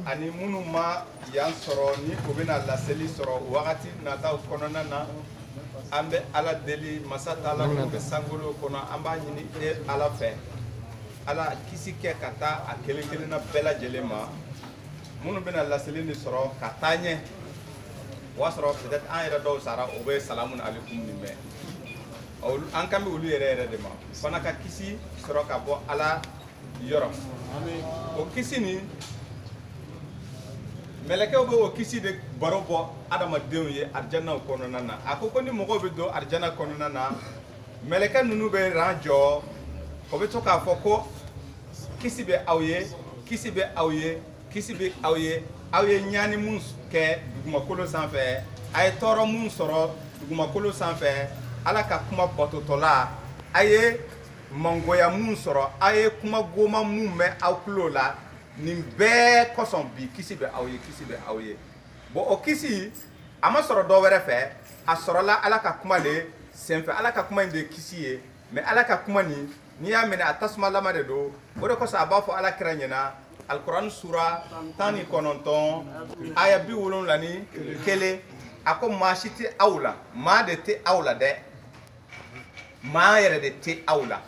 ani munu ma yan sɔrɔ ni o bɛna laseli sɔrɔ wagati nataw kɔnɔna na an bɛ ala deli masa taala ko bɛ sankolo kɔnɔ an b'a ɲini e ala fɛ ala kisi kɛ ka taa a kelen kelenna bɛɛ lajɛlen ma minnu bɛna laseli ni sɔrɔ ka taa ɲɛ o b'a sɔrɔ peut-être an yɛrɛ dɔw sara o bɛ salamun alaikum nin mɛn an kan bɛ olu yɛrɛ de ma fana ka kisi sɔrɔ ka bɔ ala yɔrɔ o kisi ni mɛlɛkɛw bɛ o kisi de baro bɔ adamadenw ye arijanaw kɔnɔna na a ko ni mɔgɔw bɛ don arijana kɔnɔna na mɛlɛkɛ ninnu bɛ ran jɔ o bɛ to k'a fɔ ko kisi bɛ aw ye kisi bɛ aw ye kisi bɛ aw ye ɲani mun kɛ dugumakolo sanfɛ a ye tɔɔrɔ mun sɔrɔ dugumakolo sanfɛ ala ka kuma batotɔla a ye mangoya mun sɔrɔ a ye kuma goma mun mɛn aw tulo la nin bɛɛ kosɔn bi kisi bɛ aw ye kisi bɛ aw ye bon o kisi a ma sɔrɔ dɔ wɛrɛ fɛ a sɔrɔla ala ka kuma de senfɛ ala ka kuma in de ye kisi ye mais ala ka kuma nin n'i y'a minɛ a tasumalama de don o de kosɔn a b'a fɔ ala kira ɲɛna alikuran sura 19 aya 71 a ko maa si tɛ aw la maa de tɛ aw la dɛ maa yɛrɛ de tɛ aw la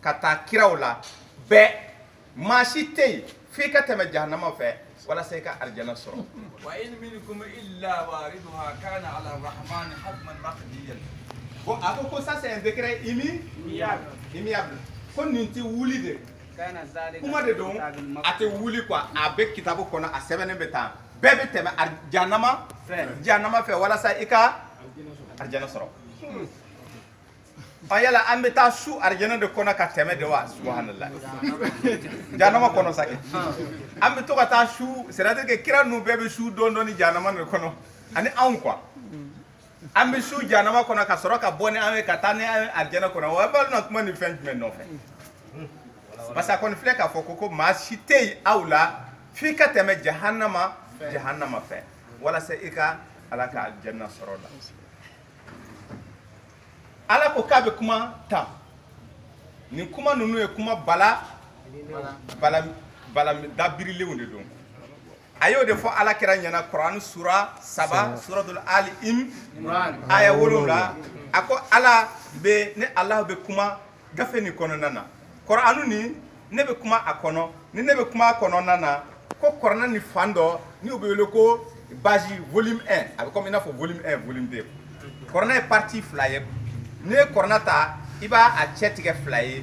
ka taa kiraw la bɛɛ maa si tɛ yen f'i ka tɛmɛ jahanama fɛ walasa i ka arijana sɔrɔ wa in minkum illa wariduha kana ala rahmani hatman maqdiyan Bon, ako ça c'est un décret immuable. Ko ninti wuli de. Kuma de don ate wuli quoi avec kitabu kono a sɛbɛnnen bɛ tan bɛɛ bɛ tɛmɛ jahanama fɛ walasa i ka arijana sɔrɔ. Yala an bɛ taa su arijana de kɔnɔ ka tɛmɛ de wa subhanallah jahanama kɔnɔ sa kɛ an bɛ to ka taa su c'est-à-dire que kira ninnu bɛɛ bɛ su dɔɔni dɔɔni jahanama de kɔnɔ ani anw quoi an bɛ su jahanama kɔnɔ ka sɔrɔ ka bɔ ni an ye ka taa ni an ye arijana kɔnɔ wa b'a na kuma ni fɛn jumɛn nɔfɛ parce que a kɔni filɛ k'a fɔ ko maa si tɛ yen aw la f'i ka tɛmɛ jahanama fɛ walasa i ka ala ka arijana sɔrɔ la. Ala ko k'a bɛ kuma tan nin kuma ninnu ye kuma bala dabirilenw de don a y'o de fɔ ala kɛra ɲɛna Kurani sura 3 suratul Ali Imran aya 7 a ko ala bɛ ne Allah bɛ kuma gafe nin kɔnɔna na Kurani ni ne bɛ kuma a kɔnɔ ni ne bɛ kuma a kɔnɔna na ko Kurani ni fan dɔ ni o bɛ wele ko base volume 1 a bɛ comme i n'a fɔ volume 1 volume 2 Kurani ye partie 2 ye. N'i ye Kurana ta i b'a cɛ tigɛ 2 ye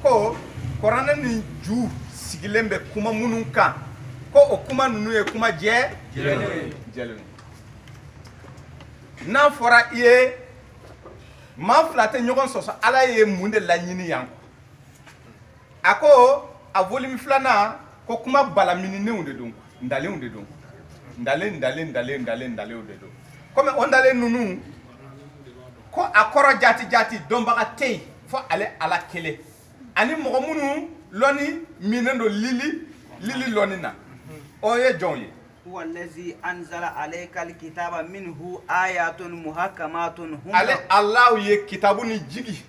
ko Kurana ni ju sigilen bɛ kuma minnu kan ko o kuma ninnu ye kuma jɛlenw n'a fɔra i ye maa 2 tɛ ɲɔgɔn sɔsɔ ala ye mun de laɲini yan a ko a volume 2nan ko kuma balaminenw de don ndalenw de don ndalen de don comme o ndalen ninnu ko a kɔrɔ jati dɔnbaga tɛ yen fo ale ala kelen ani mɔgɔ minnu lɔnni minen don lili lɔnni na o ye jɔnw ye. wallazi anzala alaykal kitaba minhu ayatun muhakamatun hunna. ale Allahu ye kitabu ni jigi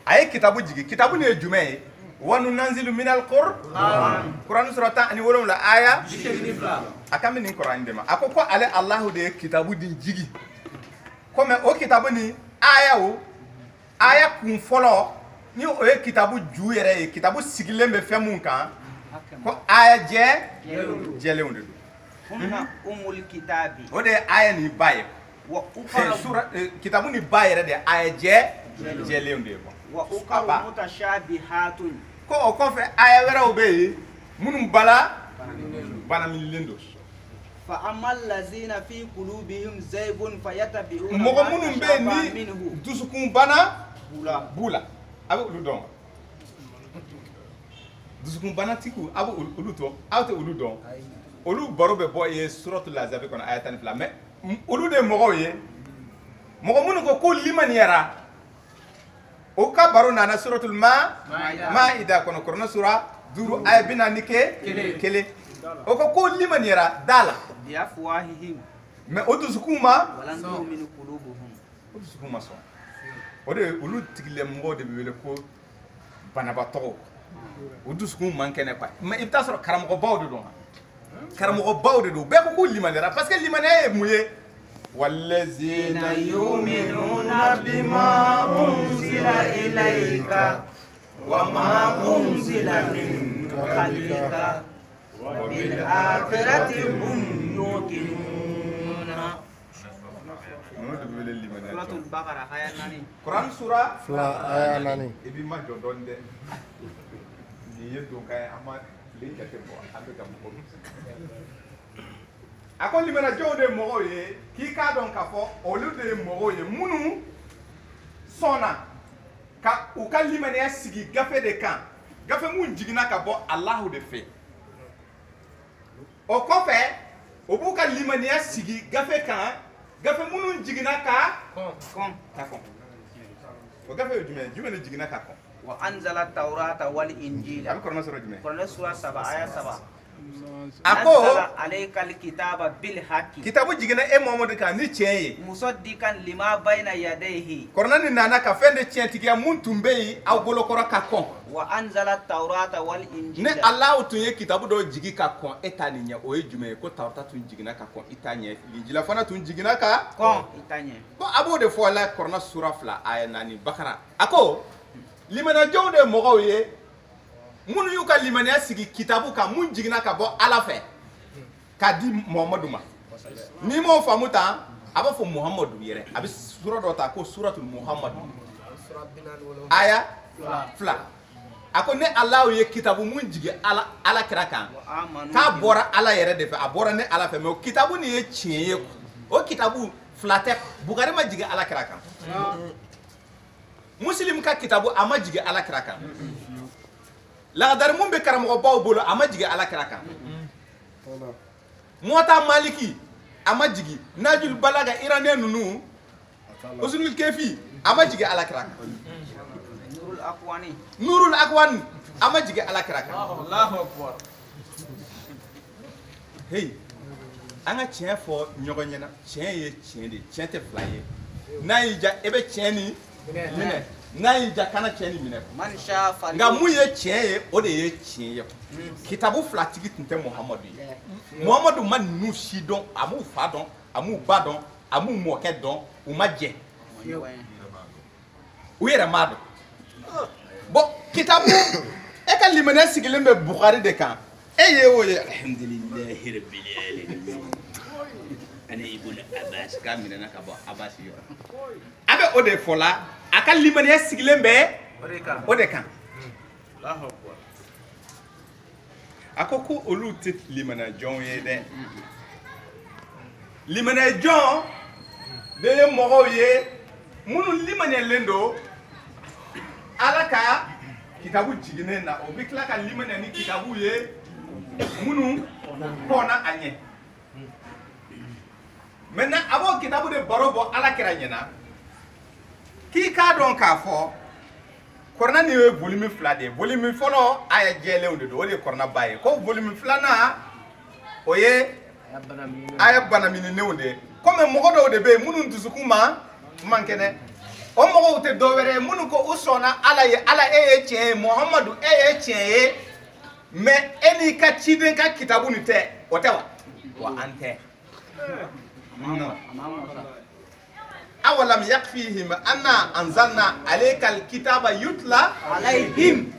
a ye kitabu jigi kitabu ni ye jumɛn ye wa nunazzilu minal Kurani sura 17 aya a kan bɛ nin Kurani de ma a ko ale Allahu de ye kitabu di jigi. Comme o kitabu ni aya kun fɔlɔ ni o ye kitabu ju yɛrɛ ye kitabu sigilen bɛ fɛn mun kan ko aya jɛlenw de don. hunna umul kitabi. O de ye aya ni ba ye. wa ukara kitabu ni ba yɛrɛ de aya jɛlenw de ye. wa ukara mutashabihatun. ko o kɔfɛ aya wɛrɛw bɛ yen minnu banaminilen don. فأما الذين في قلوبهم زيغ فيتبعون mɔgɔ minnu bɛ yen ni dusukun bana b'u la a bɛ olu dɔn dusukun banatigiw a bɛ olu to aw tɛ olu dɔn olu baro bɛ bɔ ye suratul Ahzab kɔnɔ aya 12 mais olu de ye mɔgɔw ye mɔgɔ minnu ko limaniyara o ka baro nana suratul Maida kɔnɔ Kurani sura 5 aya 41 o ko limaniyara dala mais o dusukun ma o dusukun ma sɔn o de olu tigilamɔgɔw de bɛ wele ko banabatɔgɔw o dusukun man kɛnɛ quoi mais i bɛ taa sɔrɔ karamɔgɔbaw de don karamɔgɔbaw de don bɛɛ ko limaniyara parce que limaniya ye mun ye wallazina yu'minuna bima unzila ilayka wa ma unzila min qablika وبالآخرة هم يوقنون. سورة البقرة آية 9. Kurani sura 2 aya 9. Ibi ma jɔ dɔɔni dɛ. Nin ye don ka ye an ma tile jate bɔ an bɛ ka mɔgɔ min. A ko limaniyajɔnw de ye mɔgɔw ye k'i k'a dɔn k'a fɔ olu de ye mɔgɔw ye minnu sɔnna ka u ka limaniya sigi gafe de kan gafe mun jiginna ka bɔ Alahu de fɛ. O kɔfɛ o b'u ka limaniya sigi gafe kan gafe minnu jiginna ka kɔn o gafe ye jumɛn de jiginna ka kɔn. wa anzala tawrata wal injila. a bɛ Kurani sura jumɛn. Kurani sura 7 aya 7. a ko alaykal kitaba bil haqqi. kitabu jiginna e Muhamadu kan ni tiɲɛ ye. musaddiqan lima bayna yadayhi. Kurani nana ka fɛn de tiɲɛtigiya mun tun bɛ yen aw bolokɔrɔ ka kɔn. wa anzala tawrata wal injila. ne Alahu tun ye kitabu dɔ jigi ka kɔn e t'a nin ɲɛ o ye jumɛn ye ko Tawrata tun jiginna ka kɔn i t'a ɲɛ Injila fana tun jiginna ka kɔn i t'a ɲɛ. ko a b'o de fɔ a la Kurani sura 2 aya 9 Bakara a ko limaniyajɔnw de ye mɔgɔw ye minnu y'u ka limaniya sigi kitabu kan mun jiginna ka bɔ Ala fɛ k'a di Muhamadu ma n'i m'o faamu tan a b'a fɔ muhamadu yɛrɛ a bɛ sura dɔ ta ko suratul muhammadu aya 2 a ko ne ala ye kitabu mun jigi ala kira kan k'a bɔra ala yɛrɛ de fɛ a bɔra ne ala fɛ mais o kitabu nin ye tiɲɛ ye o kitabu 2 tɛ Bukari ma jigi ala kira kan Muslim ka kitabu a ma jigi ala kira kan lagadari mun bɛ karamɔgɔbaw bolo a ma jigi ala kira kan Muwatta Maliki a ma jigi Najul Balaga iranien ninnu Usulul Kefi a ma jigi ala kira kan Nurul Akwani a ma jigi ala kira kan Allahu Akbar hey an ka tiɲɛ fɔ ɲɔgɔn ɲɛna tiɲɛ ye tiɲɛ de tiɲɛ tɛ fila ye n'a y'i ja e bɛ tiɲɛ ni minɛ n'a y'i ja kana tiɲɛ ni minɛ nka mun ye tiɲɛ ye o de ye tiɲɛ ye kitabu filatigi tun tɛ Muhamadu ye Muhamadu ma ninnu si dɔn a m'u fa dɔn a m'u ba dɔn a m'u mɔkɛ dɔn u ma jɛ u yɛrɛ m'a dɔn bon kitabu e ka limaniya sigilen bɛ Bukari de kan e ye o ye alhamdulilahi rabbil alamin ani ibn Abbas ka minɛna ka bɔ Abbas yɔrɔ a bɛ o de fɔ la a ka limaniya sigilen bɛ o de kan a ko ko olu tɛ limaniya jɔnw ye dɛ limaniya jɔn de ye mɔgɔw ye minnu limaniyalen don ala ka kitabu jiginen na o bɛ tila ka limaniya ni kitabu ye minnu kɔnna a ɲɛ maintenant a b'o kitabu de baro bɔ ala kira ɲɛna k'i k'a dɔn k'a fɔ kɔrɔna nin ye volume 2 de ye volume fɔlɔ a ye jɛlenw de don o de ye kɔrɔna ba ye ko volume 2nan o ye a ye banaminenw de ye komi mɔgɔ dɔw de bɛ yen minnu dusukun man kɛnɛ o mɔgɔw tɛ dɔwɛrɛ ye minnu ko u sɔnna ala ye ala e ye tiɲɛ ye Muhamadu e ye tiɲɛ ye mais e n'i ka ciden ka kitabu nin tɛ o tɛ wa an tɛ awalam yakfihim anna anzalna alayka alkitaba yutla alayhim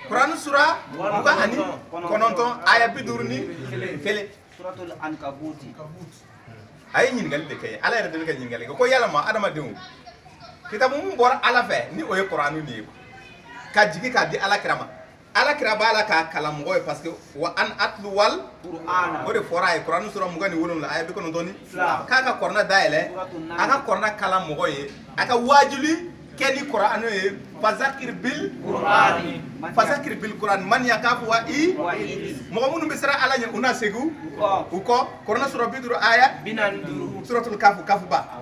Quran sura muka ani kononton aya 51 suratul ankabuti ay ñingal de kay ala yara de ka ñingal ko yalla ma adama dewu kitabu mu bor ala fe ni o ye Qur'anu ni ka jigi ka di ala kirama ala kira bala ka kalam ngoy parce que wa an atlu wal qur'ana o de fora e Qur'an sura mugani wolum la ay bi kono doni ka ka korna daile aka korna kalam ngoy aka wajuli kedi Qur'an e fazakir bil Qur'an man yakafu wa i mo munu bisra ala nya una segu uko korna sura bidru aya binanduru suratul kafu ba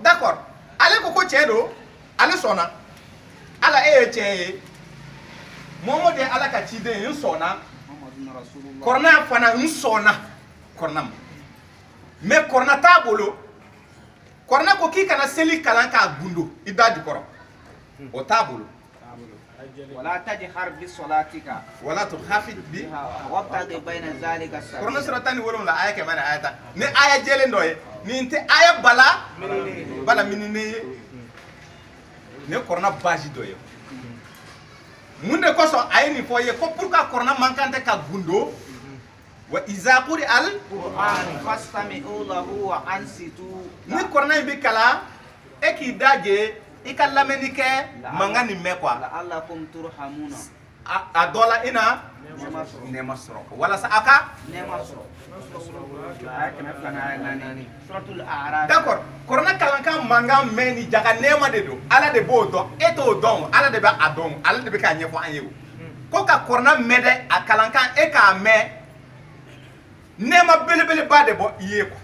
d'accord ale ko chedo ale sona ala e che Momo de ala ka ciden yin sona korna fana yin sona korna mais korna ta bolo korna ko ki kana seli kalan ka gundo idadi koro o ta bolo wala tajhar bi salatika wala tukhafit bi wabtaghi bayna zalika sabila korna suratani wolum la aya ke mana ayata ni aya jelen doye ni inte aya bala minine ne korna baji doye munde koso ayini foye ko pourquoi korna mankante ka gundo wa iza quri al qur'an fastami'u lahu wa ansitu ni korna bi kala e ki daje e ka lamenike mangani me kwa la'allakum turhamuna a dola ina nema soro wala sa aka nema soro suratul a'raf d'accord korna kalanka manga meni jaga nema de do ala de bo do eto don ala de ba adon ala de be ka nyefo anyewu ko ka korna mede a kalanka e ka me nema belebele ba de bo iye ko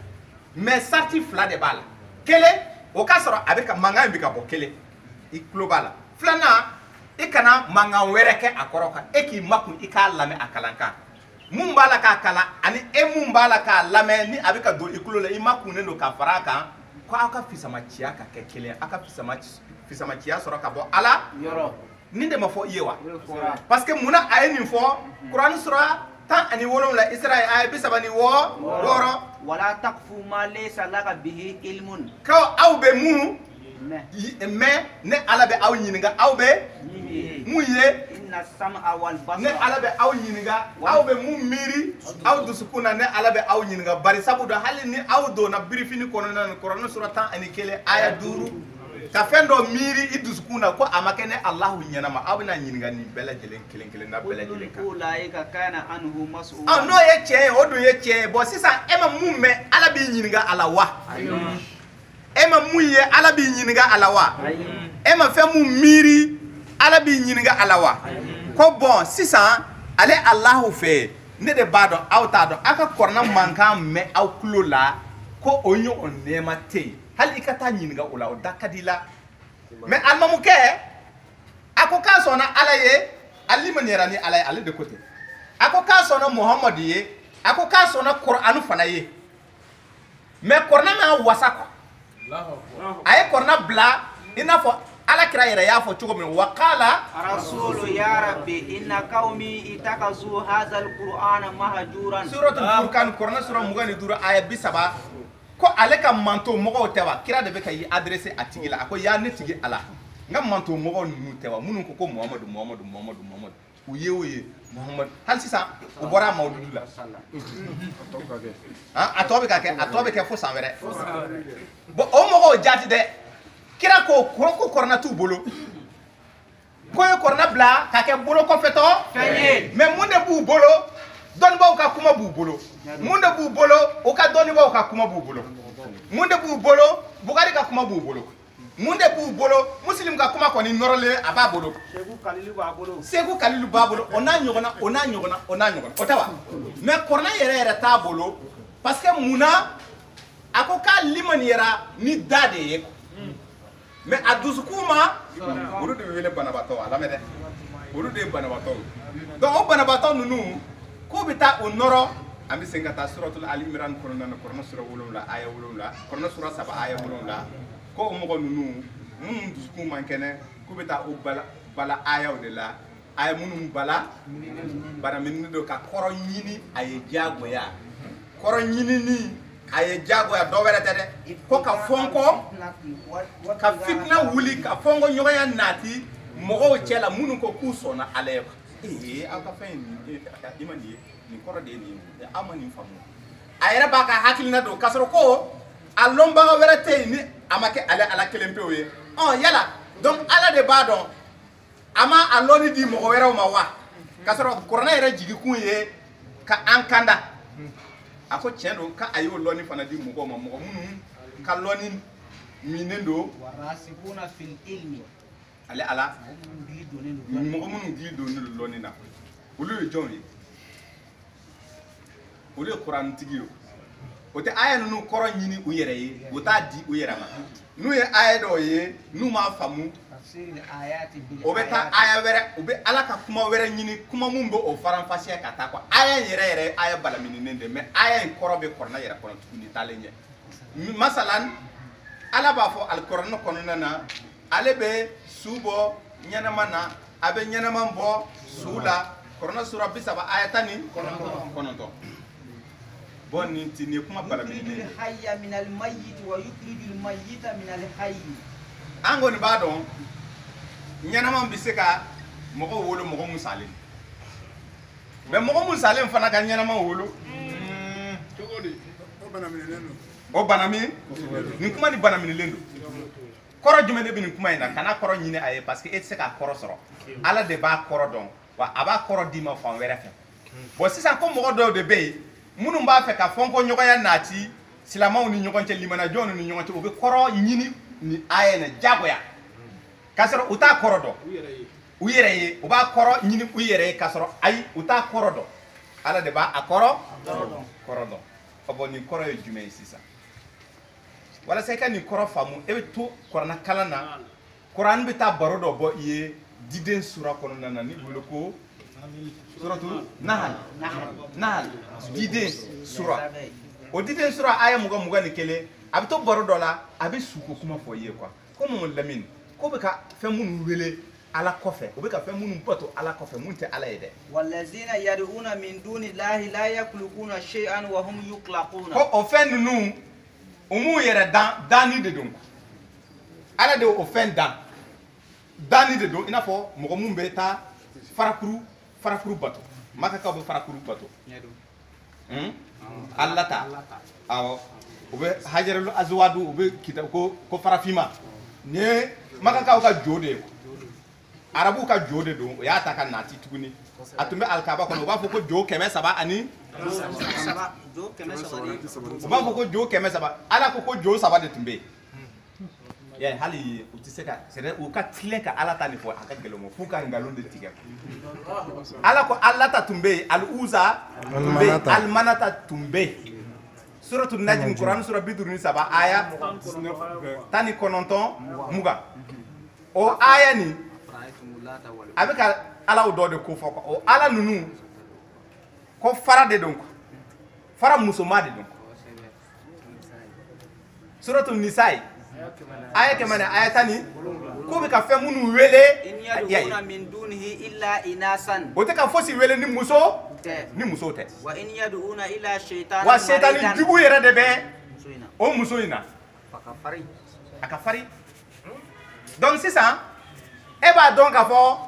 mais sarti fla de bala kele o ka soro abeka manga bi ka bo kele i global flana e kana manga wereke akoroka e ki makun i ka lame akalanka mun bala ka kala ani e mun bala ka lame ni abika do ikulo le i makun ne do ka faraka ko aka fisama cia ka kekele aka fisama cia soro ka bo ala yoro ni de ma fo yewa parce que muna ayeni fo Quran sura tan ani wolom la Israël ay bisabani wo woro wala taqfu ma laysa laka bihi ilmun ka awbe mu mais ne ala be aw nyinga awbe mu ye inna sam'a wal ne basara ala bɛ aw ɲininka aw bɛ mun miiri aw dusukun na ne ala bɛ aw ɲininka bari sabuda hali ni aw donna birifini kɔnɔna na kuranɛ sura 11 aya 5 ka fɛn dɔ miiri i dusukun na ko a ma kɛ ne alahu ɲɛnama aw bɛna ɲininka nin bɛɛ lajɛlen kelen kelen na bɛɛ lajɛlen kan ulaika kana anhu mas'ula n'o ye tiɲɛ ye o dun ye tiɲɛ ye bɔn sisan e ma mun mɛn ala b'i ɲininka a la wa e ma mun ye ala b'i ɲininka a la wa e ma fɛn mun miiri ala b'i ɲininka a la wa ko bɔn sisan ale alahu fɛ ne de b'a dɔn aw t'a dɔn aw ka kɔrɔna mankan mɛn aw tulo la ko o ɲɔgɔn nɛɛma tɛ yen hali i ka taa ɲininka o la o da ka di la mɛ alimamukɛ a ko k'a sɔnna ala ye ali man yɛrɛ ni ala ye ale de ko ten a ko k'a sɔnna muhamadu ye a ko k'a sɔnna kur'anu fana ye mɛ kɔrɔna m'a wasa kɔ a ye kɔrɔna bila i n'a fɔ ala kira yɛrɛ y'a fɔ cogo min wa qala rasulu ya rabbi inna qaumi itakazu hadha alqur'ana mahjuran suratul furqan kɔrɔna sura 25 aya 30 ko ale ka manto mɔgɔw tɛ wa kira de bɛ ka yi adressé a tigi la a ko ya ne tigi ala n ka manto mɔgɔw ninnu tɛ wa minnu ko muhamadu muhamadu muhamadu muhamadu u ye o ye muhamadu hali sisan u bɔra a mawludu la a tɔ bɛ kɛ fo san wɛrɛ bon o mɔgɔw jaati dɛ kira ko kɔrɔna t'u bolo ko ye kɔrɔna bila ka kɛ bolo kɔfɛtɔ fɛn ye mais mun de b'u bolo dɔnnibaw ka kuma b'u bolo mun de b'u bolo u ka dɔnnibaw ka kuma b'u bolo mun de b'u bolo bukari ka kuma b'u bolo mun de b'u bolo muslim ka kuma kɔni nɔrɔlen a b'a bolo segu kalilu b'a bolo o n'a ɲɔgɔnna o n'a ɲɔgɔnna o n'a ɲɔgɔnna o tɛ wa mais kɔrɔna yɛrɛ t'a bolo parce que munna a ko k'a limaniyara ni da de ye mais a dusukun ma olu de bɛ wele banabaatɔ a lamɛn dɛ olu de ye banabaatɔ donc o banabaatɔ ninnu k'u bɛ taa o nɔrɔ an bɛ segin ka taa suratul ali imran kɔnɔna na kɔrɔna sura 7 aya 7 kɔrɔna sura 3 aya 7 ko o mɔgɔ ninnu minnu dusukun man kɛnɛ k'u bɛ taa o bala ayaw de la aya minnu bala banaminɛ don ka kɔrɔ ɲini a ye diyagoya kɔrɔ ɲinini a ye diyagoya dɔ wɛrɛ tɛ dɛ ko ka fɔnkɔ ka fitina wuli ka fɔnkɔ ɲɔgɔnya nati mɔgɔw cɛ la minnu ko k'u sɔnna ala ye aw ka fɛn i ma nin ye nin kɔrɔ de ye nin ye aw ma nin faamu a yɛrɛ b'a ka hakilina don k'a sɔrɔ ko a lɔnbaga wɛrɛ tɛ yen ni a ma kɛ ale ala kelen pewu ye yala donc ala de b'a dɔn a ma a lɔnni di mɔgɔ wɛrɛw ma wa k'a sɔrɔ kuranɛ yɛrɛ jigikun ye ka an kanda a ko tiɲɛ don k'a y'o lɔnni fana di mɔgɔw ma mɔgɔ minnu ka lɔnni minen don warasikuna fil ilmi ale ala mɔgɔ minnu gili donnen don lɔnni na olu ye jɔnw ye olu ye kuranitigi ye o tɛ aya ninnu kɔrɔ ɲini u yɛrɛ ye o t'a di u yɛrɛ ma n'u ye aya dɔw ye n'u m'a faamu o bɛ taa aya wɛrɛ u bɛ ala ka kuma wɛrɛ ɲini kuma mun bɛ o faranfasiya ka taa quoi aya in yɛrɛ yɛrɛ aya balamininen de mais aya in kɔrɔ bɛ kɔrɔna yɛrɛ kɔnɔ tuguni taalen ɲɛ masalan ala b'a fɔ alikɔrɔna kɔnɔna na ale bɛ su bɔ ɲɛnama na a bɛ ɲɛnama bɔ su la kɔrɔna sura 30 aya 19 bon nin ti ne kuma balamininen hayya min al mayyit wa yukhrijul mayyita min al hayy an kɔni b'a dɔn ɲɛnama bɛ se ka mɔgɔ wolo mɔgɔ mun salen mais mɔgɔ mun salen fana ka ɲɛnama wolo cogo di o banamininen don o banamin nin kuma ni banamininen don kɔrɔ jumɛn de bɛ nin kuma in na kana kɔrɔ ɲini a ye parce que e tɛ se k'a kɔrɔ sɔrɔ ala de b'a kɔrɔ dɔn wa a b'a kɔrɔ d'i ma fan wɛrɛ fɛ bon sisan ko mɔgɔ dɔw de bɛ yen minnu b'a fɛ ka fɔnkɔ ɲɔgɔnya nati silamɛw ni ɲɔgɔn cɛ limanajɔnw ni ɲɔgɔn cɛ u bɛ kɔrɔ ɲini ni aya in na jagoya k'a sɔrɔ u t'a kɔrɔ dɔn u yɛrɛ ye u b'a kɔrɔ ɲini u yɛrɛ ye k'a sɔrɔ ayi u t'a kɔrɔ dɔn ala de b'a a kɔrɔ dɔn bon nin kɔrɔ ye jumɛn ye sisan walasa i ka nin kɔrɔ faamu e bɛ to kuranna kalan na kuran bɛ taa baro dɔ bɔ i ye diden sura kɔnɔna na ni wele ko suratu nahal diden sura o diden sura aya 20 ni kelen a bɛ to baro dɔ la a bɛ suko kuma fɔ i ye quoi ko mun lamini ko bɛ ka fɛn minnu wele ala kɔfɛ o bɛ ka fɛn minnu bato ala kɔfɛ mun tɛ ala ye dɛ wallazina yad'una min dunillahi la yakhluquna shay'an wa hum yuqlaquna ko o fɛn ninnu o m'u yɛrɛ danni de don ala de o fɛn danni de don i n'a fɔ mɔgɔ mun bɛ taa farakuru bato maka ka be farakuru bato Allah ta awo ube hajarul azwadu ube kita ko farafima ne maka ka jode arabu ka jode do ya ta kan nati tuguni atumbe alkaba kono ba fo ko jo keme saba ani jo keme saba ba fo ko jo keme saba ala ko jo saba de tumbe ya hali utiseka sere u ka tile ka ala ta ni fo aka gelomo fu ka ngalon de tigem ala ko alla ta tumbe al uza tumbe al manata tumbe suratul najm quran sura bidurni saba aya tani kononton muga o aya ni abika ala o do de ko foko o ala nunu ko fara de donc fara musoma de donc suratul nisaa aya kemane aya tani ko be ka fe munu wele in yad'una min dunihi illa inasan o te ka fosi wele ni muso te wa in yad'una ila shaytan wa shaytan jugu yere de be o muso ina akafari donc c'est ça e ba donc afo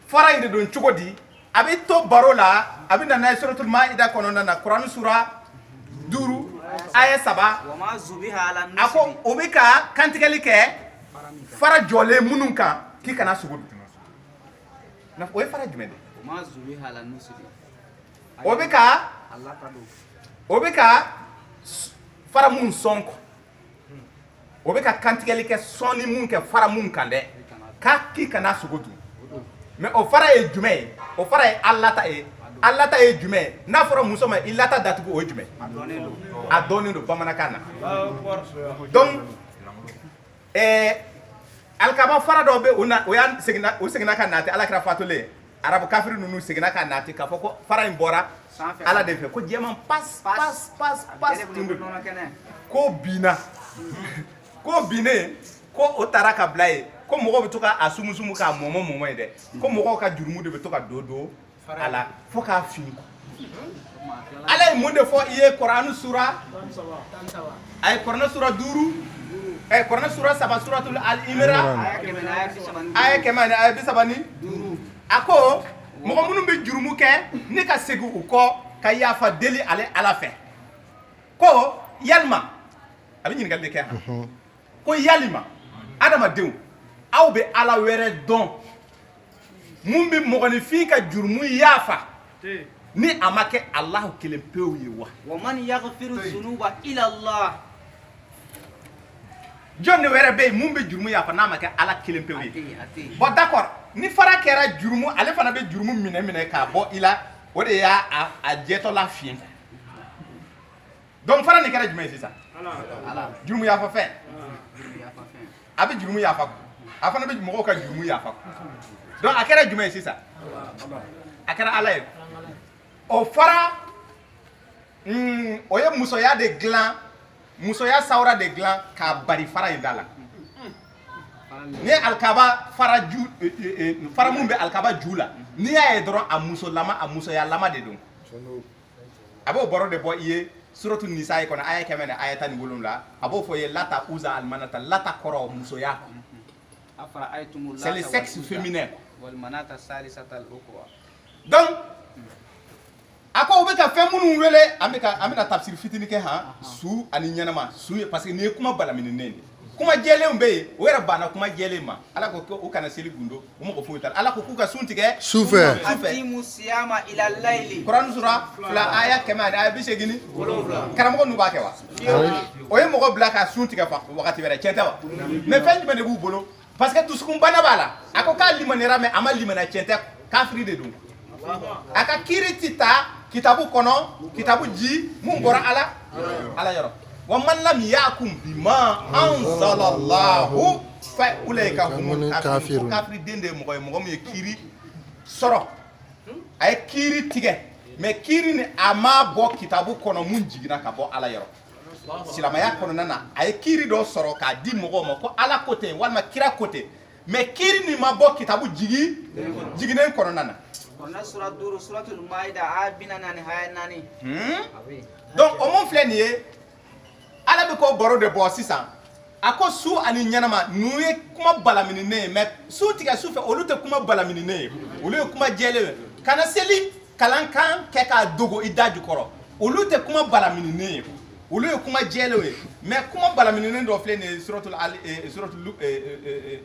fara inde don chugodi abi to barola abi na suratul maida kono na Quran sura duru aya saba wama zubiha ala nusi ako obika kantikali ke fara jole munun kan ki kana sugudu na o fara jumede wama zubiha ala nusi obika Allah kadu obika fara mun sonko obika kantikali ke soni mun ke fara mun kan de ka ki kana sugudu mais o fara e jume o fara e Allah ta e jume na fara muso ma illata datugo o jume adoni do bamanakana donc alkaba fara do be o yan segina kan nati ala kra fatule arabu kafir nunu segina kan nati ka foko fara imbora ala de fe ko jeman pas tundu ko bina ko bine ko otaraka blaye ko mogo be to ka asumusumu ka momo de ko mogo ka jurumu de be to ka dodo ala fo ka finko ala munde fo iye Quran sura ay Quran sura duru ay Quran sura saba suratul al imran ay kemane ay bisabani ako mogo munu be jurumu ke ni ka segu uko ka yafa deli ale ala fe ko yalma abi ngi galde ke ko yalima adama dew aw be ala were don mumbi mogoni fi ka jurumu yafa ni amake Allah kelen pew yi wa man yaghfiru dhunuba ila Allah jonne were be mumbi jurumu yafa na amake ala kelen pew yi bon d'accord ni fara kera jurumu ale fana be jurumu mine ka bo ila o de ya a jeto la fien donc fara ni kera jume sisa ala jurumu yafa fe abi jurumu yafa afana be mo ka jurumu yafa donc akara jume sisa akara ala o fara o ye musoya de glan musoya saura de glan ka bari fara indala ni alkaba fara ju fara mumbe alkaba jula ni ya dron a musoya lama de don abo boro de bo iye suratul nisaa ko na aya kemene aya tan wolumla abo fo ye lata uza almanata lata koro musoya c'est le sexe féminin wal manata salisata al ukra donc ako obeka fe munu wele amina tafsir fitini ke ha su ani nyanama su parce que ne kuma balamini nene kuma jele mbe wera bana kuma jele ma ala ko o kana seli gundo o mo ko futal ala ko kuka sunti ke sufe atimu siyama ila layli Quran sura fla aya kema aya bi segini karamo ko nuba ke wa o ye mo ko blaka sunti ke fa wakati wera cheta wa mais fendi me ne bu bolo parce que tout ce qu'on bana bala ako ka limanera mais ama limana cheta kafri de dum aka kiritita kitabu kono kitabu ji mun bora ala yoro wa man lam yakum bima anzalallahu fa ulaika humul kafirun kafri dende mo me kiri soro ay kiri tige mais kiri ni ama bo kitabu kono mun jigina ka bo ala yoro silama ya kono nana ay kiri do soro ka di mo ko ala côté walma kira côté mais kiri ni ma bo kitabu jigine kono nana on a sura duru suratul maida abina nani hayanani donc o mon flenier ala be ko boro de bo 600 ako su ani ɲanama nu ye kuma balamini ne ye mais su tigɛ su fɛ olu tɛ kuma balamini ne ye olu ye kuma jɛlen ye kana seli kalankan kɛ k'a dogo i da jukɔrɔ olu tɛ kuma balamini ne ye olu ye kuma jɛlen ye mais kuma balamini ne dɔ filɛ nin ye suratul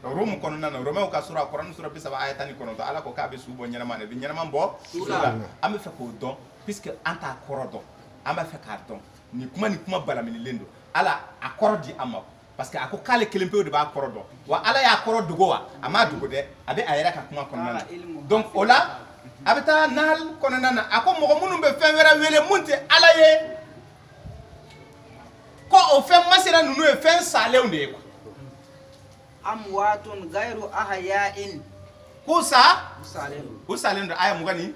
Rum kɔnɔna na Romain ka sura Kuranɛ sura 30 aya 19 Ala ko k'a bɛ su bɔ ɲanama na bi ɲanama bɔ su la an bɛ fɛ k'o dɔn puisque an t'a kɔrɔ dɔn an b'a fɛ k'a dɔn ni kuma balaminilen don Ala a kɔrɔ di an ma parce que a ko k'ale kelen pewu de b'a kɔrɔ dɔn wa Ala y'a kɔrɔ dogo wa a m'a dogo dɛ a bɛ a yɛrɛ ka kuma kɔnɔna na donc o la a bɛ taa Nahl kɔnɔna na a ko mɔgɔ minnu bɛ fɛn wɛrɛ wele mun tɛ Ala ye ko o fɛn masira ninnu ye fɛn salenw de ye quoi amwatun ghayru ahya'in k'u sa salen u salen don aya 21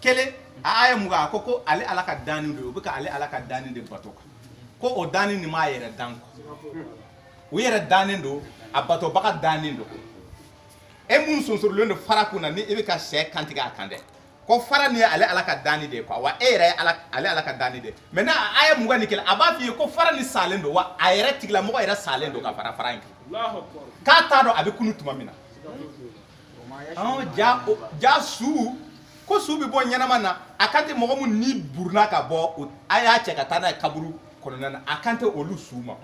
kelen a aya 20 a ko ale Ala ka danni de o bɛ ka ale Ala ka danni de bato kan ko o danni ni m'a yɛrɛ dan quoi u yɛrɛ dannen don a batobaga dannen don e mun sonsorilen don fara kunna ni i bɛ ka sɛ kantigɛ a kan dɛ ko fara ni ale Ala ka danni de quoi wa e yɛrɛ ye ale Ala ka danni de mais n'a aya 21 a b'a f'i ye ko fara ni salen don wa a yɛrɛ tigilamɔgɔ yɛrɛ salen don ka fara in kan k'a t'a dɔn a bɛ kunu tuma min na ja su ko su bɛ bɔ ɲɛnama na a kan tɛ mɔgɔ mun ni buruna ka bɔ a y'a cɛ ka taa n'a ye kaburu kɔnɔna na a kan tɛ olu su ma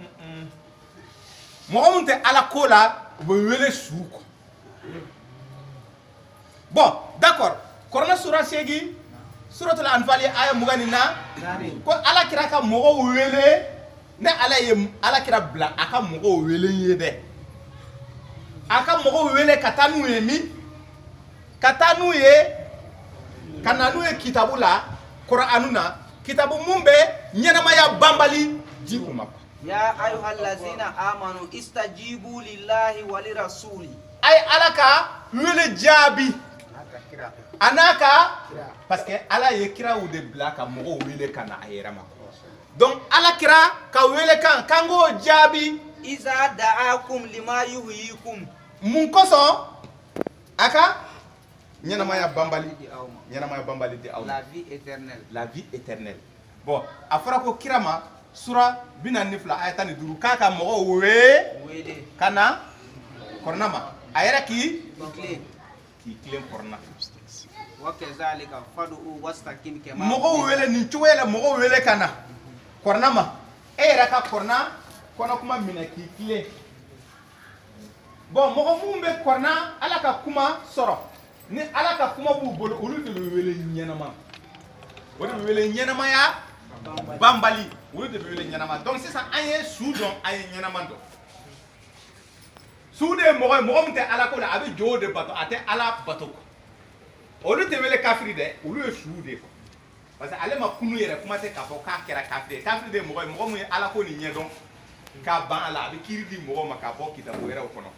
mɔgɔ mun tɛ Ala ko la u bɛ wele su kɔ bon d'accord Kuranɛ sura 8 suratul Anfal aya 24 ko Ala kira ka mɔgɔw wele ne Ala ye Ala kira bila a ka mɔgɔw wele ye dɛ a ka mɔgɔw wele ka taa n'u ye min ka taa n'u ye ka na n'u ye kitabu la Kur'anu na kitabu mun bɛ ɲɛnamaya banbali di u ma ya ayyuhallazina amanu istajibu lillahi wa lirasuli ay Ala ka wele jaabi anaka parce que Ala ye kiraw de bila ka mɔgɔw wele ka na a yɛrɛ ma donc Ala kira ka wele kan k'o jaabi iza da'akum lima yuhyikum mun kosɔn a ka ɲɛnamaya banbali di aw ma la vie éternelle bon a fɔra ko kira ma sura 42 aya 15 k'a ka mɔgɔw wele ka na kɔrɔna ma a yɛrɛ k'i tilen kɔrɔna mɔgɔw wele nin cogoya la mɔgɔw wele ka na kɔrɔna ma e yɛrɛ ka kɔrɔna kɔnɔ kuma minɛ k'i tilen bon mɔgɔ mun bɛ kɔrɔna Ala ka kuma sɔrɔ ni Ala ka kuma b'u bolo olu de bɛ wele ɲɛnama o de bɛ wele ɲɛnamaya banbali olu de bɛ wele ɲɛnama donc sisan an ye su dɔn an ye ɲɛnama dɔn su de ye mɔgɔ ye mɔgɔ min tɛ Ala ko la a bɛ jo de bato a tɛ Ala bato olu tɛ wele kafiri dɛ olu ye su de quoi parce que ale ma kunu yɛrɛ kuma tɛ k'a fɔ k'a kɛra kafiri ye kafiri de ye mɔgɔ ye mɔgɔ min ye Ala ko nin ɲɛdɔn k'a ban a la a bɛ kiiri di mɔgɔw ma k'a bɔ kitabu wɛrɛw kɔnɔ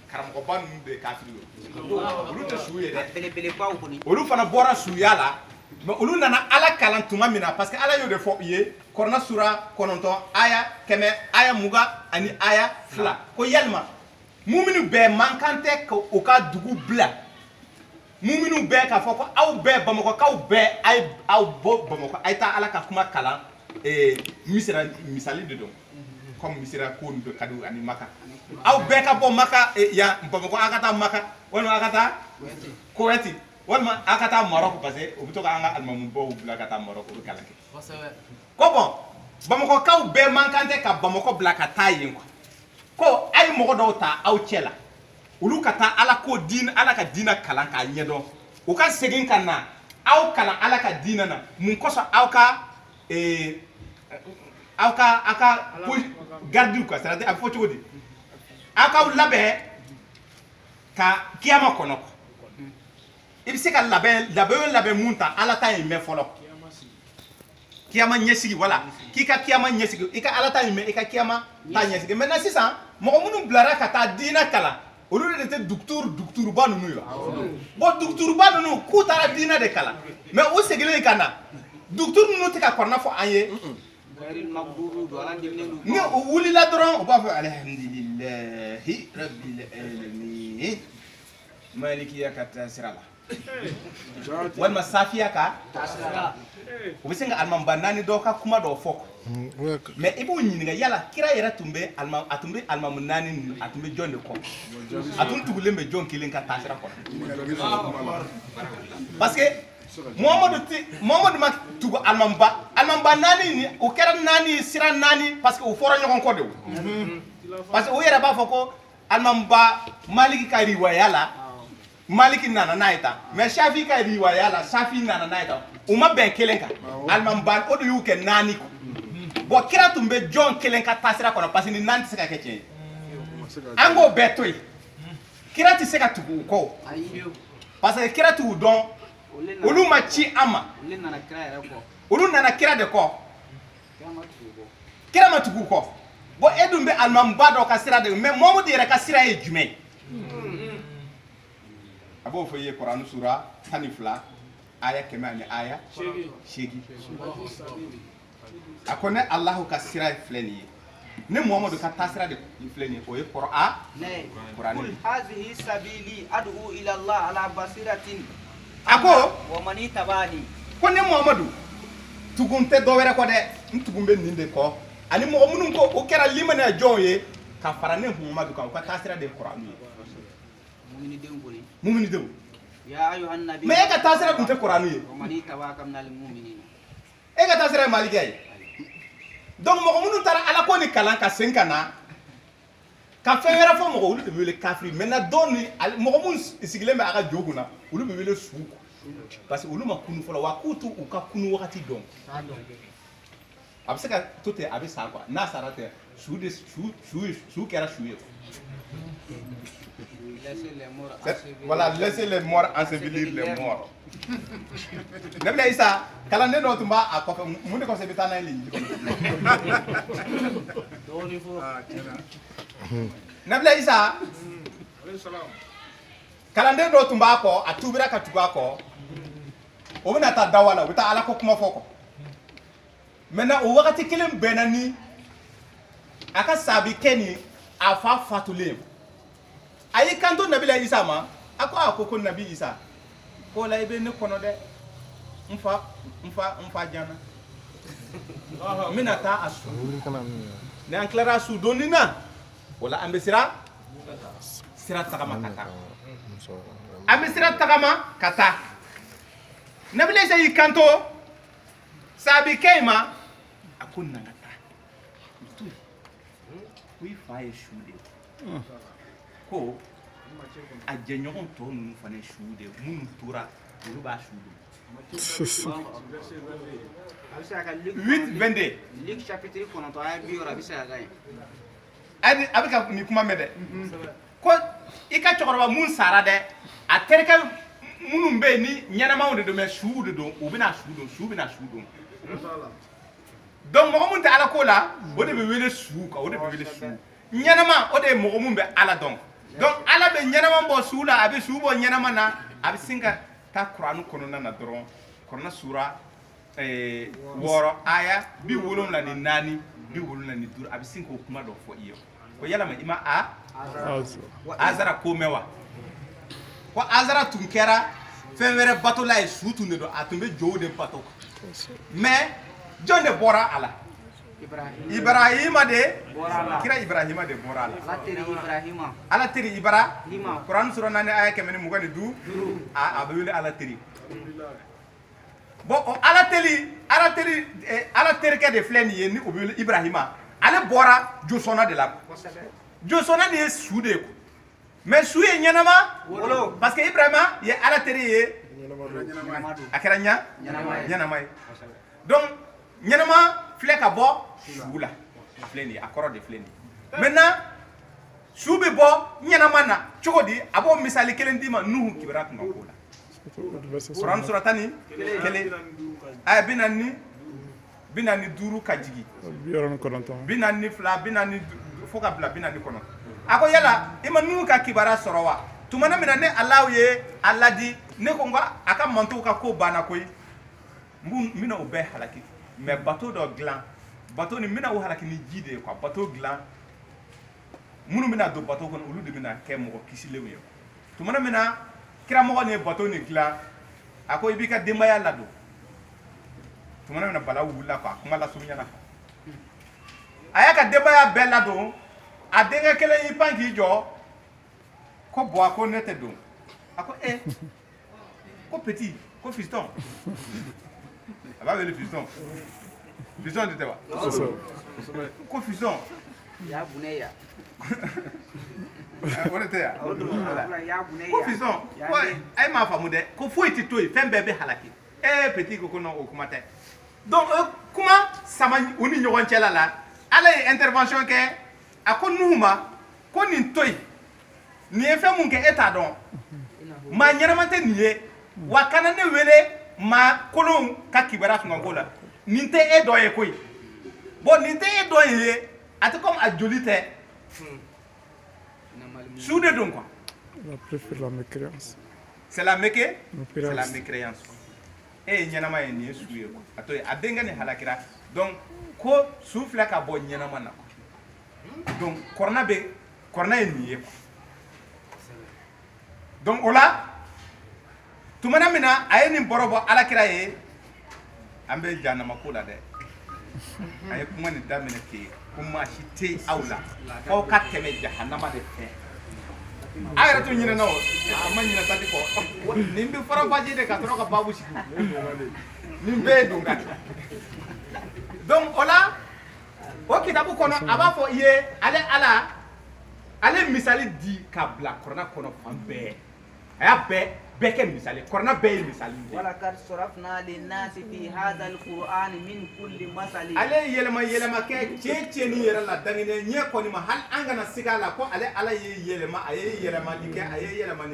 karamɔgɔba ninnu de ye kafiri ye olu tɛ su ye dɛ olu fana bɔra suya la mais olu nana Ala kalan tuma min na parce que Ala y'o de fɔ u ye Kuranɛ sura 9 aya 100 aya 20 ani aya 2 ko yalima muminu bɛɛ man kan tɛ k'u ka dugu bila muminu bɛɛ k'a fɔ ko aw bɛɛ Bamakɔkaw bɛɛ aw bɔ Bamakɔ a ye taa Ala ka kuma kalan misali de don comme misira ko nin ka di ani Maka aw bɛɛ ka bɔ Maka yan Bamakɔ a ka taa Maka walima a ka taa Kuwait walima a ka taa Maroc parce que u bɛ to ka an ka alimamubɔw bila ka taa Maroc u bɛ kalan kɛ ko bon Bamakɔkaw bɛɛ man kan tɛ ka Bamakɔ bila ka taa yen quoi ko a ye mɔgɔ dɔw ta aw cɛ la olu ka taa Ala ko diinɛ Ala ka diinɛ kalan k'a ɲɛdɔn u ka segin ka na aw kalan Ala ka diinɛ na mun kosɔn aw ka gardiw quoi c'est-à-dire a bɛ fɔ cogo di aw k'aw labɛn ka kiyama kɔnɔ quoi i bɛ se ka labɛn mun ta Ala ta in mɛn fɔlɔ kiyama ɲɛsigi wala k'i ka kiyama ɲɛsigi i ka Ala ta in mɛn i ka kiyama ta ɲɛsigi maintenant sisan mɔgɔ minnu bilara ka taa diinɛ kalan olu de tɛ duguturuba ninnu ye bon duguturuba ninnu k'u taara diinɛ de kalan mais u seginnen ka na duguturu ninnu tɛ ka kɔrɔna fɔ an ye ni u wulila dɔrɔn u b'a fɔ alhamdulilahi rabbil alamin malikiya ka taa sira la walma safiya ka o bɛ se ka alimamiba naani dɔw ka kuma dɔw fɔ mais i b'o ɲininka yala kira yɛrɛ tun bɛ alimamu naani ninnu a tun bɛ jɔn de kɔ a tun tugulen bɛ jɔn kelen ka taasira kɔnɔ parce que muhamadu ma tugu alimamiba naani ni o kɛra naani sira naani parce que o fɔra ɲɔgɔn kɔ de o parce que o yɛrɛ b'a fɔ ko alimamiba maliki ka riwaya la maliki nana n'a ye tan mais shafi ka riwaya la shafi nana n'a ye tan u ma bɛn kelen kan alimamiba o de y'u kɛ naani bon kira tun bɛ jɔn kelen ka taasira kɔnɔ parce que ni naani tɛ se ka kɛ tiɲɛ ye an k'o bɛɛ to yen kira tɛ se ka tugu u kɔ parce que kira t'u dɔn olu ma ci an ma olu nana kira de kɔ kira ma tugu u kɔ bon e dun bɛ alimamiba dɔ ka sira de mais muhamadu yɛrɛ ka sira ye jumɛn a b'o fɔ i ye kurani sura 12 aya 100 ani aya 8 a ko ne alahu ka sira filɛ nin ye ne muhamadu ka taasira de filɛ nin ye o ye kurani hazihi sabili ad'u ila allah ala basiratin a ko wa man itabani ko ne muhamadu tugun tɛ dɔ wɛrɛ kɔ dɛ n tugun bɛ nin de kɔ ani mɔgɔ minnu ko o kɛra limaniya jɔnw ye ka fara ne muhamadu kan u ka taasira de ye kurani ye muminidenw ya ayuhan nabi mais e ka taasira tun tɛ kurani ye wa man itabaka minal mu'minina e ka taasira ye malikiya ye donc mɔgɔ minnu taara ala ko ni kalan ka sen ka na ka fɛn wɛrɛ fɔ mɔgɔ olu de bɛ wele kafiri maintenant dɔw ni mɔgɔ minnu sigilen bɛ a ka jo kunna olu bɛ wele su parce que olu ma kunu fɔlɔ wa k'u to u ka kunu wagati dɔn a bɛ se ka to ten a bɛ sa quoi n'a sara ten su kɛra su ye voilà laissez les morts ensevelir les morts Nabila Isa kalanden dɔ tun b'a kɔfɛ mun de kɔfɛ i bɛ taa n'a ye nin Nabila Isa kalanden dɔ tun b'a kɔ a tubira ka tugu a kɔ o bɛna taa dawa la u bɛ taa ala ko kuma fɔ kɔ maintenant o wagati kelen bɛnna ni a ka saabi kɛ ni a fa fatulen a y'i kanto Nabila Isa ma a ko Nabi Isa ko la i bɛ ne kɔnɔ dɛ n fa jana n bɛna taa a su ni an tilara a su donni na o la an bɛ sira tagama ka taa an bɛ sira tagama ka taa Nabila Isa y'i kanto saabi kɛ in ma a ko na ka taa to ko i fa ye su de ye ko a jɛɲɔgɔn tɔ ninnu fana ye su de ye minnu tora olu b'a su don 8:22 Luc chapitre 9 aya 60 a bɛ se ka kɛ a bɛ ka nin kuma mɛn dɛ ko i ka cɛkɔrɔba mun sara dɛ a terikɛ minnu bɛ yen ni ɲɛnamaw de don mais suw de don u bɛna su don su bɛna su don donc mɔgɔ mun tɛ ala ko la o de bɛ wele su kan o de bɛ wele su ɲɛnama o de ye mɔgɔ mun bɛ ala dɔn donc ala bɛ ɲɛnama bɔ su la a bɛ su bɔ ɲɛnama na a bɛ sin ka taa kurani kɔnɔna na dɔrɔn kɔnɔna sura 6 aya 74 75 a bɛ sin k'o kuma dɔ fɔ i ye ko yalama i ma azara ko mɛn wa ko azara tun kɛra fɛn wɛrɛ batola ye su tun de don a tun bɛ jow de bato mais jɔn de bɔra a la Ibrahima de kira Ibrahima de bɔra a la ala teri Ibrahima Kuran sura 4 aya 125 a bɛ wele ala teri bon o ala terikɛ de filɛ nin ye ni o bɛ wele Ibrahima ale bɔra josɔnna de la josɔnna de ye su de ye mais su ye ɲɛnama parce que Ibrahima ye ala teri ye a kɛra ɲɛnama ye donc ɲɛnama filɛ ka bɔ su la a filɛ nin ye a kɔrɔ de filɛ nin ye maintenant su bɛ bɔ ɲɛnama na cogo di a b'o misali kelen d'i ma Nuhu kibara tun ka ko la Kuran sura 11 aya 45 ka jigin 42 fo ka bila 49 a ko yala i ma Nuhu ka kibara sɔrɔ wa tumana min na ne Alahu ye a ladi ne ko nka a ka mantow ka ko banna koyi n bɛna o bɛɛ halaki mais bateau dɔ dilan bateau nin bɛna o halaki ni ji de ye quoi bateau dilan minnu bɛna don bateau kɔnɔ olu de bɛna kɛ mɔgɔ kisilenw ye tumana min na kira mɔgɔ ni bato ni dilan a ko i b'i ka denbaya ladon tuma min na bala wulila quoi kuma la surunya na a y'a ka denbaya bɛɛ ladon a denkɛ kelen y'i pan k'i jɔ ko bɔn a ko ne tɛ don a ko ko petit ko fiston a b'a wele fiston fiston de tɛ wa ko fiston ya bunayya o de tɛ yan ya bunayya ko fiston ko a ye m'a faamu dɛ ko foyi tɛ to yen fɛn bɛɛ bɛ halaki petit ko non o kuma tɛ donc kuma sama u ni ɲɔgɔn cɛla la ala ye intervention kɛ a ko Nuhu ma ko nin to yen nin ye fɛn mun kɛ e t'a dɔn maa ɲɛnama tɛ nin ye wa kana ne wele maa kolonw ka kibaruya kunkanko la nin tɛ e dɔ ye koyi bon nin tɛ e dɔ ye a tɛ comme a joli tɛ su de don quoi. On préfère la mécréance. C'est la mécréance. E ye ɲɛnama ye nin ye su ye quoi a to ye a denkɛ ni halakira donc ko su filɛ ka bɔ ɲɛnama na quoi donc kɔrɔna ye nin ye quoi donc o la tumana min na a ye nin bɔrɔ bɔ alakira ye an bɛ jahanama ko la dɛ a ye kuma nin daminɛ ten ko maa si tɛ aw la k'aw ka tɛmɛ jahanama de fɛ a yɛrɛ to ɲinɛna o a ma ɲinɛ tati kɔ nin bɛ farabaji de ka sɔrɔ ka babu sigi nin bɛɛ ye donkan donc o la o kitabu kɔnɔ a b'a fɔ i ye ale ala ale misali di ka bila kɔrɔna kɔnɔ fan bɛɛ a y'a bɛɛ kɛ misali kɔrɔna bɛɛ ye misali de walaqad sarafna linnasi fi hadha alqur'ani min kulli masali ale yɛlɛma kɛ tiɲɛ yɛrɛ la danginɛ ɲɛ kɔni ma hali an kana sig'a la ko ale ala ye yɛlɛma a ye yɛlɛmani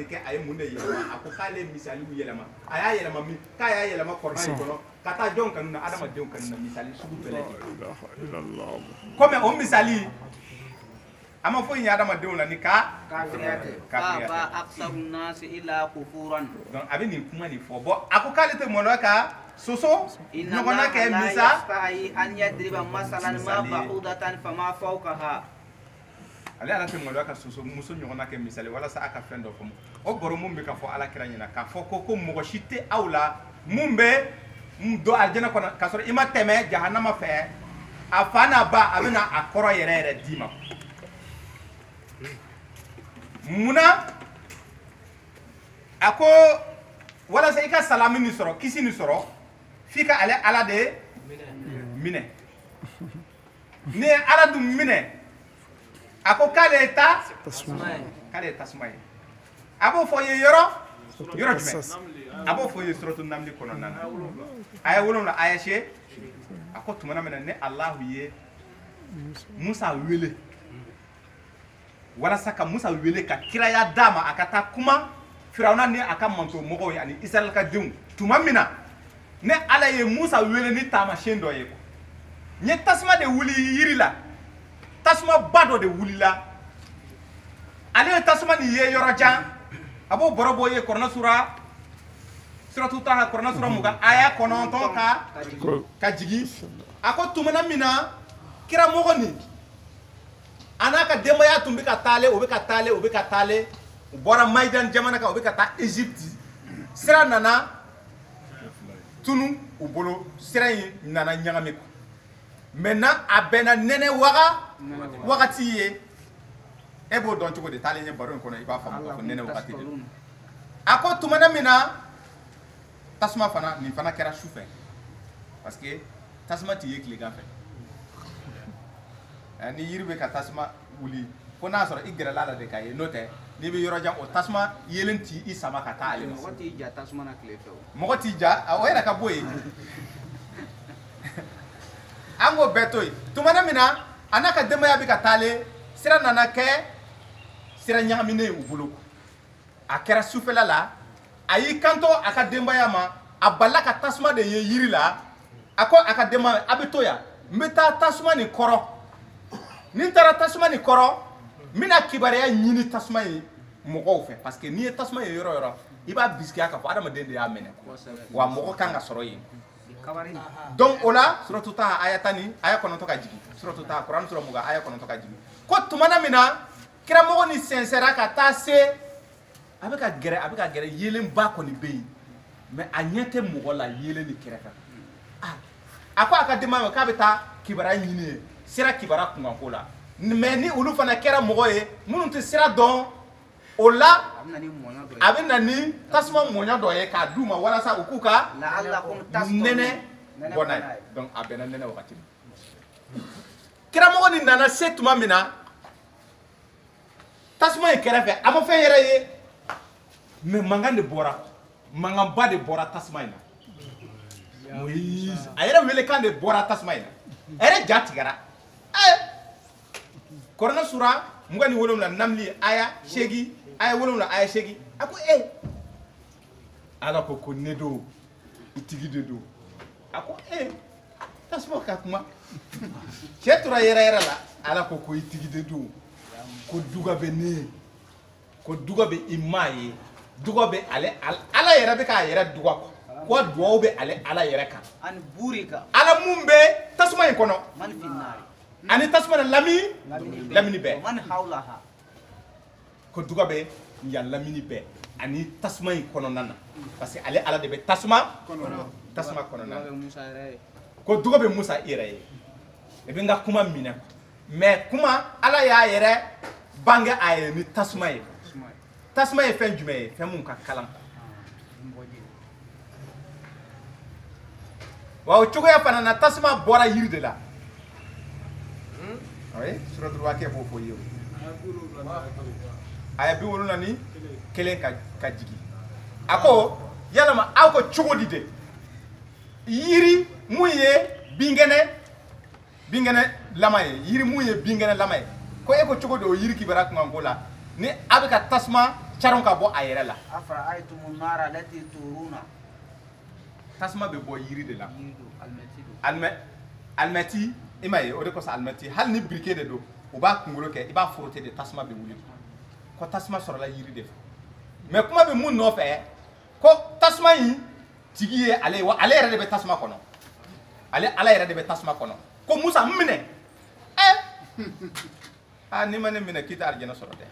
kɛ a ye mun de yɛlɛma a ko k'ale misaliw yɛlɛma a y'a yɛlɛma min k'a y'a yɛlɛma kɔrɔna in kɔnɔ ka taa jɔn kanu na adamadenw kanu na misali sugu bɛɛ lajɛlen comme o misali a ma foyi ɲɛ adamadenw la ni kafiriya tɛ ba aksaru nasi illa kufuran donc a bɛ nin kuma nin fɔ bon a ko k'ale tɛ maloya ka soso ɲɔgɔnna kɛ misa an yadriba masalan ma ba'udatan fama fawqaha ale ala tɛ maloya ka soso muso ɲɔgɔnna kɛ misali walasa a ka fɛn dɔ faamu o baro mun bɛ ka fɔ alakira ɲɛna k'a fɔ ko mɔgɔ si tɛ aw la mun bɛ don alijɛnɛ kɔnɔ k'a sɔrɔ i ma tɛmɛ jahanama fɛ a fa n'a ba a bɛna a kɔrɔ yɛrɛ d'i ma munna a ko walasa i ka salami ni sɔrɔ kisi ni sɔrɔ f'i ka ale ala de minɛ ni ye ala dun minɛ a ko k'ale ye tasuma ye a b'o fɔ ye yɔrɔ jumɛn a b'o fɔ ye suratu namli kɔnɔna na aya 7 aya 8 a ko tumana min na ni Alahu ye Musa wele walasa ka Musa wele ka kiraya d'a ma a ka taa kuma Firawuna ni a ka manto mɔgɔw ye ani Israɛl ka denw tuma min na ne ala ye Musa wele ni taamasiyɛn dɔ ye n ye tasuma de wuli yiri la tasuma ba dɔ de wulila ale ye tasuma nin ye yɔrɔ jan a b'o bɔrɔ bɔ ye kɔrɔna suratu Taha kɔrɔna sura 20 aya 9 ka jigin a ko tumana min na kira mɔgɔ nin a n'a ka denbaya tun bɛ ka taale o bɛ ka taale u bɔra Mayidan jamana kan u bɛ ka taa Egypte sira nana tunu u bolo sira in nana ɲagami maintenant a bɛnna nɛnɛ wagati ye e b'o dɔn cogo di taalen ɲɛ baro in kɔnɔ i b'a faamu k'a fɔ nɛnɛ wagati de don a ko tumana min na tasuma fana nin fana kɛra su fɛ parce que tasuma tɛ ye tilegan fɛ ni yiri bɛ ka tasuma wuli fo n'a sɔrɔ i gɛrɛla la de k'a ye n'o tɛ n'i bɛ yɔrɔ jan o tasuma yelen t'i i sama ka taa ale mɔgɔ t'i ja tasuma na tile fɛ mɔgɔ t'i ja o yɛrɛ ka bɔ yen an k'o bɛɛ to yen tumana min na a n'a ka denbaya bɛ ka taale sira nana kɛ sira ɲagaminen ye u bolo a kɛra sufɛla la a y'i kanto a ka denbaya ma a balila ka tasuma de ye yiri la a ko a ka denbaya a bɛ to yan n bɛ taa tasuma nin kɔrɔ ni n taara tasuma nin kɔrɔ n bɛna kibaruya ɲini tasuma ye mɔgɔw fɛ parce que n'i ye tasuma ye yɔrɔ o yɔrɔ i b'a bisikiya k'a fɔ adamaden de y'a minɛ wa mɔgɔ kan ka sɔrɔ yen donc o la suratu Taha aya 10 aya 9 ka jigin suratu Taha Kuran sura 20 aya 9 ka jigin ko tumana min na kiramɔgɔ ni sɛnsɛnra ka taa se avec ka gɛrɛ yelen ba kɔni bɛ yen mais a ɲɛ tɛ mɔgɔ la yelen ni kɛrɛfɛ a ko a ka denbaya ma k'a bɛ taa kibaruya ɲini ye sira kibaruya kunkanko la mais ni olu fana kɛra mɔgɔ ye minnu tɛ sira dɔn o la a bɛ na ni tasuma mɔɲɔ dɔ ye k'a d'u ma walasa u k'u ka nɛnɛ bɔ n'a ye donc a bɛnna nɛnɛ wagati ma kiramɔgɔ ni nana se tuma min na tasuma in kɛrɛfɛ a ma fɛn yɛrɛ ye mais mankan de bɔra mankanba de bɔra tasuma in na Moïse a yɛrɛ welekan de bɔra tasuma in na a yɛrɛ ja tigɛra Kɔrɔnɛ sura 27 namli aya 8 aya 7 aya 8 a ko Ala ko ne do i tigi de do a ko tasuma ka kuma cɛ tora yɛrɛ la Ala ko i tigi de do ko duga bɛ ne ko duga bɛ i ma ye duga bɛ Ala yɛrɛ bɛ k'a yɛrɛ duga ko dugawu bɛ Ala yɛrɛ kan ani buri kan Ala mun bɛ tasuma in kɔnɔ man fi nari ani tasuma na lamini bɛɛ man hawlaha ko duga bɛ yan lamini bɛɛ ani tasuma in kɔnɔna na parce que ale Ala de bɛ tasuma kɔnɔna na ko duga bɛ Musa yɛrɛ ye e bɛ n ka kuma minɛ mais kuma Ala y'a yɛrɛ bange a ye ni tasuma ye tasuma ye fɛn jumɛn ye fɛn mun ka kalan wa o cogoya fana na tasuma bɔra yiri de la oui suratul Waqi'a b'o fɔ i ye aya 71 ka jigin a ko yalama aw ko cogo di de yiri mun ye binkɛnɛ lama ye yiri mun ye binkɛnɛ lama ye ko e ko cogo di o yiri kibaruya kunkanko la ni a bɛ ka tasuma caron ka bɔ a yɛrɛ la afara'aytumun nara allati turuna tasuma bɛ bɔ yiri de la alimɛti i m'a ye o de kosɔn alimɛti hali ni birike de don u b'a kunkolo kɛ i b'a forote de tasuma bɛ wuli ko tasuma sɔrɔla yiri de fɛ mais kuma bɛ mun nɔfɛ ko tasuma in tigi ye ale ye wa ale yɛrɛ de bɛ tasuma kɔnɔ Ala yɛrɛ de bɛ tasuma kɔnɔ ko Musa n minɛ ni ma ne minɛ k'i tɛ alijana sɔrɔ dɛ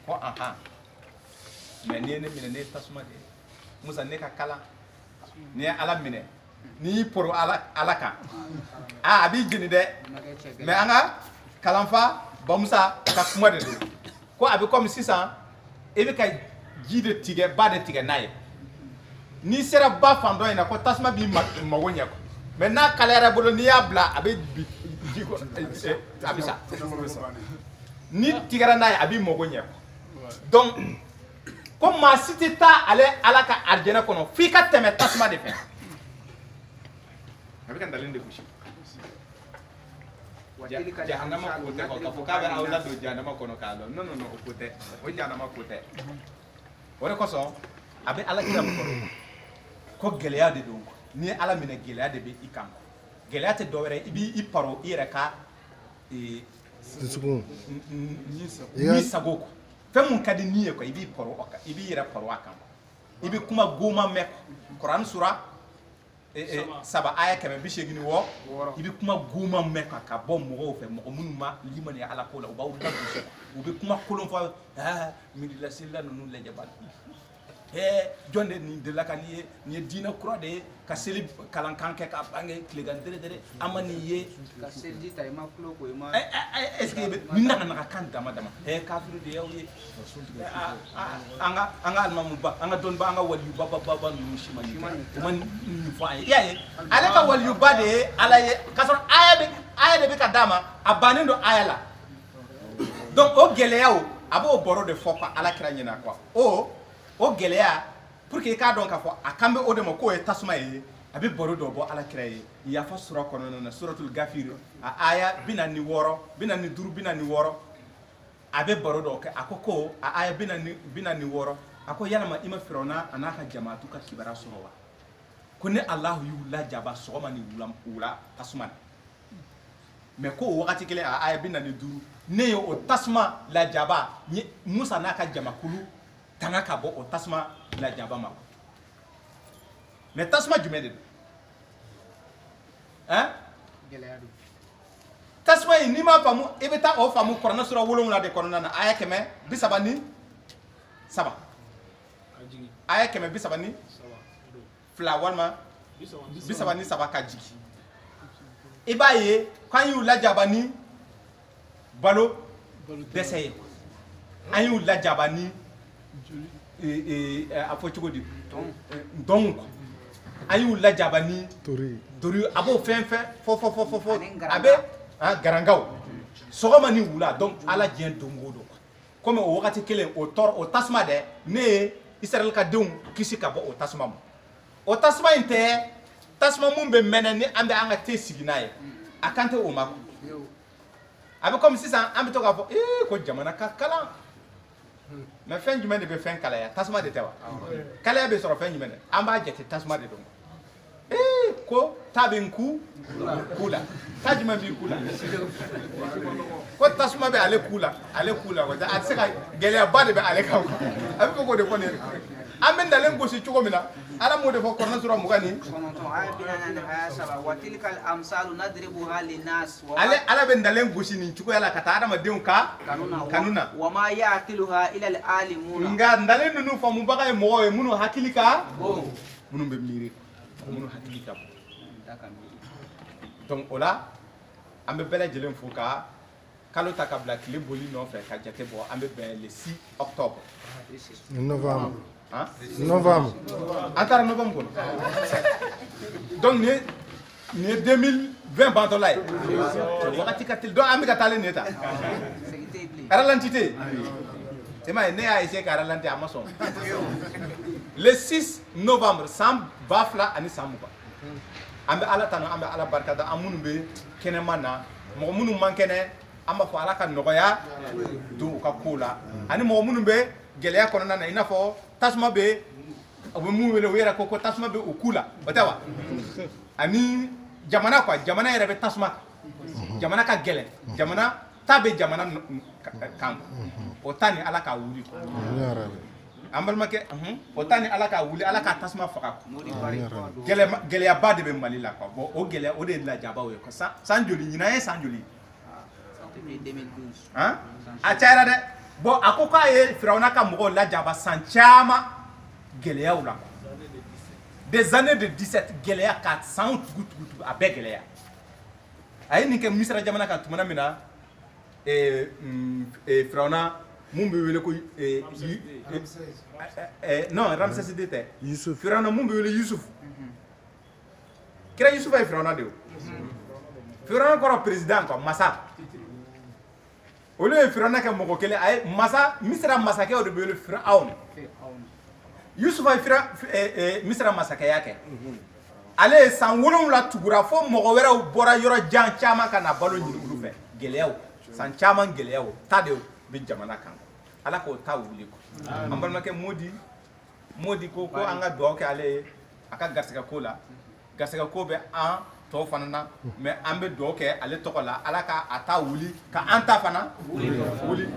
ko ahan mais n'i ye ne minɛ ne ye tasuma de ye Musa ne ka kalan n'i ye Ala minɛ n'i y'i poro Ala kan a b'i jeni dɛ mais an ka kalanfa Bamusa ka kuma de don ko a bɛ komi sisan i bɛ ka ji de tigɛ ba de tigɛ n'a ye n'i sera ba fan dɔ in na ko tasuma b'i mago ɲɛ mais n'a kalayara bolo n'i y'a bila a bɛ ji kɔnɔ a bɛ sa ni tigɛra n'a ye a b'i mago ɲɛ donc ko maa si tɛ taa Ala ka arijɛnɛ kɔnɔ f'i ka tɛmɛ tasuma de fɛ a bɛ ka nkalon de gosi jahanama ko tɛ k'a fɔ k'a bɛ aw ladon jahanama kɔnɔ k'a dɔn non o ko tɛ o jahanama ko tɛ o de kosɔn a bɛ Alakira min kɔrɔ ko gɛlɛya de don n'i ye Ala minɛ gɛlɛya de bɛ i kan gɛlɛya tɛ dɔwɛrɛ i b'i paro i yɛrɛ ka ni sago fɛn mun ka di ni ye quoi i b'i paro o kan i b'i yɛrɛ paro a kan i bɛ kuma goma mɛn Kuran sura 7 aya 186 i bɛ kuma goma mɛn ka bɔ mɔgɔw fɛ mɔgɔ minnu ma limaniya Ala ko la u b'aw da gosi u bɛ kuma kolon fɔ miirilasirila ninnu lajɛ bani jɔn de nin delila ka nin ye diinɛ kura de ye ka seli kalankan kɛ ka bange tilegan dere an ma nin ye ka seliji ta i ma tulo ko i ma est-ce que ni naga kan dama kafiru de y'aw ye an ka alimamuba an ka dɔnniba an ka waliyuba ninnu si ma nin fɔ an ye i y'a ye ale ka waliyuba de ye Ala ye k'a sɔrɔ aya de bɛ ka d'a ma a bannen don aya la donc o gɛlɛyaw a b'o baro de fɔ ka Alakira ɲɛna quoi o gɛlɛya pour que i k'a dɔn k'a fɔ a kan bɛ o de ma k'o ye tasuma ye a bɛ baro dɔ bɔ Alakira ye yafa sura kɔnɔna na suratul Gafir a aya 46 46 a bɛ baro dɔ kɛ a ko a aya 46 a ko yalama i ma Firawuna a n'a ka jamaatu ka kibaruya sɔrɔ wa ko ni Alahu y'u lajaba sɔgɔma ni wula tasuma na mais ko o wagati kelen a aya 45 ne ye o tasuma lajaba Musa n'a ka jamakulu tanga ka bɔ o tasuma lajaba ma mais tasuma jumɛn de don gɛlɛya don tasuma in n'i m'a faamu i bɛ taa o faamu Kuranɛ sura 7 de kɔnɔna na aya 137 a ye 130 fila walima 33 ka jigi i b'a ye k'an y'u lajaba ni balo dɛsɛ ye an y'u lajaba ni a fɔ cogo di dɔn an y'u lajaba ni tori a b'o fɛn fɔ a bɛ garangaw sɔgɔma ni wula donc ala diɲɛ don o don comme o wagati kelen o tasuma dɛ ne ye Israël ka denw kisi ka bɔ o tasuma ma o tasuma in tɛ tasuma mun bɛ mɛnɛ ni an bɛ an ka te sigi n'a ye a kan tɛ o ma a bɛ comme sisan an bɛ to k'a fɔ ko jamana ka kalan mais fɛn jumɛn de bɛ fɛn kalaya tasuma de tɛ wa kalaya bɛ sɔrɔ fɛn jumɛn de an b'a jate tasuma de don ko ta bɛ n ku la ta jumɛn b'i ku la ko tasuma bɛ ale ku la a tɛ se ka gɛlɛyaba de bɛ ale kan a bɛ fɔ k'o de fɔ nin an bɛ nalen gosi cogo min na ala m'o de fɔ kɔnɔ sura 20 ala bɛ nalen gosi nin cogoya la ka taa adamadenw ka kanu na nka nalen ninnu faamubaga ye mɔgɔw ye minnu hakili ka minnu bɛ miiri minnu hakili ka bon donc o la an bɛ bɛɛ lajɛlen fo ka kalo ta ka bila tile boli nɔfɛ ka jate bɔ an bɛ bɛn le 6 octobre Novembre. an taara novembre kɔnɔ donc nin ye 2020 bantɔla ye wagati ka teli donc an bɛ ka taalen nin ta ralenti tɛ yen i m'a ye ne y'a essayer ka ralenti a ma sɔn le 6 novembre san 2020 an bɛ ala tanu an bɛ ala barikada an minnu bɛ kɛnɛma na mɔgɔ minnu man kɛnɛ an b'a fɔ ala ka nɔgɔya don u ka kow la ani mɔgɔ minnu bɛ gɛlɛya kɔnɔna na i n'a fɔ tasuma bɛ u bɛ mun wele u yɛrɛ ko tasuma bɛ u ku la o tɛ wa ani jamana quoi jamana yɛrɛ bɛ tasuma jamana ka gɛlɛn jamana ta bɛ jamana kan o ta ni ala ka wuli an balimakɛ o ta ni ala ka wuli ala ka tasuma faga gɛlɛyaba de bɛ mali la quoi bon o gɛlɛya o de ye lajabaw ye san joli ɲinan ye san joli a cayara dɛ bon a ko k'a ye firawuna ka mɔgɔw lajaba san caman gɛlɛyaw la des années de 17 gɛlɛya ka san tugu a bɛɛ gɛlɛya a ye nin kɛ misira jamana kan tumana min na firawuna mun bɛ wele ko non Ramsès de tɛ firawuna mun bɛ wele Yusuf kira Yusufa ye firawuna de ye firawuna kɔrɔ président quoi masa olu ye firawuna kɛ mɔgɔ kelen a ye masa misira masakɛw de bɛ wele firawuna Yusufa ye misira masakɛya kɛ ale ye san 7 tugura fo mɔgɔ wɛrɛw bɔra yɔrɔ jan caman ka na balo ɲini olu fɛ gɛlɛyaw san caman gɛlɛyaw ta de bɛ jamana kan ala k'o ta wuli an balimakɛ Modi ko an ka dugawu kɛ ale ye a ka garisɛgɛ ko la garisɛgɛ ko bɛ an tɔw fana na mais an bɛ dugawu kɛ ale tɔgɔ la ala ka a ta wuli ka an ta fana wuli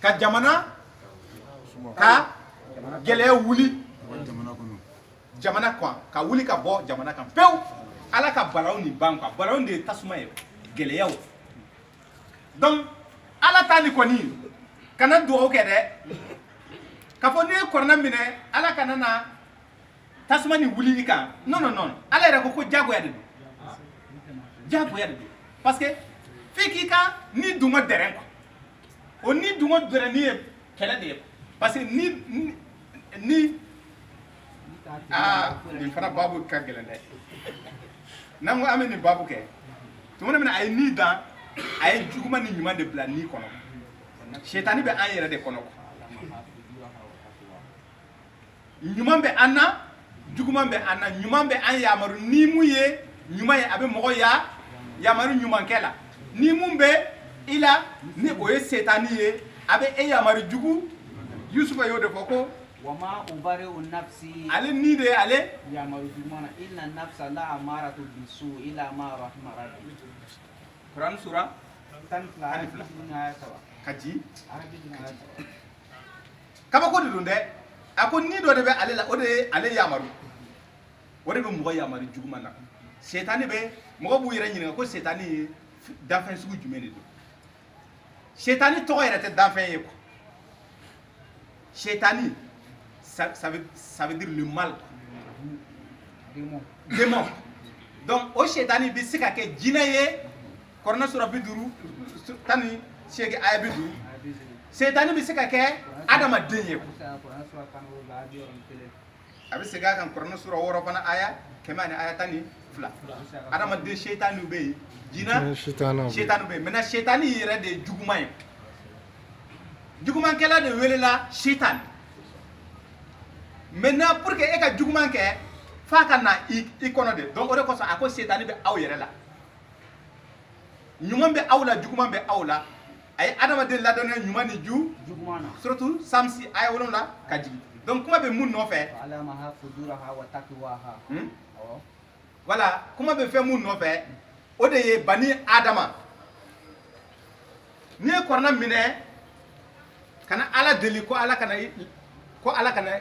ka jamana ka gɛlɛya wuli jamana kan ka wuli ka bɔ jamana kan pewu ala ka balaw ni ban quoi balaw de ye tasuma ye gɛlɛyaw donc ala ta ni kɔni kana dugawu kɛ dɛ k'a fɔ n'i ye kɔrɔna minɛ ala kana na tasuma ni wuli i kan non ala yɛrɛ ko jagoya de don parce que f'i k'i ka ni dungo dɛrɛn quoi o ni dungo dɛrɛn ni ye kɛlɛ de ye parce que ni nin fana babu ka gɛlɛn dɛ n'an ko an bɛ nin babu kɛ tuma min na a ye ni dan a ye juguman ni ɲuman de bila ni kɔnɔ shetani bɛ an yɛrɛ de kɔnɔ ɲuman bɛ an na juguman bɛ an na ɲuman bɛ an yamaru ni mun ye ɲuman ye a bɛ mɔgɔ yamaru ɲumankɛ la ni mun bɛ i la ni o ye setani ye a bɛ e yamaru jugu Yusufa y'o de fɔ ko wama ubari'u nafsi ale ni de ale yamaru jumana inna nafsa la amaratu bisu ila ma rahma rabbi Quran sura alif kaji kaba ko de don dɛ a ko ni dɔ de bɛ ale la o de ye ale yamaru o de bɛ mɔgɔ yamaru juguman na setani bɛ mɔgɔ b'u yɛrɛ ɲininka ko setani ye danfɛn sugu jumɛn de don setani tɔgɔ yɛrɛ tɛ danfɛn ye quoi setani ça veut dire le mal. démon Donc o shetani bi se ka kɛ jinɛ ye Korana sura 50 tani sege aya 50 shetani bi se ka kɛ adamaden ye a bɛ segin a kan Korana sura 6 fana aya 100 ni aya 12 adamaden shetani bɛ yen jinɛ shetani bɛ yen maintenant shetani yɛrɛ de ye juguman ye jugumankɛla de welela shetani maintenant pour que e ka juguman kɛ fa ka na I kɔnɔ de donc o de kosɔn a ko shetani bɛ aw yɛrɛ la ɲuman bɛ aw la juguman bɛ aw la a ye adamaden ladɔnniya ɲuman ni juguman na surtout samsi aya 7 ka jigin donc kuma bɛ mun nɔfɛ voilà kuma bɛ fɛn mun nɔfɛ o de ye bani adama n'i ye Korana minɛ kana ala deli ko ala kana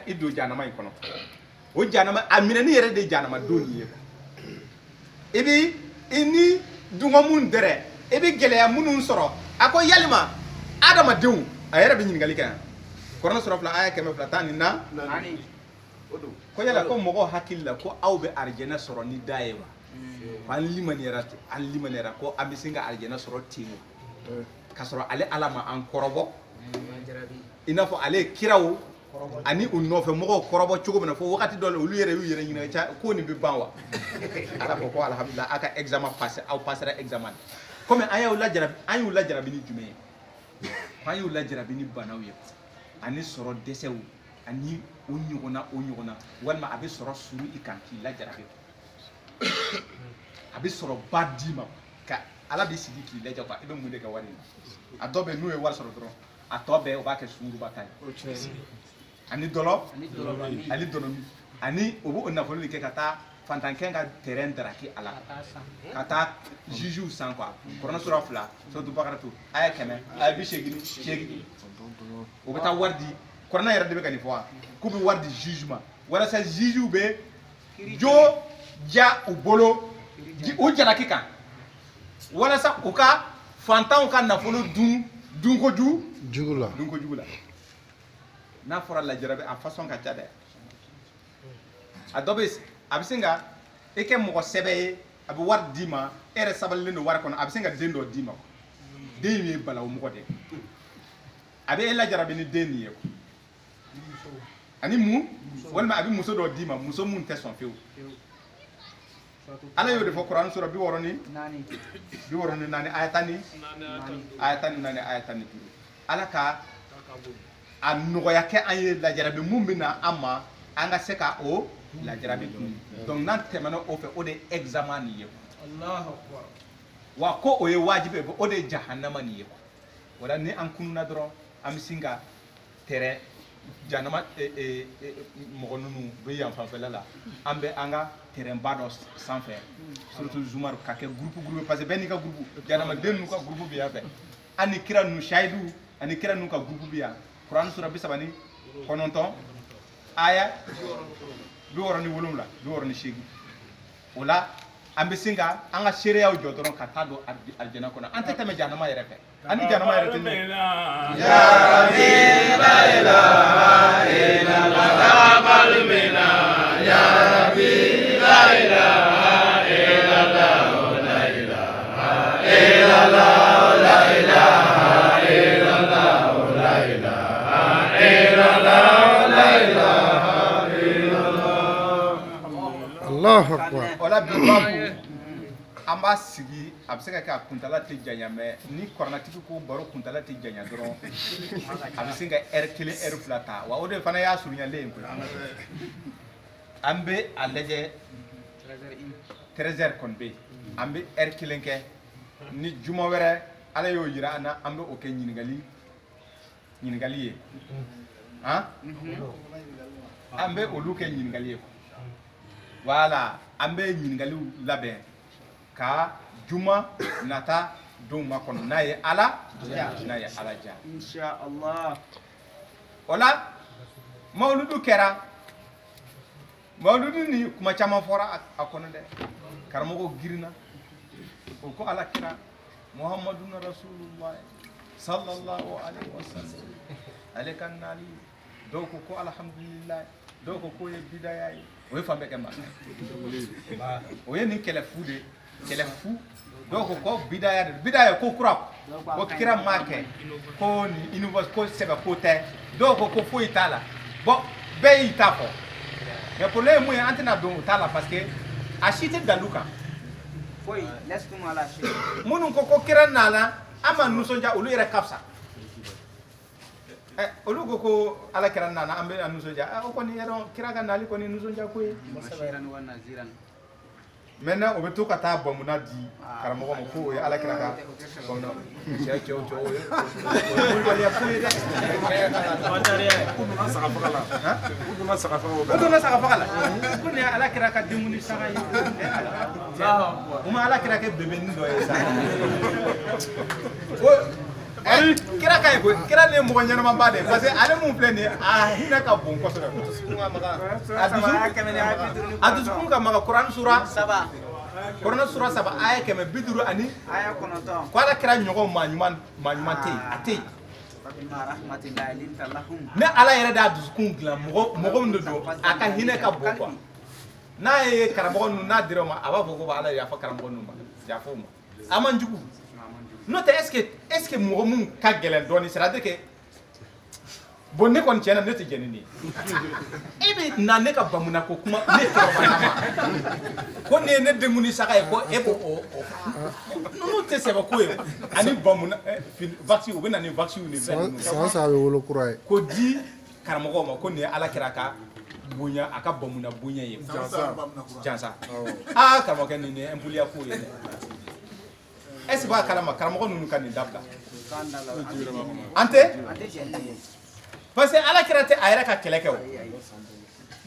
I don jahanama in kɔnɔ o jahanama a minɛni yɛrɛ de jahanama don nin ye I bi I ni dungɔ mun dɛrɛ I bi gɛlɛya minnu sɔrɔ a ko yalima adamadenw a yɛrɛ bɛ ɲininkali kɛ yan Korana sura 2 aya 114 ko yala ko mɔgɔw hakili la ko aw bɛ arijɛnɛ sɔrɔ ni da ye wa ko an limaniyara ko an bɛ se ka arijɛnɛ sɔrɔ ten ka sɔrɔ ale ala ma an kɔrɔbɔ I n'a fɔ ale ye kiraw ani u nɔfɛ mɔgɔw kɔrɔbɔ cogo min na fo wagati dɔ la olu yɛrɛ y'u yɛrɛ ɲininka ko nin bɛ ban wa ala ko alhamdulillah a ka examen passé aw passera examen comme an y'u lajarabi ni jumɛn ye an y'u lajarabi ni banaw ye ani sɔrɔ dɛsɛw ani o ɲɔgɔnna walima a bɛ sɔrɔ suru I kan k'i lajarabi a bɛ sɔrɔ ba d'i ma ka ala b'i sigi k'i lajɛ quoi I bɛ mun de kɛ wari in a dɔw bɛ n'u ye wari sɔrɔ dɔrɔn a tɔ bɛɛ o b'a kɛ sunguruba ta ye ani dɔlɔ ani o b'o nafolo de kɛ ka taa fantankɛ ka terrain daraki a la ka taa juges san quoi Korana sura 2 surtout Bakara to aya 100 aya 80 o bɛ taa wari di Korana yɛrɛ de bɛ ka nin fɔ wa k'u bɛ wari di juge ma walasa juges bɛ jo ja u bolo o jalaki kan walasa u ka fantanw ka nafolo dun kojugu la n'a fɔra lajarabi a façon ka ca dɛ a dɔ bɛ a bɛ se ka I kɛ mɔgɔ sɛbɛ ye a bɛ wari d'i ma e yɛrɛ sabalilen don wari kɔnɔ a bɛ se ka den dɔ d'i ma den ye balawu mɔgɔ de a bɛ e lajarabi ni den nin ye ani mun walima a bɛ muso dɔ d'i ma muso mun tɛ sɔn fiyewu ala y'o de fɔ Korana sura 64 aya 14 aya 15 ala ka a nɔgɔya kɛ an ye lajarabi mun bɛ na an ma an ka se ka o lajarabi dun donc n'an tɛmɛna o fɛ o de ye examen nin ye wa ko o ye wajibi ye o de ye jahanama nin ye o la ni an kununa dɔrɔn an bɛ sin ka tɛrɛ jahanama mɔgɔ ninnu bɛ yan fanfɛla la an bɛ an ka terrain ba dɔ sanfɛ surtout Zumar ka kɛ groupe parce que bɛɛ n'i ka groupe jahanamaden n'u ka groupe bɛ yan fɛ an ni kira ninnu shahidu ani kira ninnu ka groupe bɛ yan Korana sura 39 aya 67 o la an bɛ sin ka an ka seereyaw jɔ dɔrɔn ka taa don arijɛnɛ kɔnɔ an tɛ tɛmɛ jahanama yɛrɛ fɛ ani jahanama yɛrɛ tɛ ɲɔgɔn ya rabbi la ilaha illallah taqabbal minna ya rabbi la ilaha illallah la ilaha illallah la ilaha illallah la ilaha illallah la ilaha illallah Allahu akbar wala bi babu an b'a sigi a bɛ se ka kɛ a kuntala tɛ janya mais ni Koranatigi ko baro kuntala tɛ janya dɔrɔn a bɛ se ka heure 1 heure 2 ta wa o de fana y'a surunyalen ye koyi an bɛ a lajɛ 13h kɔni bɛ yen an bɛ heure 1 kɛ ni juma wɛrɛ ala y'o jira an na an bɛ o kɛ ɲininkali ye an bɛ olu kɛ ɲininkali ye voilà an bɛ ɲininkaliw labɛn ka juma nata don ma kɔnɔ n'a ye ala ja inshallah o la mawludu kɛra mawludu ni kuma caman fɔra a kɔnɔ dɛ karamɔgɔ girinna o ko ala kira muhammadun rasulullah sallallahu alaihi wasallam ale ka nali dɔw ko ko alhamdulillah dɔw ko ko ye bidaya ye o ye fan bɛɛ kɛ mankan o ye nin kɛlɛ fu de kɛlɛ fu dɔw ko ko bidaya de bidaya ko kura ko kira m'a kɛ ko nin université ko sɛbɛ ko tɛ dɔw ko ko foyi t'a la bon bɛɛ y'i ta fɔ mais problème ye mun ye an tɛna don o t'a la parce que a si tɛ dalu kan foyi laistum ala shay minnu ko kira nana an ma nisɔndiya olu yɛrɛ ka fisa olu ko ala kira nana an bɛ nisɔndiya o kɔni yɛrɛ kira ka nali kɔni nisɔndiya ko ye bashiran wa naziran maintenant o bɛ to ka taa bamuna di karamɔgɔ ma ko o ye ala kira ka bamuna cɛ o ye kulubaliya ko ye dɛ o donna saga faga la ko nin ye ala kira ka denkundi saga ye o ma ala kira kɛ bebeni dɔ ye sa kira ka ɲi koyi kira nin ye mɔgɔ ɲɛnamaba de ye parce que ale mun filɛ nin ye a hinɛ ka bon kosɛbɛ a dusukun ka maga kuran sura 3 aya 50 ani aya 9 ko ala kira ɲɔgɔn maa ɲuman tɛ yen a tɛ yen ne ala yɛrɛ de y'a dusukun dilan mɔgɔ min de don a ka hinɛ ka bon quoi n'a ye karamɔgɔ ninnu n'a dira o ma a b'a fɔ ko ala yafa karamɔgɔ ninnu ma yafa o ma a man jugu n'o tɛ est ce que mɔgɔ mun ka gɛlɛn dɔɔnin c'est à dire que bon ne kɔni tiɲɛna ne tɛ jɛni nin ye e bɛ na ne ka bamuna ko kuma ne tɔgɔ ma ko nin ye ne denkundi saga ye ko e b'o ninnu tɛ sɛbɛ ko ye ani bamuna vaccin u bɛ na ni vaccin ni fɛn ninnu san saba bɛ wolo kura ye ko di karamɔgɔw ma ko nin ye ala kira ka bonya a ka bamuna bonya ye jansa aa karamɔgɔkɛ nin ye impuliya ko ye dɛ est ce que b'a kalama karamɔgɔ ninnu ka nin dabila an tɛ parce que ala kira tɛ a yɛrɛ ka kɛlɛ kɛ o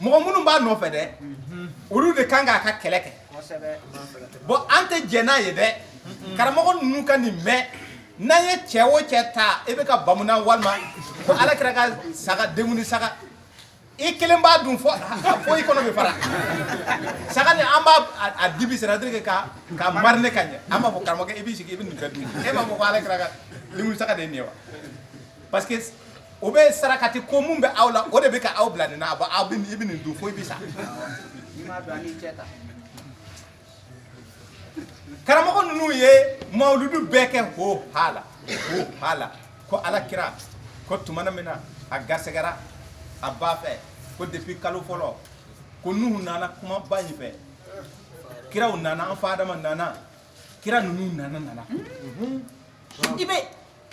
mɔgɔ minnu b'a nɔfɛ dɛ olu de kan k'a ka kɛlɛ kɛ bon an tɛ jɛn n'a ye dɛ karamɔgɔ ninnu ka nin mɛn n'an ye cɛ o cɛ ta e bɛ ka bamuna walima ko ala kira ka saga denkundi saga i kelen b'a dun fo i kɔnɔ bɛ fara saga nin an b'a dibi c'est à dire que ka mariner ka ɲɛ an b'a fɔ karamɔgɔkɛ i b'i sigi i bɛ nin bɛɛ dun e b'a fɔ ko ala kira ka denkundi saga de ye nin ye wa parce que o bɛ sarakati ko mun bɛ aw la o de bɛ ka aw bila nin na aw bɛ i bɛ nin dun fo i bɛ sa karamɔgɔ ninnu ye mawuludu bɛɛ kɛ ho hala ko ala kira ko tuma min na a garisɛgɛra a ba fɛ ko depuis kalo fɔlɔ ko nuhu nana kumaba in fɛ kiraw nana an fa adama nana kira ninnu nana i bɛ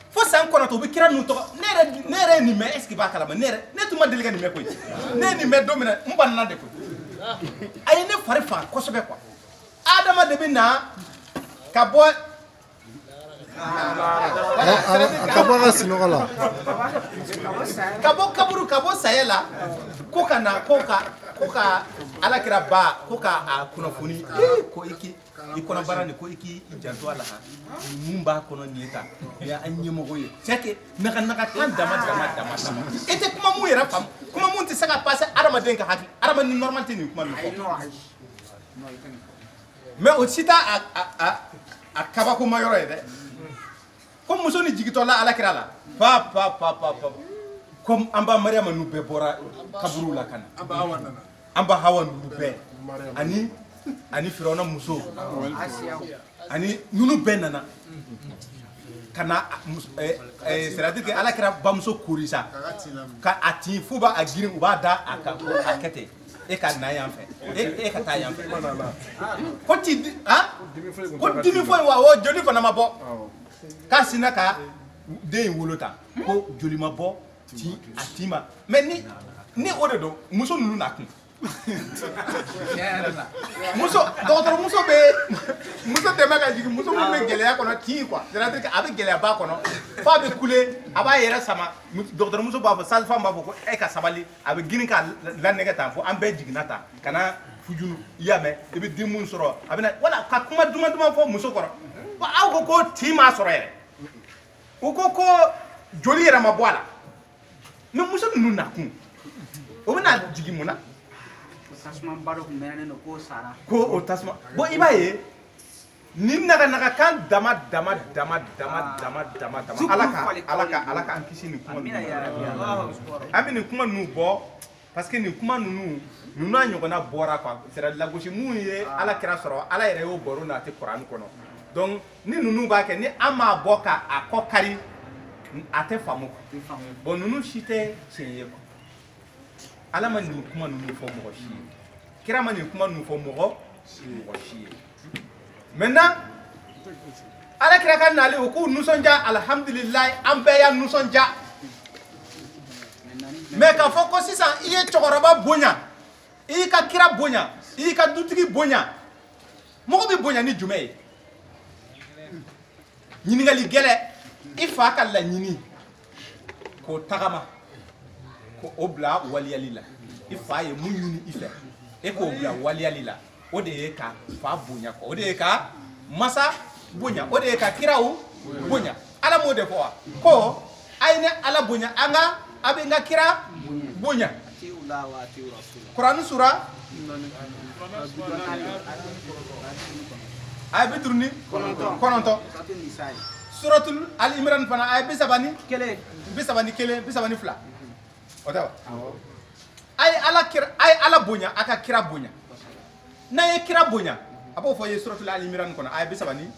fo san kɔnɔtɔ u bɛ kira ninnu tɔgɔ ne yɛrɛ ye nin mɛn est ce que b'a kalama ne tun ma deli ka nin mɛn koyi ne ye nin mɛn don min na n banana de koyi a ye ne fari faga kosɛbɛ quoi adama de bɛ na ka bɔ a ka bɔ ka sinɔgɔ la ka bɔ kaburu ka bɔ saya la ko ka na ko ka ala kira ba ko ka a kunnafoni ko i kɔnɔbara nin ko i k'i janto a la mun b'a kɔnɔ nin ye tan nin y'an ɲɛmɔgɔ ye c'est que naga kan dama e tɛ kuma mun yɛrɛ faamu kuma mun tɛ se ka passer adamaden ka hakili adamaden normal tɛ nin kuma ninnu fɔ mais o si t'a a kabakoma yɔrɔ ye dɛ ko muso ni jigitɔ la ala kira la pa comme an ba mariama n'u bɛɛ bɔra kaburu la ka na an ba hawa n'u bɛɛ ani firawuna muso ani nunu bɛɛ nana ka na c'est à dire que ala kira bamuso korisa ka a tin f'u b'a girin u b'a da a kan ko a kɛ ten e ka na yan fɛ e ka taa yan fɛ ko dimi foyi wa o joli fana ma bɔ k'a sinna ka den in wolo tan ko joli ma bɔ a tin ma mais ni o de don muso ninnu na kun dɔgɔtɔrɔmuso bɛ muso dɛmɛ ka jigin muso min bɛ gɛlɛya kɔnɔ tin quoi c'est à dire que a bɛ gɛlɛya ba kɔnɔ f'a bɛ kule a b'a yɛrɛ sama dɔgɔtɔrɔmuso b'a fɔ sage-femme b'a fɔ ko e ka sabali a bɛ girin ka lanɛgɛ tan fo an bɛɛ jiginna tan ka na fujunu i y'a mɛn i bɛ den mun sɔrɔ a bɛ na wala ka kuma duman fɔ muso kɔrɔ aw ko ko tin m'a sɔrɔ yɛrɛ u ko joli yɛrɛ ma bɔ a la mais muso ninnu na kun o bɛ na jigin mun na tasuma ba dɔ tun mɛnɛnen don k'o sara ko o tasuma bon i b'a ye ni naga kan dama ala ka an kisi ni kuma Amina ya Rabbi. Allahu akbar. ami ni kuma nu bɔ parce que ni kuma nunu a ɲɔgɔnna bɔra quoi c'est la gosi mun ye ala kira sɔrɔ ala yɛrɛ y'o baro na te Qur'an kɔnɔ donc ni nunu b'a kɛ ni an m'a bɔ ka a kɔ kari a tɛ faamu bon nunu si tɛ tiɲɛ ye quoi ala ma nin kuma nunu fɔ mɔgɔ si ye kira ma nin kuma nunu fɔ mɔgɔ si ye maintenant ala kira ka nali o k'u nisɔndiya alhamdulilayi an bɛɛ y'a nisɔndiya mais k'a fɔ ko sisan i ye cɛkɔrɔba bonya i y'i ka kira bonya i y'i ka dutigi bonya mɔgɔ bɛ bonya ni jumɛn ye ɲininkali gɛlɛ i fa ka laɲini k'o tagama k'o bila waliyali la i fa ye mun ɲini i fɛ e k'o bila waliyali la o de ye ka fa bonya o de ye ka masa bonya o de ye ka kiraw bonya ala m'o de fɔ wa ko a ye ne ala bonya an ka a bɛ n ka kira bonya Qur'an sura a ye 59 suratul al imran fana a ye 31 32 o tɛ wa a ye ala bonya a ka kira bonya n'a ye kira bonya a b'o fɔ ye suratul al imran kɔnɔ a ye 32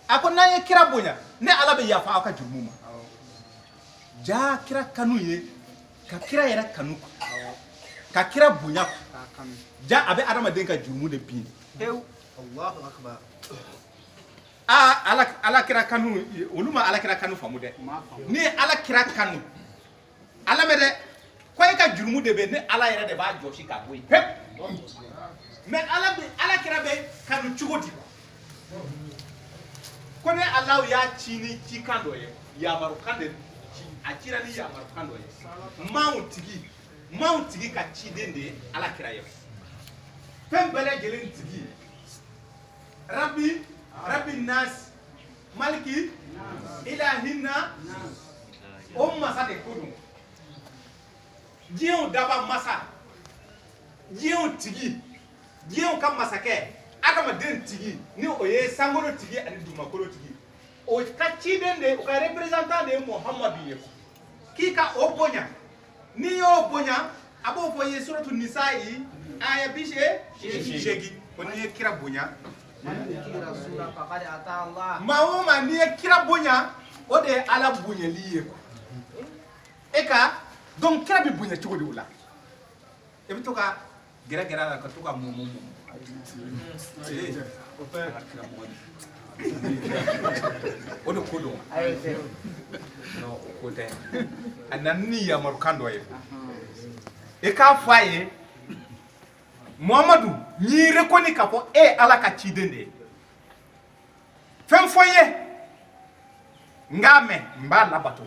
a ko n'a ye kira bonya ne ala bɛ yafa aw ka jurumu ma ja kira kanu ye ka kira yɛrɛ kanu ka kira bonya ja a bɛ adamaden ka jurumu de bin Allahu akbar. ala kira kanu olu ma ala kira kanu faamu dɛ ni ye ala kira kanu ala mɛ dɛ ko e ka jurumu de bɛ ne ala yɛrɛ de b'a jɔsi k'a bɔ yen mais ala kira bɛ kanu cogo di ko ne ala y'a ci ni cikan dɔ ye yamarukan de a cira ni yamarukan dɔ ye maaw tigi ka ciden de ye ala kira ye fɛn bɛɛ lajɛlen tigi rabbi nas maliki ilahinna o masa de ko don diɲɛw daba masa diɲɛw tigi diɲɛw ka masakɛ adamaden tigi ni o ye sankolo tigi ani dugumakolo tigi o ka ciden de o ka représentant de ye Muhamadu ye k'i ka o bonya n'i y'o bonya a b'o fɔ ye suratu nisa yi aya 8 ko n'i ye kira bonya maa o maa n'i ye kira bonya o de ye ala bonyali ye e ka donc kira bɛ bonya cogo di o la e bɛ to ka gɛrɛ a la ka to ka mɔmɔ o de ko don non o ko tɛ a nana ni yamarukan dɔ ye e k'a fɔ a ye Muhamadu n'i reconni k'a fɔ e ye ala ka ciden de ye fɛn fɔ n ye n k'a mɛn n b'a labato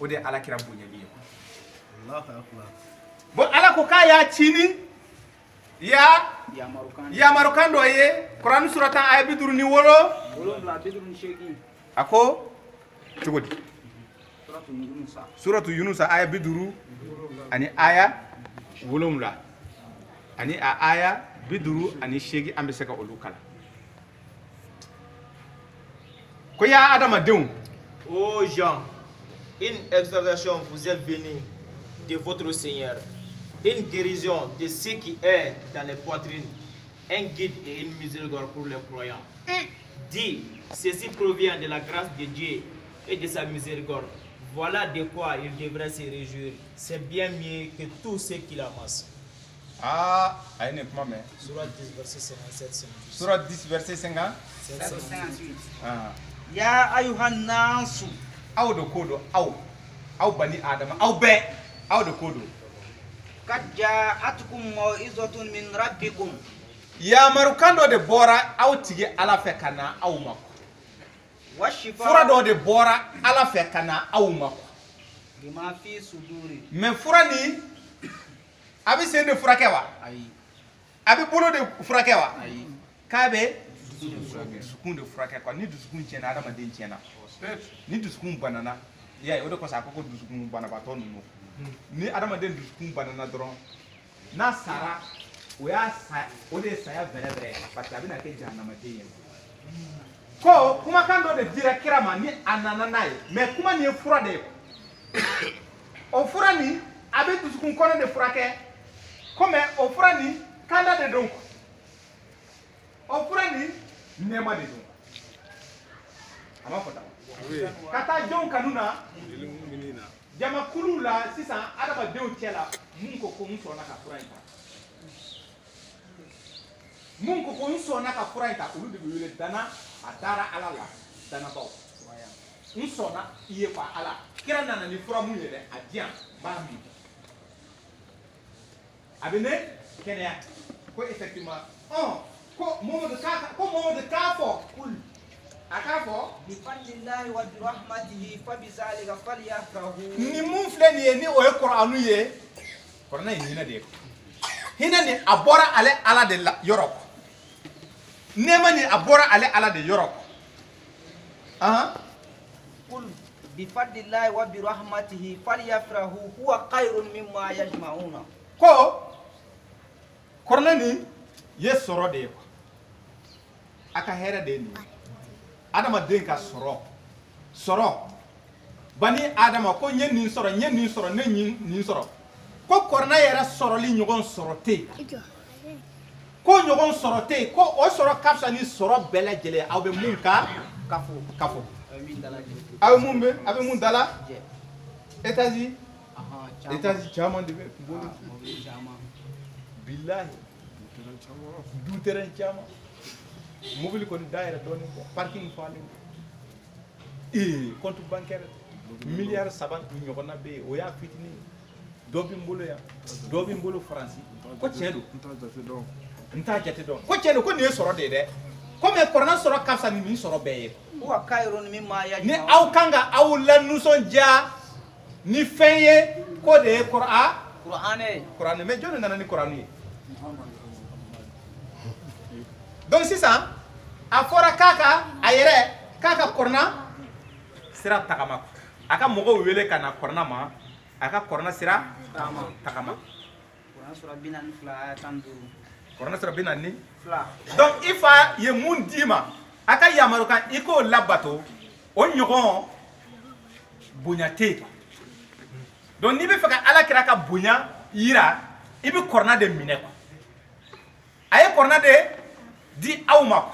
o de ye ala kira bonyali ye bon ala ko k'a y'a ci ni yamarukan dɔ ye Qur'an suratan aya 57 a ko cogo di suratu yunusa aya 50 ani aya 7 ani a aya 58 an bɛ se ka olu kalan ko ya adamadenw Ô gens, une exhortation vous est venue de votre Seigneur, une guérison de ce qui est dans les poitrines, un guide et une miséricorde pour les croyants. Dis, ceci provient de la grâce de Dieu et de sa miséricorde. Voilà de quoi il devrait se réjouir. C'est bien mieux que tous ceux qui l'amassent. a ye nin kuma mɛn Surat 10, verset 57. surat 10 verset 50 Ya ayuhan nasu. aw de ko don aw bani adama aw bɛɛ aw de ko don Qad ja'atkum mau'izatun min rabbikum. yamarukan dɔ de bɔra aw tigi ala fɛ ka na aw ma fura dɔ de bɔra ala fɛ ka na aw ma Lima fi suduri. mais fura ni a bɛ sen de furakɛ wa a bɛ bolo de furakɛ wa k'a bɛ dusukun de furakɛ quoi ni dusukun tiɲɛna adamaden tiɲɛna ni dusukun banana i y'a ye o de kosɔn a ko dusukun banabaatɔ ninnu ni adamaden dusukun banana dɔrɔn n'a sara o y'a sa o de ye saya bɛrɛbɛrɛ ye parce que a bɛna kɛ jahanamaden ye ko kumakan dɔ de dira kira ma ni a nana n'a ye mais kuma nin ye fura de ye o fura nin a bɛ dusukun kɔnɔ de furakɛ komi o fura nin kanda de don o fura nin nɛɛma de don a ma fɔ tan ka taa jɔnw kanu na jamakulu la sisan adamadenw cɛ la mun ko ko n sɔnna ka fura in ta mun ko ko n sɔnna ka fura in ta olu de bɛ wele dana a taara ala la danabaw n sɔnna i ye fa ala kira nana ni fura mun ye dɛ a di yan n b'a min a bɛ ne kɛnɛya ko effectivement ko Mohamadu k'a fɔ kul a k'a fɔ bifadlillahi wa birahmatihi fabizalika falyafrahu ni mun filɛ nin ye ni o ye Kur'anu ye Kur'ana ye hinɛ de ye hinɛ nin a bɔra ale ala de la yɔrɔ nɛɛma nin a bɔra ale ala de yɔrɔ qul bifadlillahi wa birahmatihi falyafrahu huwa khayrun mimma yajma'una ko Kur'ana nin ye sɔrɔ de ye a ka hɛrɛ de ye nin adamaden ka sɔrɔ bani adama ko n ye nin sɔrɔ ne nin sɔrɔ ko Kur'ana yɛrɛ sɔrɔli ɲɔgɔn sɔrɔ tɛ yen ko ɲɔgɔn sɔrɔ tɛ yen ko o sɔrɔ ka fisa ni sɔrɔ bɛɛ lajɛlen aw bɛ mun ka kafo aw bɛ mun dala États-Unis caman de bɛ bolo bilahi du terrain caman mobile kɔni dayɛlɛ dɔɔnin kɔ parking falen compte bancaire miliyari 3 ɲɔgɔnna bɛ yen o y'a fitinin dɔ bɛ n bolo yan dɔ bɛ n bolo Faransi ko tiɲɛ don n t'a jate dɔn ko tiɲɛ don ko nin ye sɔrɔ de ye dɛ ko mais Kur'ana sɔrɔ ka fisa ni nin sɔrɔ bɛɛ ye huwa khayrun mimma yajma'una ni aw kan ka aw lanisɔndiya ni fɛn ye ko de ye Kur'an mais jɔn de nana ni Kur'an ye donc sisan a fɔra k'a ka Kur'ana sira tagama a ka mɔgɔw wele ka na Kur'ana ma a ka Kur'ana sira tagama Kur'an sura 42 ayat 5 Kur'ana sura 42 donc i fa ye mun d'i ma a ka yamaru kan i k'o labato o ɲɔgɔn bonya tɛ yen donc n'i bɛ fɛ ka Alakira ka bonya yira i bɛ Kur'ana de minɛ a ye Kur'ana de di aw ma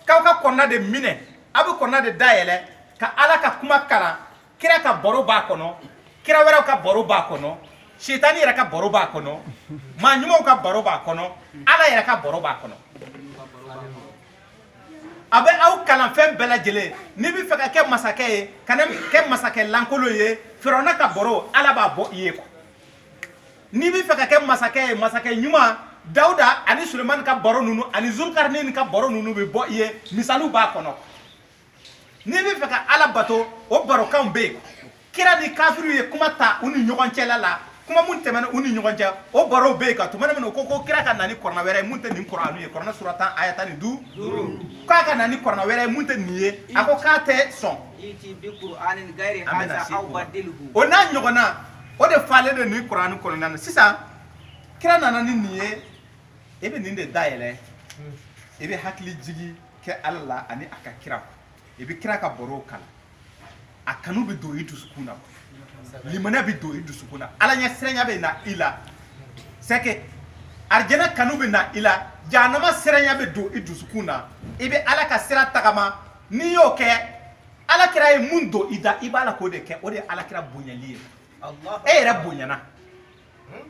k'aw ka Kur'ana de minɛ aw bɛ Kur'ana de dayɛlɛ ka Ala ka kuma kalan kira ka baro b'a kɔnɔ kira wɛrɛw ka baro b'a kɔnɔ sitani yɛrɛ ka baro b'a kɔnɔ maa ɲumanw ka baro b'a kɔnɔ Ala yɛrɛ ka baro b'a kɔnɔ a bɛ aw kalan fɛn bɛɛ lajɛlen n'i bɛ fɛ ka kɛ masakɛ ye kana kɛ masakɛ lankolon ye Firawuna ka baro Ala b'a bɔ i ye n'i bɛ fɛ ka kɛ masakɛ ye masakɛ ɲuman Dawuda ani Sulemani ka baro ninnu ani Zulkarnaini ka baro ninnu bɛ bɔ i ye misaliw b'a kɔnɔ n'i bɛ fɛ ka Ala bato o barokanw bɛ yen kira ni kafiriw ye kuma ta u ni ɲɔgɔn cɛla la kuma mun tɛmɛna u ni ɲɔgɔn cɛ o barow bɛ yen ka tuma min ko kira ka na ni Kur'ana wɛrɛ ye mun tɛ nin Kur'anu ye Kur'ana sura 10 aya 15 k'a ka na ni Kur'ana wɛrɛ ye mun tɛ nin ye a ko k'a tɛ sɔn o n'a ɲɔgɔnna o de falen don nin Kur'anu kɔnɔna na sisan kira nana ni nin ye i bɛ nin de dayɛlɛ i bɛ hakili jigi kɛ Ala la ani a ka kira i bɛ kira ka baro kalan a kanu bɛ don i dusukun na limaniya bɛ don i dusukun na Ala ɲɛ siranya bɛ na i la c'est que arijana kanu bɛ na i la jahanama siranya bɛ don i dusukun na i bɛ Ala ka sira tagama n'i y'o kɛ Alakira ye mun don i da i b'a la k'o de kɛ o de ye Alakira bonyali ye e yɛrɛ bonyana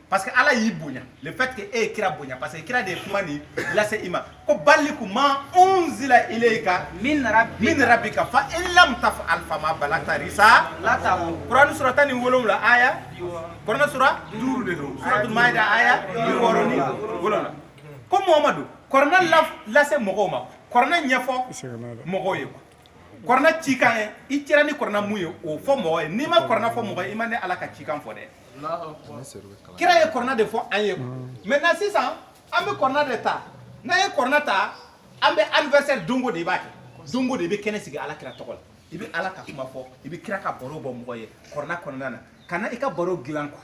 parce que Ala y'i bonya le fait que e ye kira bonya parce que kira de ye kuma nin lase i ma ko balliku ma unzila ilayka min rabbika fa in lam taf'al fama balagta risalatahu Qur'an sura 17 aya Qur'an sura 5 de do suratul maida aya 6 ko Muhammadu Qur'an lase mɔgɔw ma Qur'an ɲɛfɔ mɔgɔw ye Qur'an cikan ye i cira ni Qur'an mun ye o fɔ mɔgɔ ye n'i ma Qur'an fɔ mɔgɔ ye i ma ne Ala ka cikan fɔ dɛ kira ye Qur'an de fɔ an ye maintenant sisan an bɛ Qur'an de ta n'an ye Qur'an ta an bɛ anniversaire dongo de i b'a kɛ dongo de i bɛ kɛnɛ sigi Alakira tɔgɔ la i bɛ Ala ka kuma fɔ i bɛ kira ka baro bɔ mɔgɔ ye Qur'an kɔnɔna na ka na i ka baro dilan quoi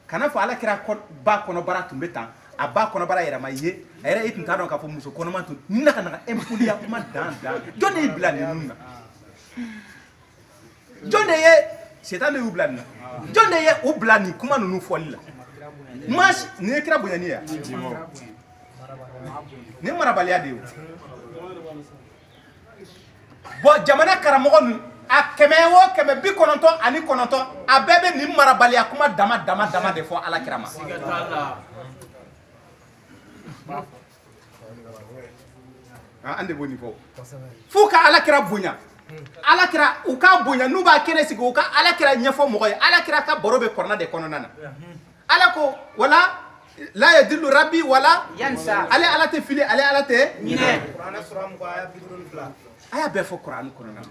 kana fɔ alakira ba kɔnɔbara tun bɛ tan a ba kɔnɔbara yɛrɛma ye a yɛrɛ e tun t'a dɔn k'a fɔ muso kɔnɔma tun ni na ka na impudiya kuma dan jɔn de y'i bila ninnu na jɔn de ye setan de y'u bila nin na jɔn de ye u bila nin kuma ninnu fɔli la maa nin ye kira bonyani ye nin marabaliya de ye bon jamana karamɔgɔ ninnu a 199 a bɛɛ bɛ nin marabaliya kuma dama de fɔ alakira ma an de b'o nin fɔ f'u ka alakira bonya alakira u ka bonya n'u b'a kɛnɛ sigi u ka alakira ɲɛfɔ mɔgɔ ye alakira ka baro bɛ kɔrɔna de kɔnɔna na ala ko wala la yadillu rabbi wala yansa ale ala tɛ fili ale ala tɛ ɲinɛ a y'a bɛɛ fɔ kuranɛ kɔnɔna na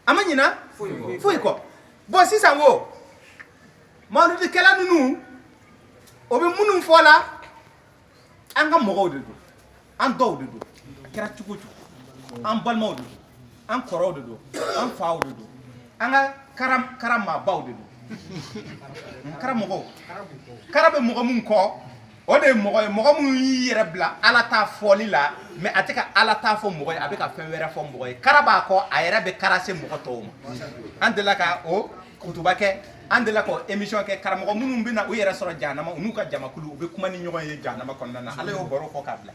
a ma ɲina foyi kɔ bon sisan ko mawuludikɛla ninnu o bɛ minnu fɔ la an ka mɔgɔw de don an dɔw de don a kɛra cogo cogo an balimaw de don an kɔrɔw de don an faw de don an ka karamaabaw de don karamɔgɔw kara bɛ mɔgɔ min kɔ o de ye mɔgɔ ye mɔgɔ minnu y'i yɛrɛ bila ala ta fɔli la mais a tɛ ka ala ta fɔ mɔgɔ ye a bɛ ka fɛn wɛrɛ fɔ mɔgɔ ye kara b'a kɔ a yɛrɛ bɛ kara se mɔgɔ tɔw ma an delila ka o kutuba kɛ an delila ka émission kɛ karamɔgɔ minnu bɛ na u yɛrɛ sɔrɔ jahanama u n'u ka jamakulu u bɛ kuma ni ɲɔgɔn ye jahanama kɔnɔna na ala y'o baro fɔ k'a bila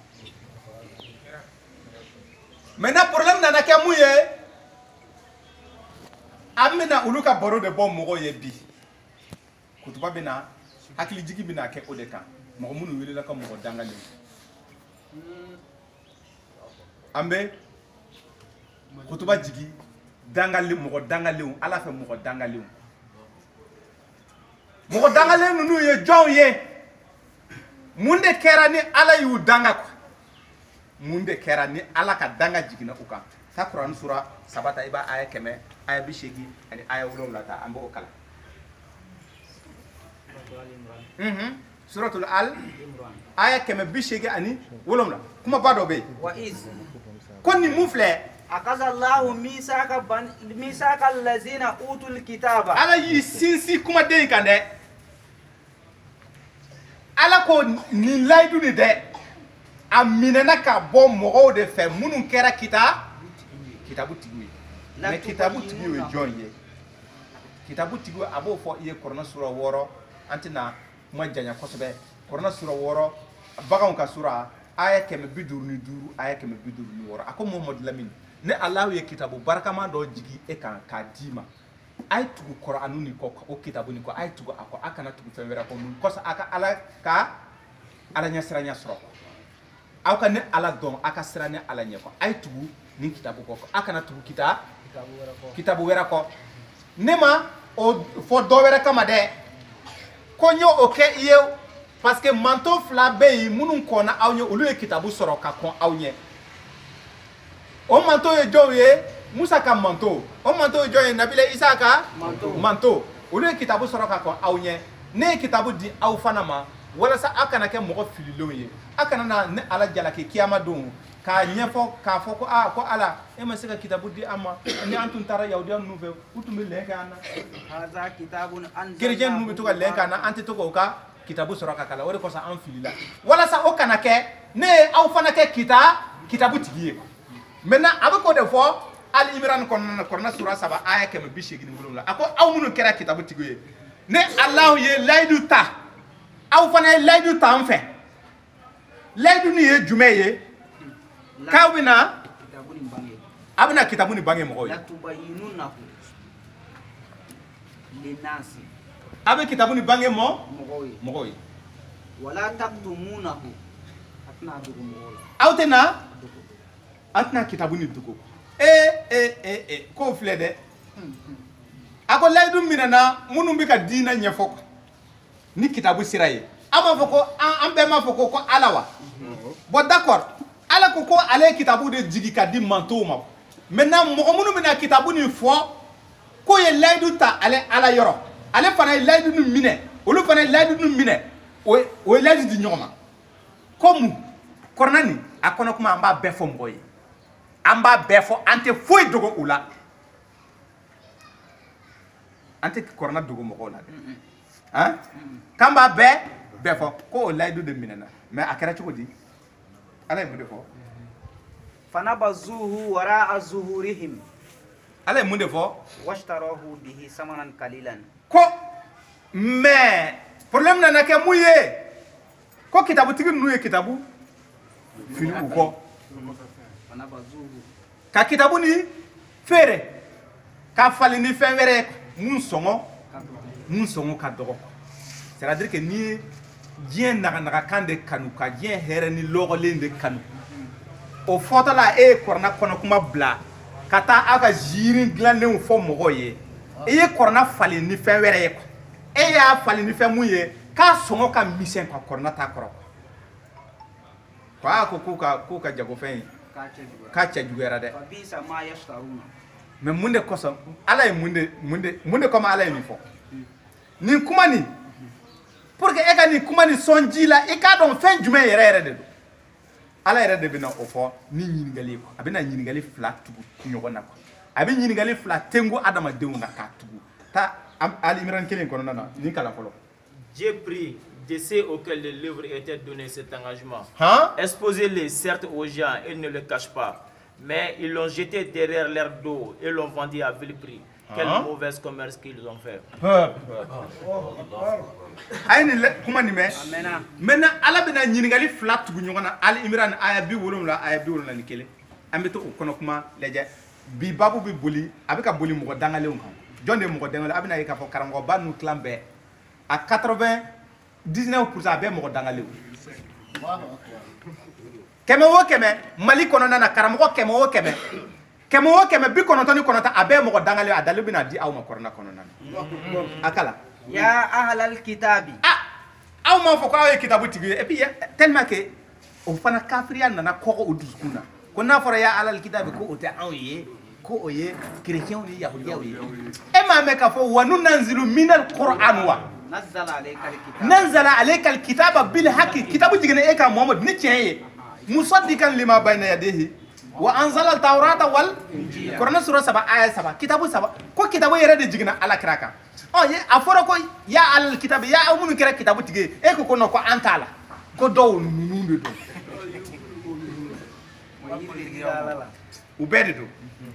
maintenant problème nana kɛ mun ye an bɛna olu ka baro de bɔ mɔgɔw ye bi kutuba bɛ na hakilijigi bɛ na kɛ o de kan mɔgɔ minnu welela ka mɔgɔ dangalenw an bɛ kutuba jigi mɔgɔ dangalenw ala fɛ mɔgɔ dangalenw ninnu ye jɔnw ye mun de kɛra ni ala y'u danga quoi mun de kɛra ni ala ka danga jiginna u kan ta kuranɛ sura 3 ta i b'a aya 100 aya 80 ani aya 7 ta an b'o kalan suratul al aya 180 ani 7 kuma ba dɔ bɛ yen wa iz ko nin mun filɛ akazallahu misaka allazina utul kitaba ala y'i sinsin kumaden in kan dɛ ala ko nin layidu nin dɛ a minɛna ka bɔ mɔgɔw de fɛ minnu kɛra kitabu tigiw ye mais kitabu tigiw ye jɔn ye kitabu tigiw a b'o fɔ i ye kuranɛ sura 6 an tɛna kuma janya kosɛbɛ kuranɛ sura 6 baganw ka sura aya 155 aya 156 a ko Muhamadu Lamini ne Alahu ye kitabu barikama dɔ jigi e kan k'a d'i ma a ye tugu Kur'anu nin kɔ o kitabu nin kɔ a ye tugu a kɔ a kana tugu fɛn wɛrɛ kɔ mun kɔsɔn a ka ala ɲɛsiranya sɔrɔ aw ka ne ala dɔn a ka siran ne ala ɲɛ kɔ a ye tugu nin kitabu kɔ a kana tugu kitabu wɛrɛ kɔ ne ma o fɔ dɔ wɛrɛ kama dɛ ko n y'o kɛ i ye parce que manto fila bɛ yen minnu kɔnna aw ɲɛ olu ye kitabu sɔrɔ ka kɔn aw ɲɛ o manto ye jɔnw ye Musa ka manto o manto ye jɔn ye Nabila Isa ka manto olu ye kitabu sɔrɔ ka kɔn aw ɲɛ ne ye kitabu di aw fana ma walasa aw kana kɛ mɔgɔ fililenw ye aw kana na ne ala jalaki kiyama don k'a ɲɛfɔ k'a fɔ ko ko ala e ma se ka kitabu di an ma ni an tun taara yahudiya ninnu fɛ u tun bɛ lɛn kɛ an na kerecɛn ninnu bɛ to ka lɛn kɛ an na an tɛ to k'o ka kitabu sɔrɔ ka kalan o de kosɔn an filila walasa o kana kɛ ne ye aw fana kɛ kitabu tigi ye maintenant a bɛ k'o de fɔ Ali Imran kɔnɔna na kuranɛ sura 3 aya 187 a ko aw minnu kɛra kitabu tigi ye ne Alahu ye layidu ta aw fana ye layidu ta an fɛ layidu nin ye jumɛn ye k'aw bɛna a bɛna kitabu nin bange mɔgɔw ye a bɛ kitabu nin bange mɔgɔw ye wala taktumunahu aw tɛna an tɛna kitabu nin dogo k'o filɛ dɛ a ko layidu minɛna minnu bɛ ka diinɛ ɲɛfɔ ni kitabu sira ye aw b'a fɔ ko an bɛɛ m'a fɔ ko ala wa bon d'accord ala ko ale ye kitabu de jigi ka di mantow ma maintenant mɔgɔ minnu bɛna kitabu nin fɔ k'o ye layidu ta ale ala yɔrɔ ale fana ye layidu nin minɛ olu fana ye layidu nin minɛ o ye layidu di ɲɔgɔn ma ko mun kuranɛ nin a kɔnɔ kuma an b'a bɛɛ fɔ mɔgɔ ye an b'a bɛɛ fɔ an tɛ foyi dogo u la an tɛ kuranɛ dogo mɔgɔw la dɛ han kan b'a bɛɛ fɔ ko o layidu de minɛna mais a kɛra cogo di ala ye mun de fɔ فنبذوه وراء ظهورهم ala ye mun de fɔ واشتروه به ثمنا قليلا ko mais problème nana kɛ mun ye ko kitabutigi ninnu ye kitabu fili u kɔ فنبذوه ka kitabu ni feere ka fali ni fɛn wɛrɛ mun sɔngɔ ka dɔgɔ c'est à dire que ni ye diɲɛ naga-nagakan de kanu ka diɲɛ hɛrɛ ni lɔgɔlen de kanu o fɔtɔla e ye kɔrɔna kɔnɔ kuma bila ka taa aw ka ziiri dilanenw fɔ mɔgɔw ye i ye kɔrɔna fali ni fɛn wɛrɛ ye e y'a fali ni fɛn mun ye k'a sɔngɔ ka misɛn ka kɔrɔna t'a kɔrɔ ko a ko k'u ka jagofɛn ye k'a cɛ juguyara dɛ فبئس ما يشترون mais mun de kosɔn ala ye mun de kɔma ala ye nin fɔ nin kuma nin pour que e ka nin kuma nin sɔn ji la i k'a dɔn fɛn jumɛn yɛrɛ de don ala yɛrɛ de bɛna o fɔ ni ɲininkali ye a bɛna ɲininkali fila tugu ɲɔgɔn na a bɛ ɲininkali fila tengu adamadenw na k'a tugu taa Ali Imran kelen kɔnɔna na nin kalan fɔlɔ J'ai pris de ceux auxquels le livre était donné cet engagement. han Exposez-les certes aux gens et ne le cachent pas. Mais ils l'ont jeté derrière leur dos et l'ont vendu à vil prix. Quel mauvais commerce qu'ils ont fait. a ye nin kuma nin mɛn amena maintenant ala bɛna ɲininkali fila tugu ɲɔgɔn na Ali Imran aya 70 aya 71 an bɛ to o kɔnɔ kuma lajɛ bi babu bɛ boli a bɛ ka boli mɔgɔ dangalenw kan jɔn de ye mɔgɔ dangalen a bɛna ye k'a fɔ karamɔgɔba ninnu tilan bɛɛ a 99% a bɛɛ mɔgɔ dangalenw kɛmɛ o kɛmɛ Mali kɔnɔna na karamɔgɔ kɛmɛ o kɛmɛ 99 a bɛɛ mɔgɔ dangalen a dali bɛna di aw ma kɔrɔna kɔnɔna na a kala يا أهل الكتاب aw m'a fɔ ko aw ye kitabu tigi ye et puis tellement que o fana kafiriya nana kɔgɔ o dusukun na ko n'a fɔra ya alal kitabi ko o tɛ anw ye ko o ye chrétienw ni yahudiyaw ye e m'a mɛn k'a fɔ wa nunanzilu minal qur'an wa نزل عليك الكتاب nanzala alayka alkitaba bil haqqi kitabu jigina e ka Muhammad ni tiɲɛ ye musaddiqan lima bayna yadayhi wa anzala al-tawrata wal Qur'an sura 7 aya 7 kitabu 7 ko kitabu yɛrɛ de jigina ala kira kan a fɔra ko ya alal kitabi ya aw minnu kɛra kitabu tigi ye e ko non ko an t'a la ko dɔw ninnu de don u bɛɛ de don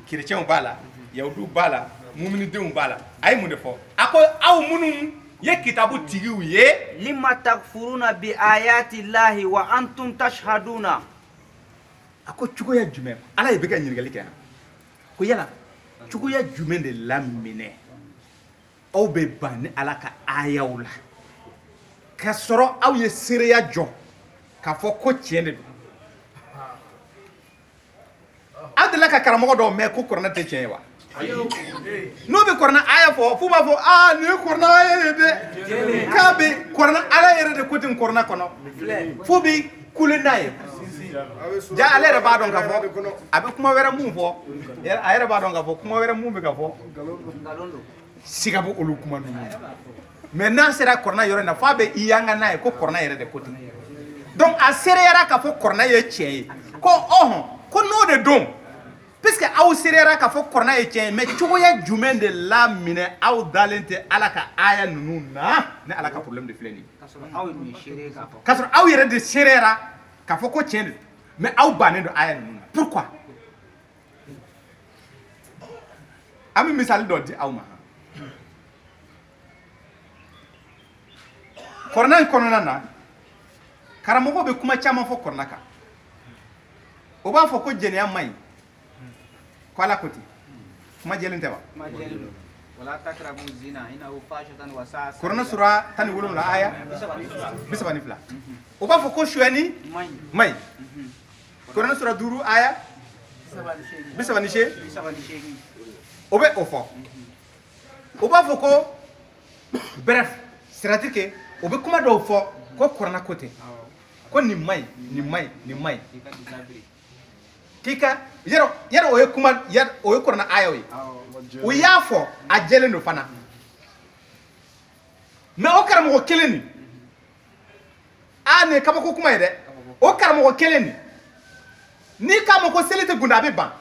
chrétienw b'a la yahudiw b'a la muminidenw b'a la a ye mun de fɔ a ko aw minnu ye kitabu tigiw ye لما تكفرون بآيات الله وأنتم تشهدون a ko cogoya jumɛn ala ye bɛ ka ɲininkali kɛ yan ko yala cogoya jumɛn de laminɛ aw bɛ ban ni ala ka ayaw la ka sɔrɔ aw ye seereya jɔ k'a fɔ ko tiɲɛ de don aw delila ka karamɔgɔ dɔw mɛn ko kɔrɔna tɛ tiɲɛ ye wa n'o bɛ kɔrɔna aya fɔ f'u b'a fɔ nin ye kɔrɔna aya ye dɛ k'a bɛ kɔrɔna ala yɛrɛ de ko ten kɔrɔna kɔnɔ f'u bɛ kule n'a ye ja ale yɛrɛ b'a dɔn k'a fɔ a bɛ kuma wɛrɛ mun fɔ a yɛrɛ b'a dɔn k'a fɔ kuma wɛrɛ mun bɛ ka fɔ siga bɛ olu kuma ninnu mais n'a sera kɔrɔna yɔrɔ in na f'a bɛ i yanga n'a ye ko kɔrɔna yɛrɛ de ko ten donc a sereyara k'a fɔ kɔrɔna ye tiɲɛ ye ko ɔhɔn ko n'o de don puisque aw sereyara k'a fɔ kɔrɔna ye tiɲɛ ye mais cogoya jumɛn de la minɛ aw dalen tɛ ala ka aya ninnu na ni ala ka problème de filɛ nin ye k'a sɔrɔ aw yɛrɛ de sereyara k'a fɔ ko tiɲɛ de don mais aw bannen don aya ninnu na pourquoi an bɛ misali dɔ di aw ma kɔrɔna in kɔnɔna na karamɔgɔ bɛ kuma caman fɔ kɔrɔna kan o b'a fɔ ko jɛnɛya man ɲi ko ala ko ten kuma jɛlen tɛ wa kɔrɔna sura 17 aya 32 o b'a fɔ ko suyani man ɲi kɔrɔna sura 5 aya 38 o bɛ o fɔ o b'a fɔ ko bref c'est à dire que o bɛ kuma dɔw fɔ ko kɔrɔna ko ten ko nin man ɲi nin man ɲi nin man ɲi k'i ka yɛrɛ o ye kuma o ye kɔrɔna ayaw ye o y'a fɔ a jɛlen don fana mais o karamɔgɔ kelen nin nin ye kabako kuma ye dɛ o karamɔgɔ kelen nin n'i k'a ma ko seli tɛ gunda a bɛ ban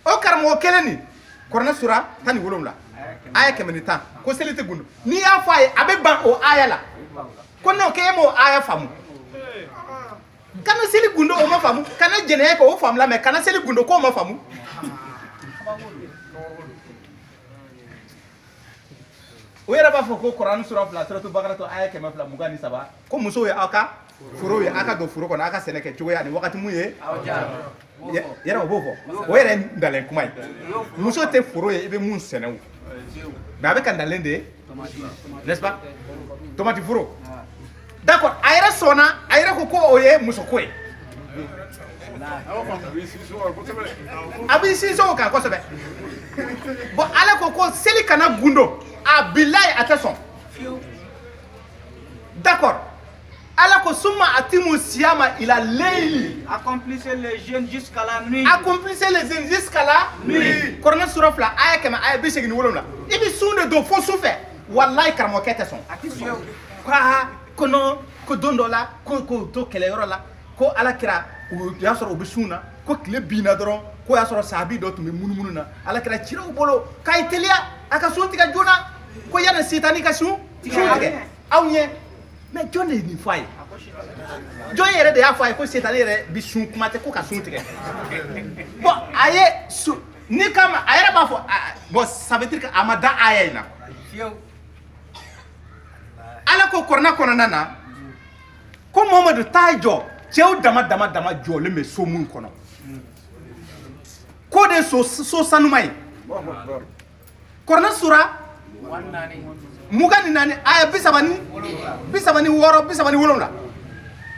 o karamɔgɔ kelen nin Korana sura tan wolom la aya kemeni tan ko seli te gundu ni ya fa ye abe ban o aya la ko no ke mo aya famu kana seli gundo o ma famu kana jene ko o famu la mais kana seli gundo ko o ma famu o yɛrɛ b'a fɔ ko Korana sura fila suratu bakara to aya kɛmɛ fila mugan ni saba ko muso ye aw ka foro ye aw ka don foro kɔnɔ aw ka sɛnɛ kɛ cogoya ni wagati mun ye yɛrɛ o b'o fɔ o yɛrɛ ye dalen kuma ye muso tɛ foro ye i bɛ mun sɛnɛ o mais a bɛ ka dalen de ye n'est-ce pas tomati foro d'accord a yɛrɛ sɔnna a yɛrɛ ko ko o ye muso ko ye a b'i sinsin o kan kosɛbɛ bon ala ko seli kana gundo a bilayi a tɛ sɔn d'accord ala ko summa atimu siyama ila leyli Accomplissez les jeûnes jusqu'à la nuit. accomplissez les jeûnes jusqu'à la nuit Korana sura fila aya kɛmɛ aya bi segin ni wolonwula i bi sun de don fo su fɛ walayi karamɔgɔkɛ tɛ sɔn ko aa ko non ko don dɔ la ko to kɛlɛyɔrɔ la ko ala kira o y'a sɔrɔ o bɛ sun na ko tile binna dɔrɔn ko y'a sɔrɔ sahabi dɔ tun bɛ munumunu na ala kira cira u bolo k'a ye teliya a ka sun tigɛ joona ko yanni sitani ka sun tigɛ aw ɲɛ mais jɔn de ye nin fɔ a ye jɔn yɛrɛ de y'a fɔ a ye ko sitani yɛrɛ bi sun kuma tɛ ko ka sun tigɛ bon a ye su ni kama a yɛrɛ b'a fɔ bon ça veut dire que a ma da aya in na ala ko Korana kɔnɔna na ko Muhamadu t'a jɔ cɛw dama jɔlen bɛ so mun kɔnɔ ko de so sanuma ye Korana sura mugan ni naani aya 36 37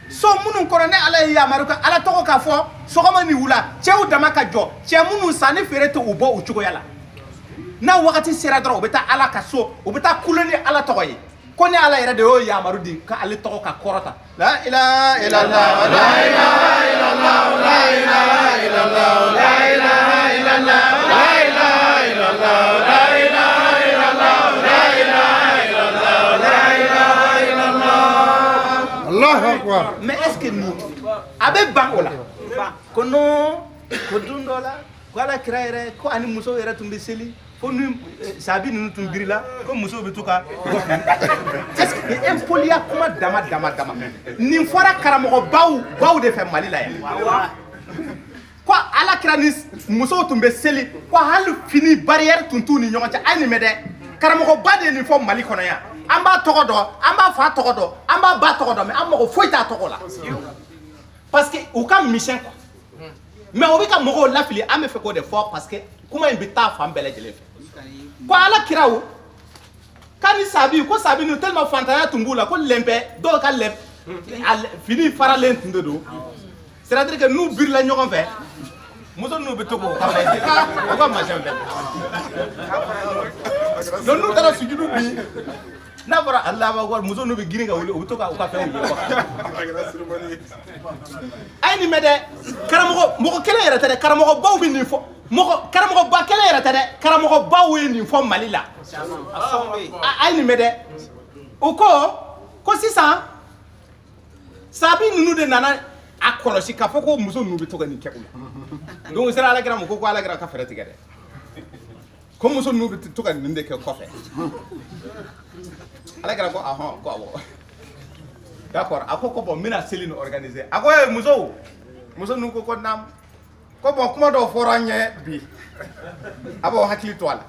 so minnu kɔnɔ ne ala ye yamaru ka ala tɔgɔ k'a fɔ sɔgɔma ni wula cɛw dama ka jɔ cɛ minnu sanni feere tɛ u bɔ u cogoya la n'a wagati sera dɔrɔn u bɛ taa ala ka so u bɛ taa kule ni ala tɔgɔ ye ko ni ala yɛrɛ de y'o yamaru di ka ale tɔgɔ ka kɔrɔta la ilaha illallah la ilaha illallah la ilaha illallah la ilaha illallah la ilaha illallah la ilaha illallah la ilaha illallah la ilaha illallah Allahu akbar. mais est-ce que nous a bɛ ban o la ko non ko don dɔ la ko ala kira yɛrɛ ko ani muso yɛrɛ tun bɛ seli fo ni sabi ninnu tun birila ko muso bɛ to ka est-ce que impoliya kuma dama nin fɔra karamɔgɔ baw de fɛ Mali la yan ko ala kira ni musow tun bɛ seli ko hali fini barrière tun t'u ni ɲɔgɔn cɛ ayi nin mɛ dɛ karamɔgɔ ba de ye nin fɔ Mali kɔnɔ yan an b'a tɔgɔ dɔn an b'a fa tɔgɔ dɔn an b'a ba tɔgɔ dɔn mais an mɔgɔ foyi t'a tɔgɔ la parce que u ka misɛn quoi mais o bɛ ka mɔgɔw lafili an bɛ fɛ k'o de fɔ parce que kuma in bɛ taa fan bɛɛ lajɛlen fɛ ko ala kira o k'a ni sabi ko sabi ninnu tellement fantanya tun b'u la ko lɛnpɛ dɔw ka fini faralen tun de don c'est à dire que n'u birila ɲɔgɔn fɛ muso ninnu bɛ to k'o ka lajɛ o ka masɛn bɛɛ donc n'u taara sujudu bi n'a fɔra Alahu akbar muso ninnu bɛ girin ka wuli u bɛ to ka u ka fɛnw ye a ye nin mɛn dɛ karamɔgɔ mɔgɔ kelen yɛrɛ tɛ dɛ karamɔgɔbaw bɛ nin fɔ karamɔgɔba kelen yɛrɛ tɛ dɛ karamɔgɔbaw ye nin fɔ Mali la a ye nin mɛn dɛ o ko sisan sabi ninnu de nana a kɔlɔsi k'a fɔ ko muso ninnu bɛ to ka nin kɛ u la donc sera alakira ma ko alakira ka fɛɛrɛ tigɛ dɛ ko muso ninnu bɛ to ka nin de kɛ kɔfɛ alakira ko ahɔn ko awɔ d'accord a ko bon n bɛna seli nin organiser a ko muso ninnu ko naam ko bon kuma dɔw fɔra an ɲɛ bi a b'aw hakili to a la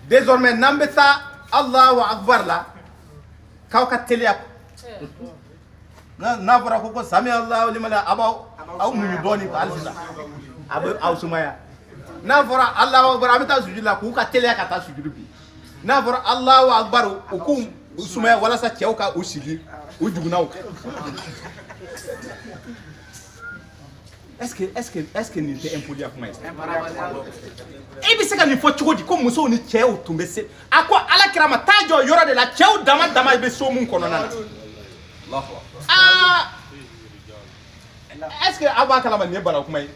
désormais n'an bɛ taa Allahu akbar la k'aw ka teliya n'a fɔra ko sami Allahu liman a b'aw muɲu dɔɔnin hali sisan a bɛ aw sumaya n'a fɔra Allahu akbar a bɛ taa sujudi la k'u ka teliya ka taa sujudi bi n'a fɔra Allahu akbar u k'u sumaya walasa cɛw ka u sigi u jugunaw kan est-ce que nin tɛ impoliya kuma ye i bɛ se ka nin fɔ cogo di ko musow ni cɛw tun bɛ se a ko ala kira ma taa jɔ yɔrɔ de la cɛw dama i bɛ so mun kɔnɔna na est-ce que aw b'a kalama nin ye bala kuma ye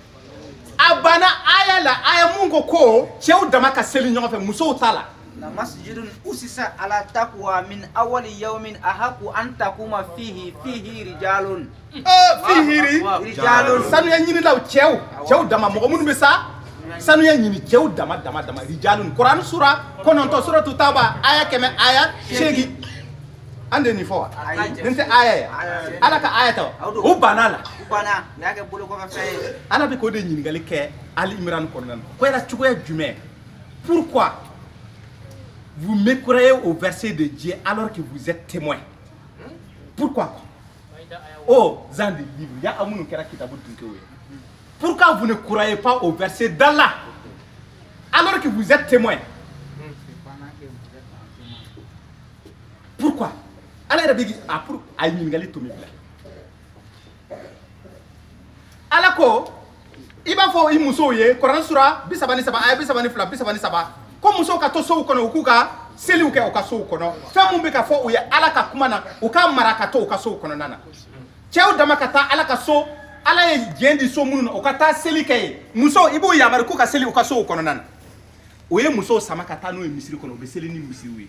a banna aya la aya mun ko cɛw dama ka seli ɲɔgɔn fɛ musow t'a la masjidun usisa ala taqwa min awwali yawmin ahaqqu an taquma fihi rijalun rijalun sanuya ɲinilaw cɛw dama mɔgɔ minnu bɛ sa sanu ya ɲini cɛw dama rijalun Quran sura kɔnɔntɔn suratu taba aya kɛmɛ aya 8 an de nin fɔ wa nin tɛ aya ye ala ka aya ta o banna la ala bɛ k'o de ɲininkali kɛ Ali Imran kɔnɔna na ko yɛrɛ cogoya jumɛn pourquoi vous mécroyez au verset de Dieu alors que vous êtes témoin pourquoi oh zandi livre ya amunu kɛra kitabu dunkew ye pourquoi vous ne croyez pas au verset d'Allah alors que vous êtes témoin pourquoi ala yɛrɛ bɛ a pour a ɲininkali to min bila ala ko i b'a fɔ i musow ye Kuranɛ sura 33 aya 32 33 ko musow ka to sow kɔnɔ u k'u ka seliw kɛ u ka sow kɔnɔ fɛn mun bɛ ka fɔ u ye ala ka kuma na u ka mara ka to u ka sow kɔnɔna na cɛw dama ka taa ala ka so ala ye diɲɛ di so minnu na u ka taa seli kɛ ye musow i b'u yamari k'u ka seli u ka sow kɔnɔna na o ye musow sama ka taa n'o ye misiri kɔnɔ u bɛ seli ni misiriw ye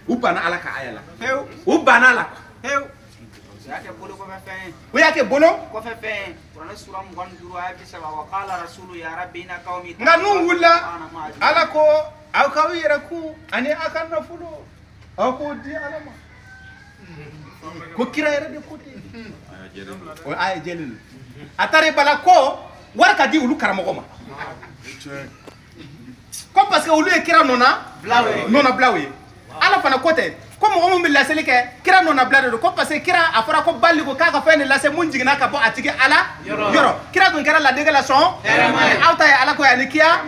u banna ala ka aya la u banna la o y'a kɛ bolo nka n'u wulila ala ko aw k'aw yɛrɛ kun ani aw ka nafolo aw k'o di ala ma ko kira yɛrɛ de ko ten o aya jɛlen don a taara bala ko wari ka di olu karamɔgɔ ma ko parce que olu ye kira nɔna bilaw ye ala fana ko tɛ ko mɔgɔ min bɛ laseli kɛ kira nɔna bila de don ko parce que kira a fɔra ko bali ko k'a ka fɛn de lase mun jiginna ka bɔ a tigi ala yɔrɔ kira tun kɛra ladege la sɔn aw ta ye ala ko yan ni kiya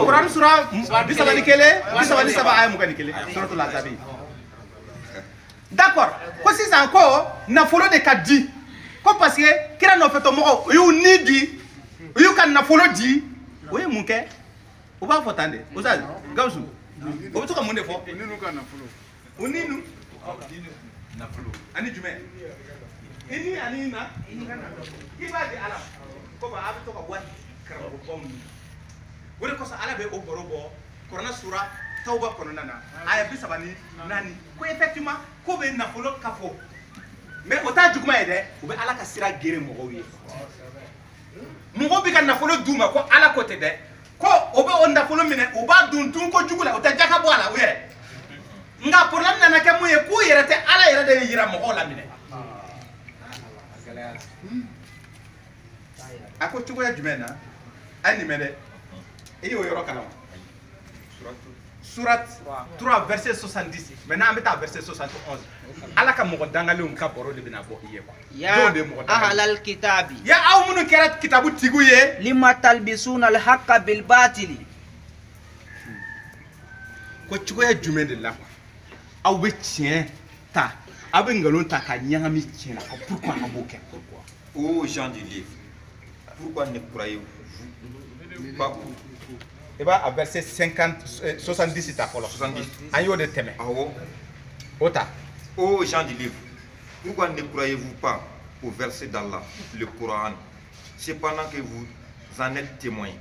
Kuranɛ sura 31 33 aya 21 suratul Ahzab d'accord ko sisan ko nafolo de ka di ko parce que kira nɔfɛtɔ mɔgɔw u y'u ni di u y'u ka nafolo di o ye mun kɛ u b'a fɔ tan de o sa Gawusu o bɛ to ka mun de fɔ o ni nu nafolo ani jumɛn i ni ani na i b'a di ala ko a bɛ to ka wari karamɔgɔbaw ni o de kosɔn ala bɛ o baro bɔ Kuranɛ sura Tawba kɔnɔna na aya 34 ko effectivement ko bɛ nafolo ka fɔ mais o t'a juguman ye dɛ u bɛ ala ka sira gere mɔgɔw ye mɔgɔw bɛ ka nafolo d'u ma ko ala ko tɛ dɛ ko o bɛ o nafolo minɛ u b'a dun dun ko jugu la o tɛ jaka bɔ a la u yɛrɛ nka problème nana kɛ mun ye k'u yɛrɛ tɛ ala yɛrɛ de ye yira mɔgɔw la minɛ a ko cogoya jumɛn na a ye nin mɛn dɛ i y'o yɔrɔ kalan surat 3 verset 70 maintenant an bɛ taa verset 71 ala ka mɔgɔ dangalenw ka baro de bɛna bɔ i ye quoi ya ahlal kitabi ya aw minnu kɛra kitabu tigiw ye lima talbisuna alhaqa bil batili ko cogoya jumɛn de la aw bɛ tiɲɛ ta aw bɛ nkalon ta ka ɲagami tiɲɛ na pourquoi aw b'o kɛ pourquoi ô gens du livre pourquoi ne croyez-vous pas i b'a a verset 70 ta fɔlɔ 70 an y'o de tɛmɛ awɔ o ta ô gens du livre pourquoi ne croyez-vous pas au verset d'Allah le Coran cependant que vous en êtes témoins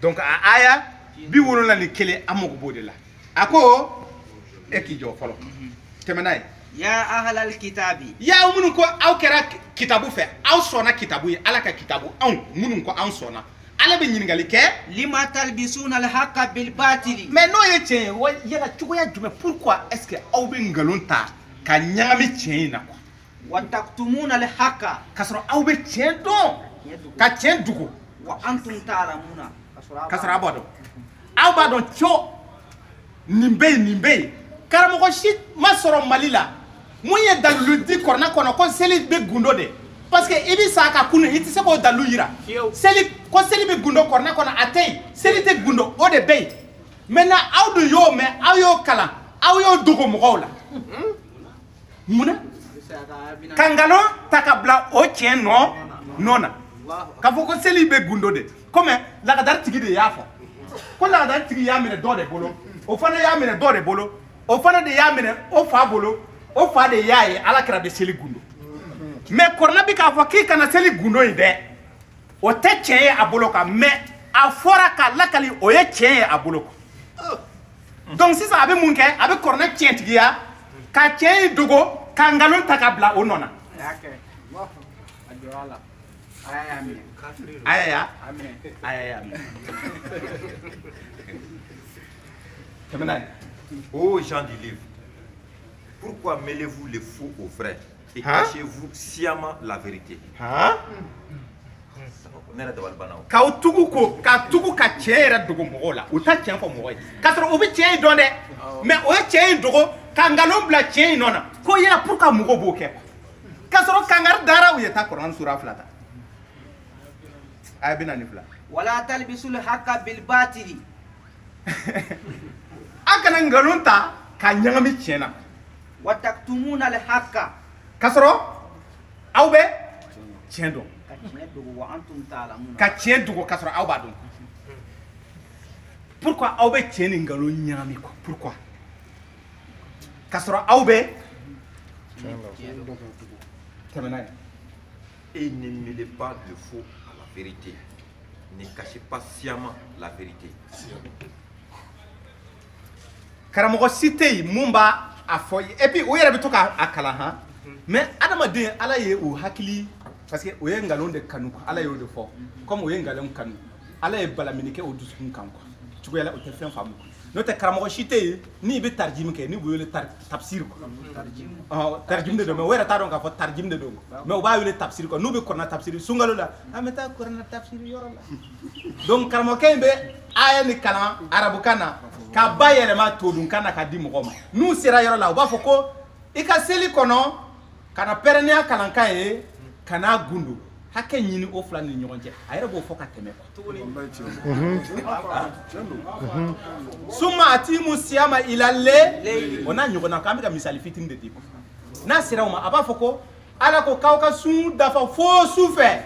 donc a aya 71 an mago b'o de la a ko e k'i jɔ fɔlɔ tɛmɛ n'a ye ya ahlal kitabi ya aw minnu ko aw kɛra kitabu fɛ aw sɔnna kitabu ye ala ka kitabu anw minnu ko anw sɔnna ala bɛ ɲininkali kɛ lima talbisuna alhaqa bil batili mais n'o ye tiɲɛ ye wa yala cogoya jumɛn pourquoi est ce que aw bɛ nkalon ta ka ɲagami tiɲɛ in na quoi wa taktumuna alhaqa k'a sɔrɔ aw bɛ tiɲɛ dɔn ka tiɲɛ dogo wa antum ta'lamuna k'a sɔrɔ aw b'a dɔn aw b'a dɔn co nin bɛ yen karamɔgɔ si ma sɔrɔ Mali la mun ye dalilu di Kuranɛ kɔnɔ ko seli bɛ gundo de parce que i bɛ sa ka kunu i tɛ se k'o dalilu yira seli ko seli bɛ gundo Kuranɛ kɔnɔ a tɛ yen seli tɛ gundo o de bɛ yen maintenant aw dun y'o mɛn aw y'o kalan aw y'o dogo mɔgɔw la munna ka nkalon ta ka bila o tiɲɛ nɔ na k'a fɔ ko seli bɛ gundo de komi lagadari tigi de y'a fɔ ko lagadari tigi y'a minɛ dɔ de bolo o fana y'a minɛ dɔ de bolo o fana de y'a minɛ o fa bolo o fa de y'a ye ala kɛra bɛ seli gundo mais Kuranɛ bɛ k'a fɔ k'i kana seli gundo in dɛ o tɛ tiɲɛ ye a bolo kan mais a fɔra k'a lakali o ye tiɲɛ ye a bolo kan donc sisan a bɛ mun kɛ a bɛ Kuranɛ tiɲɛtigiya ka tiɲɛ in dogo ka nkalon ta ka bila o nɔ na Aya. Amen. Aya. Ô gens du livre, pourquoi mêlez-vous le faux au vrai et Hein? cachez-vous sciemment la vérité? Ha? Ne yɛrɛ dabali banna o. Ka tugu ko ka tugu ka cɛ yɛrɛ dogo mɔgɔw la o ta cɛn fɔ mɔgɔ ye k'a sɔrɔ o bɛ cɛn in dɔn dɛ mais o ye cɛn in dogo ka nkalon bila cɛn in nɔ na ko yala pour que mɔgɔw b'o kɛ k'a sɔrɔ kangari dara u ye ta kuranɛ sura 2 ta aya 42 ولا تلبسوا الحق بالباطل a kana nkalon ta ka ɲagami cɛn na وتكتمون الحق k'a sɔrɔ aw bɛ cɛn dɔn وأنتم تعلمون. ka cɛn dogo k'a sɔrɔ aw b'a dɔn pourquoi aw bɛ cɛn ni nkalon ɲagami quoi pourquoi k'a sɔrɔ aw bɛ tɛmɛ n'a ye Et ne mêlez pas le faux à la vérité. Ne cachez pas sciemment la vérité. karamɔgɔ si tɛ yen mun b'a a fɔ ye et puis o yɛrɛ bɛ to k'a kalan han mais adamaden ala ye o hakili parce que o ye nkalon de kanu quoi ala y'o de fɔ comme o ye nkalon kanu ala ye balamini kɛ o dusukun kan quoi cogoya la o tɛ fɛn faamu n'o tɛ karamɔgɔ si tɛ yen n'i bɛ tarjimi kɛ ni b'o wele tafsir quoi tarjimi de don mais o yɛrɛ t'a dɔn k'a fɔ tarjimi de don mais o b'a wele tafsir quoi n'u bɛ kɔrɔna tafsir sunkalo la an bɛ taa kɔrɔna tafsir yɔrɔ la donc karamɔgɔkɛ in bɛ aya ni kalan arabukan na ka ba yɛlɛma todunkan na ka di mɔgɔw ma n'u sera yɔrɔ la u b'a fɔ ko i ka seli kɔnɔ ka na pɛrɛnniya kalankan ye ka n'a gundu hakɛ ɲini o fila ni ɲɔgɔn cɛ a yɛrɛ b'o fɔ ka tɛmɛ summa atimu siyama ila le o n'a ɲɔgɔnna k'an bɛ ka misali fitinin de di n'a sera o ma a b'a fɔ ko ala ko k'aw ka sun dafa fo su fɛ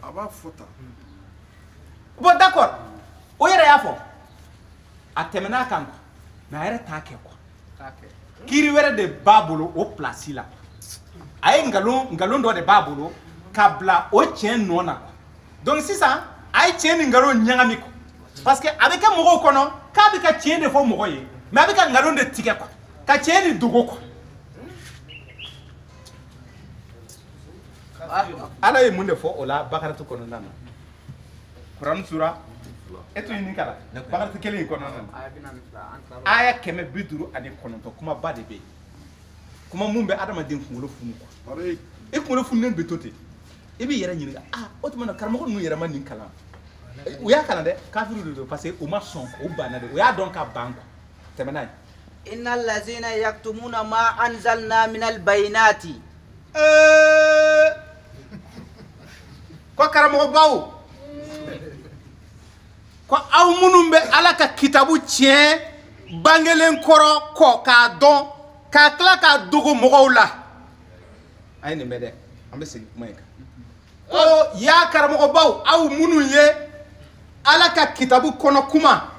A b'a fɔ tan. bon d'accord o yɛrɛ y'a fɔ a tɛmɛn'a kan mais a yɛrɛ t'a kɛ quoi kiiri wɛrɛ de b'a bolo o place la a ye nkalon dɔ de b'a bolo ka bila o cɛn nɔ na donc sisan a ye cɛn ni nkalon ɲagami quoi parce que a bɛ kɛ mɔgɔw kɔnɔ k'a bɛ ka cɛn de fɔ mɔgɔ ye mais a bɛ ka nkalon de tigɛ quoi ka cɛn ni dogo quoi ala ye mun de fɔ o la bakaratu kɔnɔna na kuranɛ sura e tun ye nin kalan bakaratu kelen in kɔnɔna na aya 159 kuma ba de bɛ yen kuma mun bɛ adamaden kunkolo funu quoi e kunkolo fununen bɛ to ten i b'i yɛrɛ ɲininka o tuma na karamɔgɔ ninnu yɛrɛ ma nin kalan u y'a kalan dɛ kafiru de don parce que u ma sɔn o banna de o y'a dɔn ka ban quoi tɛmɛ n'a ye إن الذين يكتمون ما أنزلنا من البينات ko karamɔgɔ baw ko aw minnu bɛ ala ka kitabu tiɲɛ bangelen kɔrɔ kɔ k'a dɔn k'a tila k'a dogo mɔgɔw la a ye nin bɛ dɛ an bɛ segin kuma in kan ko ya karamɔgɔ baw aw minnu ye ala ka kitabu kɔnɔ kuma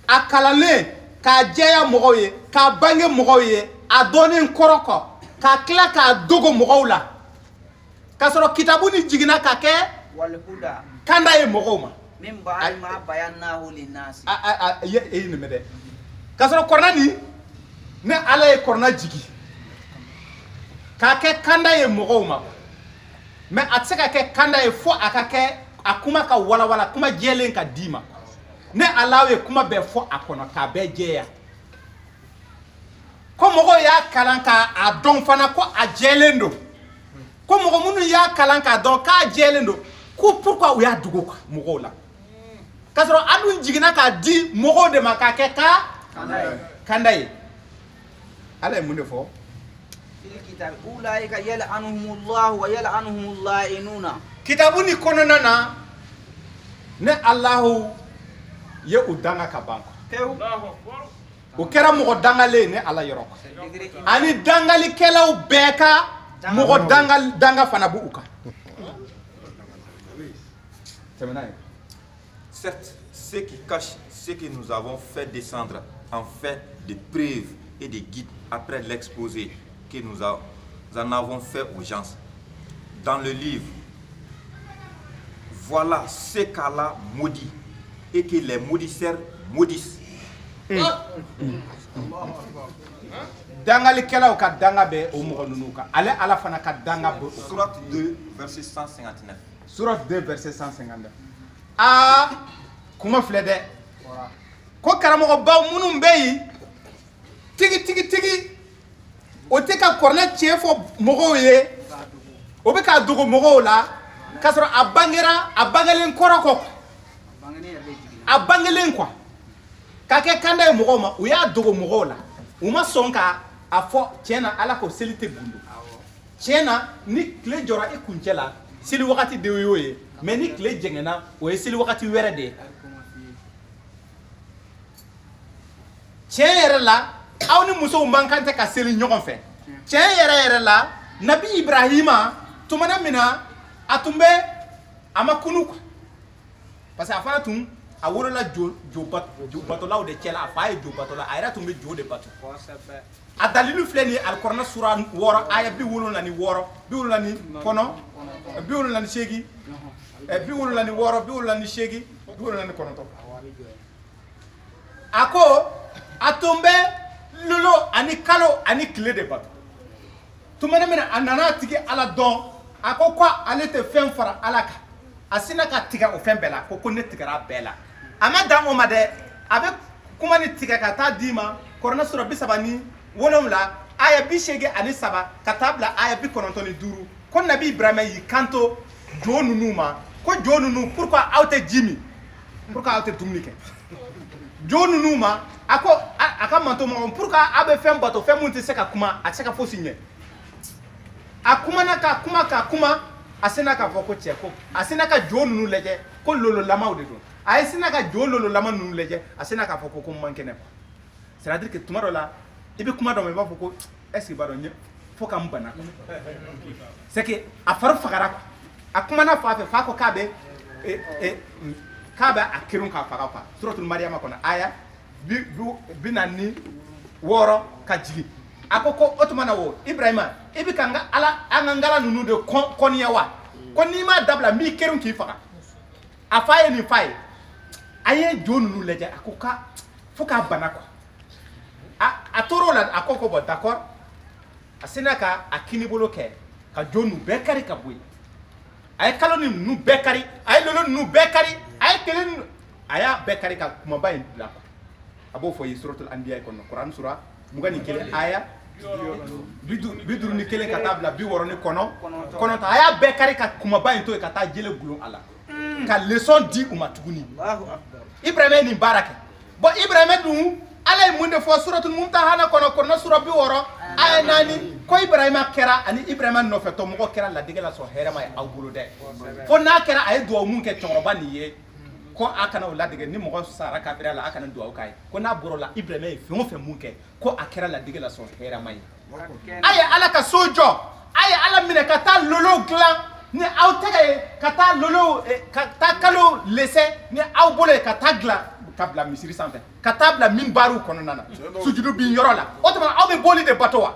a kalanlen k'a jɛya mɔgɔw ye k'a bange mɔgɔw ye a dɔnnen kɔrɔ kɔ k'a tila k'a dogo mɔgɔw la k'a sɔrɔ kitabu ni jiginna ka kɛ والهدى kanda ye mɔgɔw ma من بعد ما بيناه للناس. e ye nin mɛn dɛ k'a sɔrɔ kɔrɔna nin ne ala ye kɔrɔna jigi k'a kɛ kanda ye mɔgɔw ma mais a tɛ se ka kɛ kanda ye fo a ka kɛ a kuma ka walawala kuma jɛlen ka d'i ma ne ala ye kuma bɛɛ fɔ a kɔnɔ k'a bɛɛ jɛya ko mɔgɔw y'a kalan k'a dɔn fana ko a jɛlen don ko mɔgɔ minnu y'a kalan k'a dɔn k'a jɛlen don ko pourquoi u y'a dogo mɔgɔw la k'a sɔrɔ a dun jiginna k'a di mɔgɔw de ma k'a kɛ kanda ye ala ye mun de fɔ في الكتاب أولئك يلعنهم الله ويلعنهم اللائنون. kitabu ni kɔnɔna na ne alahu ye u danga ka ban o kɛra mɔgɔ dangalen ne ala yɔrɔ ani dangalikɛlaw bɛɛ ka mɔgɔ danga fana b'u kan Certes, ceux qui cachent ce que nous avons fait descendre en fait de preuves et de guides après l'exposé que nous en avons fait aux gens dans le livre. Voilà ce qu'Allah maudit et que les maudisseurs maudissent. dangalikɛlaw ka danga bɛ o mɔgɔ ninnu kan ale ala fana ka danga bɛ o kan. Sourate 2 verset 159. Sourate 2 verset 159. Ah, kuma filɛ dɛ ko karamɔgɔbaw minnu bɛ yen tigi o tɛ ka kɔrɔnɛ tiɲɛ fɔ mɔgɔw ye o bɛ k'a dogo mɔgɔw la k'a sɔrɔ a bangelen kɔrɔ kɔ a bangelen quoi k'a kɛ kanda ye mɔgɔw ma u y'a dogo mɔgɔw la u ma sɔn ka a fɔ tiɲɛ na ala ko seli tɛ gundo tiɲɛ na ni tile jɔra i kuncɛ la seli wagati de y'o ye mais ni tile jɛngɛnna o ye seli wagati wɛrɛ de ye tiɲɛ yɛrɛ la aw ni musow man kan tɛ ka seli ɲɔgɔn fɛ tiɲɛ yɛrɛ la nabi ibrahima tumana min na a tun bɛ a ma kunu quoi parce que a fana tun a wolola jo batolaw de cɛla a fa ye jo batola a yɛrɛ tun bɛ jo de bato a dalilu filɛ nin ye alikuranɛ sura 6 aya 76 78 78 79 a ko a tun bɛ lolo ani kalo ani tile de bato tumana min na a nana tigi ala dɔn a ko ale tɛ fɛn fara ala kan a sina ka tigɛ o fɛn bɛɛ la ko ne tigɛra bɛɛ la a ma dan o ma dɛ a bɛ kuma ni tigɛ ka taa d'i ma kuranɛ sura 37 aya 83 ka taa bila aya 95 ko nabi ibrahima y'i kanto jo ninnu ma ko jo ninnu pourquoi aw tɛ ji min pourquoi aw tɛ dumuni kɛ jo ninnu ma a ko a ka manto mɔgɔ pourquoi aw bɛ fɛn bato fɛn mun tɛ se ka kuma a tɛ se ka fosi ɲɛ a kumana ka kuma a sina k'a fɔ ko cɛ ko a sina ka jo ninnu lajɛ ko lololamaw de don a ye sina ka jo lololama ninnu lajɛ a sina k'a fɔ ko man kɛnɛ quoi c'est à dire que tuma dɔ la i bɛ kuma dɔ ma i b'a fɔ ko est ce que i b'a dɔn fo ka n bana c'est que a fari fagara quoi a kumana fa fɛ fa ko k'a bɛ a kirun k'a faga quoi suratul mariyama kɔnɔ aya 46 ka jigin a ko o tuma na wo ibrahima i bɛ ka an ka ngala ninnu de kɔniya wa ko n'i m'a dabila n b'i kirun k'i faga a fa ye nin fa ye a ye jo ninnu lajɛ a ko fo k'a bana quoi a tor'o la a ko bon d'accord a sina ka a kini bolo kɛ ka jo ninnu bɛɛ kari ka bɔ yen a ye kalo ninnu bɛɛ kari a ye lolo ninnu bɛɛ kari a ye kelen a y'a bɛɛ kari ka kumaba in bila quoi a b'o fɔ ye suratul anbiya kɔnɔ kuran sura 21 aya 51 ka taa bila 69 a y'a bɛɛ kari ka kumaba in to yen ka taa jele gulon a la ka leçon di u ma tuguni ibrahima ye nin baara kɛ bon ibrahima dun ala ye mun de fɔ suratul mumtahana kɔnɔ kuranɛ sura 60 aya 4 ko ibrahima kɛra ani ibrahima nɔfɛtɔ mɔgɔ kɛra ladigɛ la sɔn hɛrɛma ye aw bolo dɛ fo n'a kɛra a ye duwawu mun kɛ cɛkɔrɔba nin ye ko a kana o ladigɛ ni mɔgɔ sara kafiriya la a kana duwawu k'a ye ko n'a bɔr'o la ibrahima ye fɛn o fɛn mun kɛ ko a kɛra ladigɛ la sɔn hɛrɛma ye a ye ala ka so jɔ a ye ala minɛ ka taa lolo dilan ni aw tɛgɛ ye ka taa lolo ka taa kalo lese ni aw bolo ye ka taa dilan ka bila misiri sanfɛ ka taa bila minbariw kɔnɔna na sujudu bin yɔrɔ la o tuma aw bɛ boli de bato wa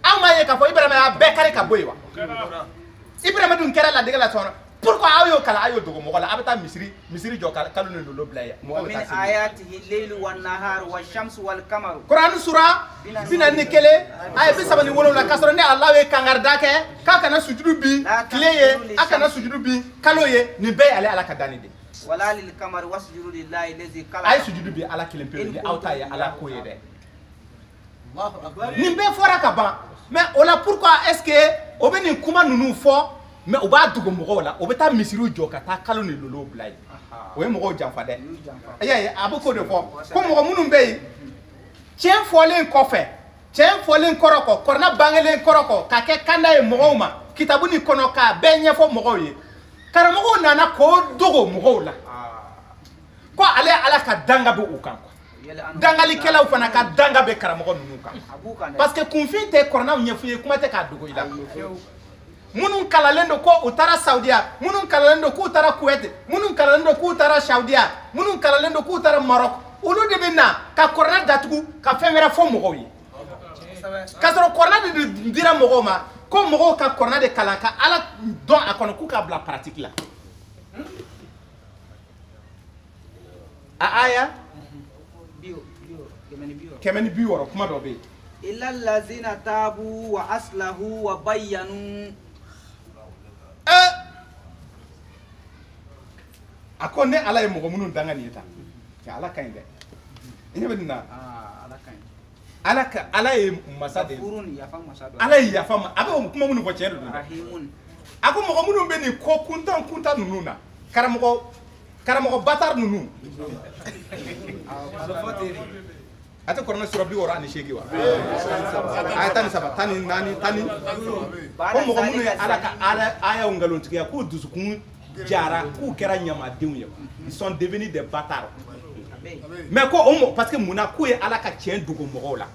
aw m'a ye k'a fɔ ibrahima y'a bɛɛ kari ka bɔ yen wa ibrahima dun kɛra ladigɛ la sɔn pourquoi aw y'o kalan a y'o dogo mɔgɔ la a bɛ taa misiri jɔ kalo ni lolo bila yen mɔgɔ bɛ taa seli ayatihi leylu wannahar washamsu walkamaru kuran sura 41 aya 37 k'a sɔrɔ ni ala ye kangarida kɛ k'a kana sujudu bin tile ye a kana sujudu bin kalo ye nin bɛɛ ye ale ala ka danni de wala lil kamari wasjudu lillahi lazi kala a ye sujudu bin ala kelen pewu ni aw ta ye ala ko ye dɛ nin bɛɛ fɔra ka ban mais o la pourquoi est ce que o bɛ nin kuma ninnu fɔ mais o b'a dogo mɔgɔw la o bɛ taa misiriw jɔ ka taa kalo ni lolo bila yen o ye mɔgɔw janfa dɛ a y'a ye a bɛ k'o de fɔ ko mɔgɔ minnu bɛ yen tiɲɛ fɔlen kɔfɛ tiɲɛ fɔlen kɔrɔ kɔ kɔrɔna bangelen kɔrɔ kɔ ka kɛ kanda ye mɔgɔw ma kitabu nin kɔnɔ k'a bɛɛ ɲɛfɔ mɔgɔw ye karamɔgɔw nana k'o dogo mɔgɔw la ko ale ala ka danga bɛ u kan dangalikɛlaw fana ka danga bɛ karamɔgɔ ninnu kan parce que kunfin tɛ kɔrɔnaw ɲɛfɔ ye kuma tɛ k'a dogo i la minnu kalalen don ko u taara saudiya minnu kalalen don k'u taara kuwait minnu kalalen don k'u taara saudiya minnu kalalen don k'u taara maroc olu de bɛ na ka kɔrɔna datugu ka fɛn wɛrɛ fɔ mɔgɔw ye k'a sɔrɔ kɔrɔna de dira mɔgɔw ma ko mɔgɔw ka kɔrɔna de kalan ka ala dɔn a kɔnɔ k'u k'a bila pratique la a aya kɛmɛ ni 60 kuma dɔ bɛ yen illa allazina tabu wa aslahu wa bayyanu. a ko ne ala ye mɔgɔ minnu danga nin ye tan kɛ ala ka ɲi dɛ i ɲɛ bɛ nin na ala ye masa de ye ala ye yafa ma a bɛ o kuma minnu fɔ tiɲɛ de don dɛ a ko mɔgɔ minnu bɛ nin ko kuntan ninnu na karamɔgɔ batar ninnu a tɛ kɔrɔnɛ sura 68 wa a ye 13 14 14 ko mɔgɔ minnu ye ala ka ayaw nkalontigiya k'u dusukun jara k'u kɛra ɲamadenw ye ils sont devenus des bâtards mais ko parce que munna k'u ye ala ka tiɲɛ dogo mɔgɔw la